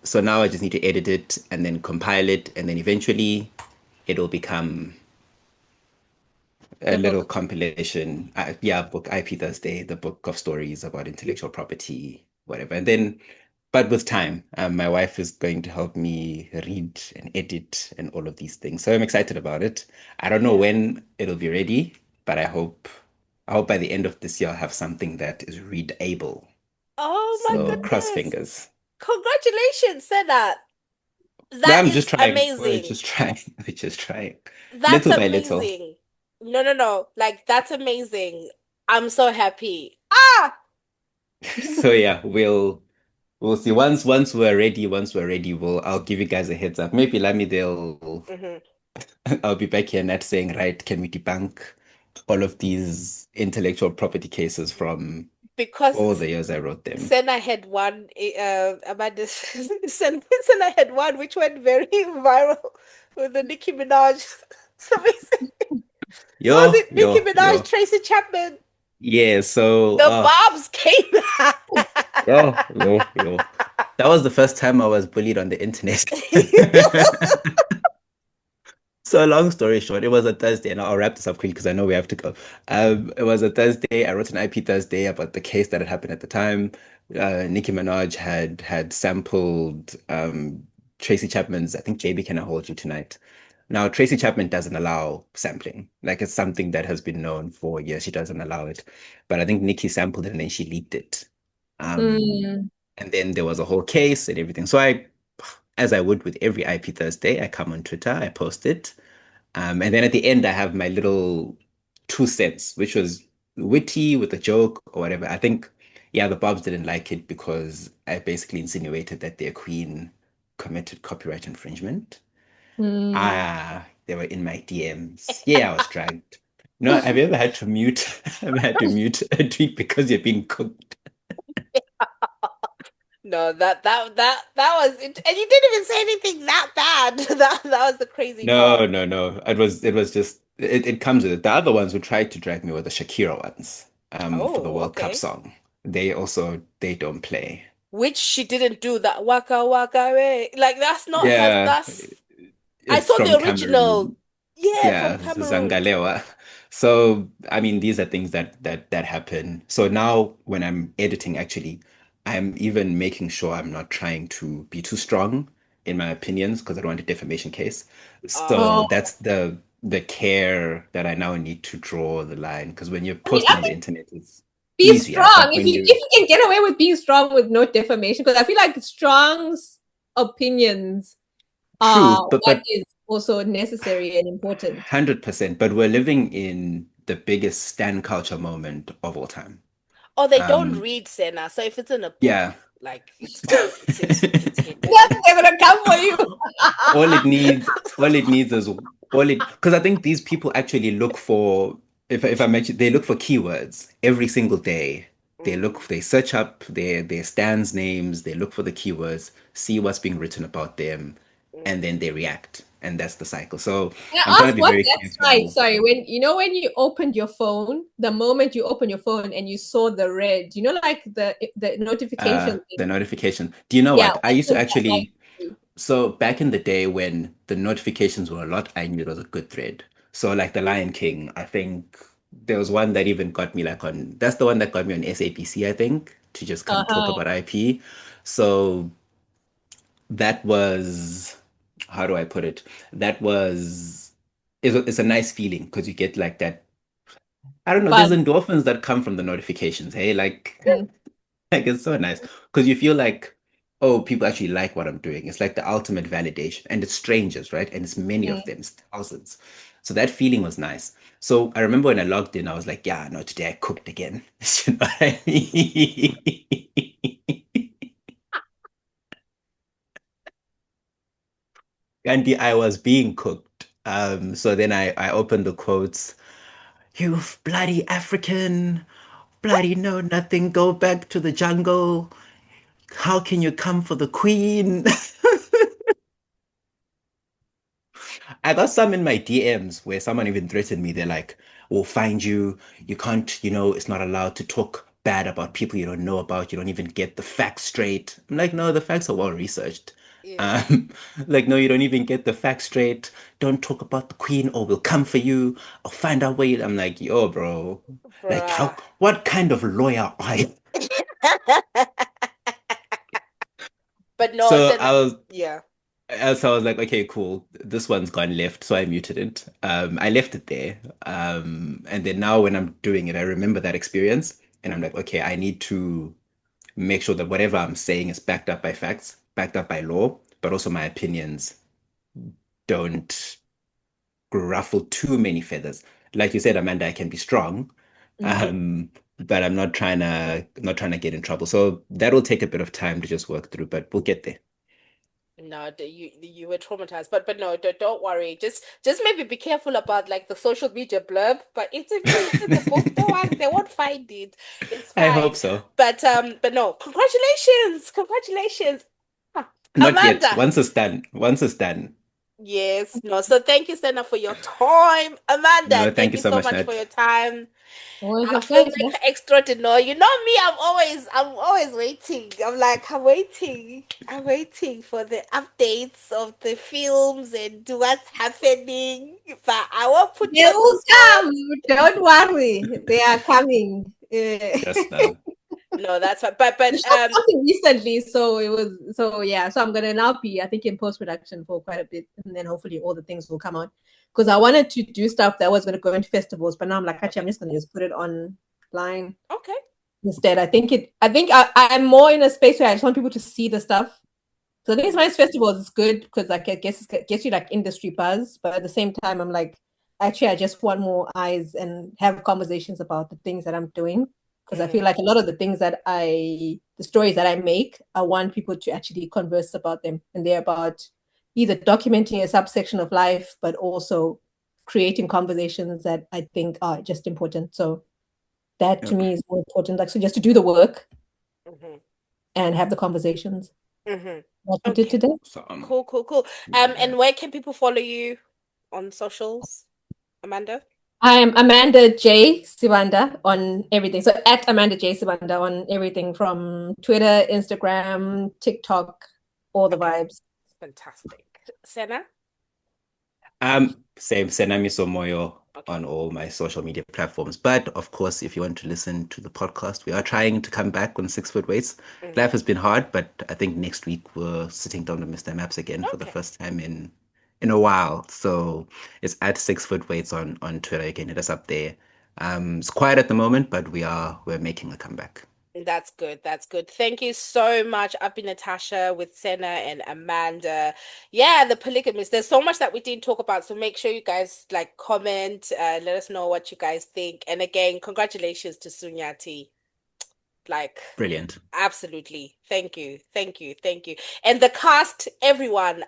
So now I just need to edit it and then compile it, and then eventually it'll become a A little book. compilation. Yeah, book IP Thursday, the book of stories about intellectual property, whatever. And then, but with time, my wife is going to help me read and edit and all of these things. So I'm excited about it. I don't know Yeah. when it'll be ready, but I hope by the end of this year I'll have something that is readable. Oh my So cross goodness. fingers. Congratulations, said that. No, That I'm just is trying. We're amazing. just trying. We're just trying. That's Little by little. amazing. No, no, no. Like that's amazing. I'm so happy. Ah! So yeah, we'll see. Once we're ready, I'll give you guys a heads up. Maybe Lami, they'll Hmm. I'll be back here not saying, right, can we debunk all of these intellectual property cases from all Because the years I wrote them? Senna had one about this Senna had one which went very viral with the Nicki Minaj. So basically, was Yo, it Nicki yo, Minaj, yo. Tracy Chapman? Yeah, so The Bobs came out. yo, yo, yo. That was the first time I was bullied on the internet. So long story short, it was a Thursday, and I'll wrap this up quickly because I know we have to go. It was a Thursday. I wrote an IP Thursday about the case that had happened at the time. Nicki Minaj had sampled Tracy Chapman's, I think JB Can I Hold You Tonight. Now, Tracy Chapman doesn't allow sampling. Like it's something that has been known for years. She doesn't allow it. But I think Nicki sampled it and then she leaked it. Um, Mm. and then there was a whole case and everything. So as I would with every IP Thursday, I come on Twitter, I post it. And then at the end, I have my little 2 cents, which was witty with a joke or whatever. I think, yeah, the Bobs didn't like it because I basically insinuated that their queen committed copyright infringement. Mm. They were in my DMs. Yeah, I was dragged. No, have you ever had to mute? Have you had to mute a tweet because you're being cooked? No, that was it. And you didn't even say anything that bad. That was the crazy No, part. no, no. It was just it comes with it. The other ones who tried to drag me were the Shakira ones, for the Oh, World Cup okay. song. They don't play. Which she didn't do that waka waka way. Like that's not her. Yeah, That's I it's saw from the original. Cameroon. Yeah, from Yeah, Cameroon. Zangalewa. So, I mean, these are things that happen. So now when I'm editing, actually, I'm even making sure I'm not trying to be too strong in my opinions because I don't want a defamation case. So Oh, Oh, that's the the care that I now need to draw the line. Because when you're I mean, posting on the internet, it's be easier. strong. But If when you you can get away with being strong with no defamation, because I feel like Strong's opinions are true, but what is also necessary and important. 100%. But we're living in the biggest stan culture moment of all time. Or they don't Um, read Sena, so if it's in a yeah. book, like it's fine. It's hidden. Yes, they're gonna come for you. All it needs is all it because I think these people actually look for if I mention they look for keywords every single day. Mm, They search up their stands names, they look for the keywords, see what's being written about them, and mm. then they react. And that's the cycle. So Can I'm I trying ask to be what very that's like? careful. Sorry, when you opened your phone, the moment you opened your phone and you saw the red, like the notification The thing. notification. Do you know Yeah, what? I what used to was that like actually for you? So back in the day when the notifications were a lot, I knew it was a good thread. So like The Lion King, I think there was one that even got me like on that's the one that got me on SABC, I think, to just come talk Uh-huh. about IP. So that was how do I put it? That was it's a nice feeling because you get like that. I don't know, there's Buzz. endorphins that come from the notifications. Hey, like Mm, like it's so nice because you feel like, oh, people actually like what I'm doing. It's like the ultimate validation, and it's strangers, right? And it's many of mm. them, it's thousands. So that feeling was nice. So I remember when I logged in, I was like, yeah, no, today I cooked again. You know what I mean? And I was being cooked. So then I opened the quotes. You bloody African, bloody know nothing, go back to the jungle. How can you come for the queen? I got some in my DMs where someone even threatened me. They're like, we'll find you. You can't, it's not allowed to talk bad about people you don't know about. You don't even get the facts straight. I'm like, no, the facts are well researched. Yeah, Um, like, no, you don't even get the facts straight. Don't talk about the queen or we'll come for you. I'll find out where you. I'm like, yo, bro. Like, bruh. what kind of lawyer are you? But no, So Sena, yeah. so I was like, okay, cool. This one's gone left, so I muted it. I left it there. And then now when I'm doing it, I remember that experience, and I'm Mhm. like, okay, I need to make sure that whatever I'm saying is backed up by facts, backed up by law, but also my opinions don't ruffle too many feathers. Like you said, Amanda, I can be strong, Mhm. but I'm not trying to get in trouble. So that will take a bit of time to just work through, but we'll get there. No, you were traumatized, but no, don't worry. Just maybe be careful about like the social media blurb. But it's in the book. Don't worry, they won't find it. It's I hope fine. so. But no, congratulations, Ah, Not yet. Amanda. Once it's done. Once it's done. Yes, no. So thank you, Senna, for your time, Amanda. No, thank Thank you you so so much, much for Nat. your time. Always Our a pleasure. filmmaker extraordinaire. You know me, I'm always waiting. I'm waiting for the updates of the films and what's happening. But I won't put They you on the will spot. come. Don't worry. They are coming. Just know. No, that's fine. We But shot something recently, so it was yeah. So I'm gonna now be, I think, in post production for quite a bit, and then hopefully all the things will come out. Because I wanted to do stuff that was gonna go into festivals, but now I'm like, actually, I'm okay. just gonna just put it online Okay. instead. I'm more in a space where I just want people to see the stuff. So I think it's Mm-hmm. nice festivals. It's good because like I guess it gets you like industry buzz, but at the same time, I'm like, actually, I just want more eyes and have conversations about the things that I'm doing because I feel Mm-hmm. like a lot of the stories that I make, I want people to actually converse about them, and they're about either documenting a subsection of life, but also creating conversations that I think are just important. So that to Yep. me is more important. Like, so just to do the work Mm-hmm. and have the conversations. Mm-hmm. What we did Okay. today. So Cool. yeah. And where can people follow you on socials, Amanda? I'm Amanda J. Sibanda on everything. So at Amanda J. Sibanda on everything from Twitter, Instagram, TikTok, all the Okay. vibes. Fantastic. Senna? Same Sena Moyo Okay. on all my social media platforms. But of course, if you want to listen to the podcast, we are trying to come back on 6 foot weights. Mm-hmm. Life has been hard, but I think next week we're sitting down to Mr. Maps again for the Okay. first time in in a while. So it's at 6 foot weights on Twitter. You can hit us up there. It's quiet at the moment, but we're making a comeback. That's good. That's good. Thank you so much. I've been Natasha with Sena and Amanda. Yeah, the polygamist. There's so much that we didn't talk about. So make sure you guys like comment, let us know what you guys think. And again, congratulations to Sue Nyathi. Like, Brilliant. absolutely. Thank you. Thank you. Thank you. And the cast, everyone.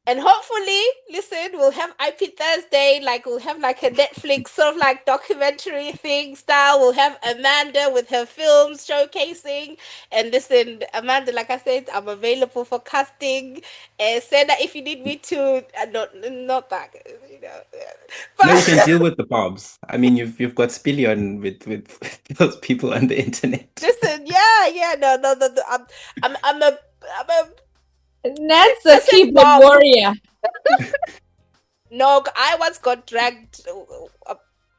And hopefully, listen, we'll have IP Thursday, like we'll have like a Netflix sort of like documentary thing style. We'll have Amanda with her films showcasing. And listen, Amanda, like I said, I'm available for casting. Sena, if you need me to, not that, you know. No, you can deal with the Bobs. I mean, you've got Spilly on with those people on the internet. Listen, yeah, no. I'm a That's a keyboard Bob. warrior. No, I once got dragged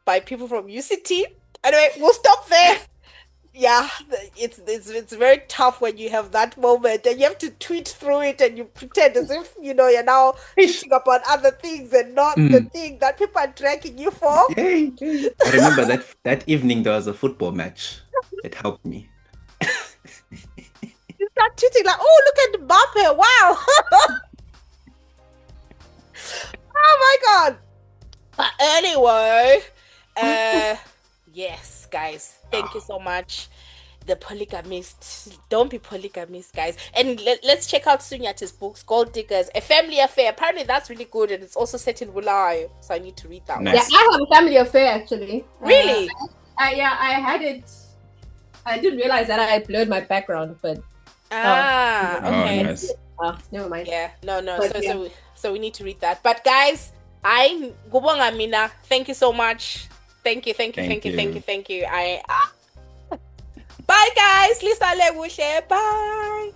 by people from UCT. Anyway, we'll stop there. Yeah, it's very tough when you have that moment and you have to tweet through it and you pretend as if you're now tweeting about other things and not the thing that people are dragging you for. Yay. I remember that evening there was a football match. It helped me. You start tweeting like, oh, look at Mbappe, wow. Oh my god. But anyway, yes, guys, thank you so much. The Polygamist. Don't be polygamist, guys. And let's check out Sue Nyathi's books, Gold Diggers, A Family Affair. Apparently that's really good and it's also set in Bulawayo, so I need to read that one. Yeah, I have a family affair actually. Really? Yeah, I had it. I didn't realize that I blurred my background, but okay. Nice. Never mind. Yeah, no. But, So we need to read that. But guys, I'm Gubonga Mina. Thank you so much. Thank you. Bye guys. Lisa Lebushe. Bye.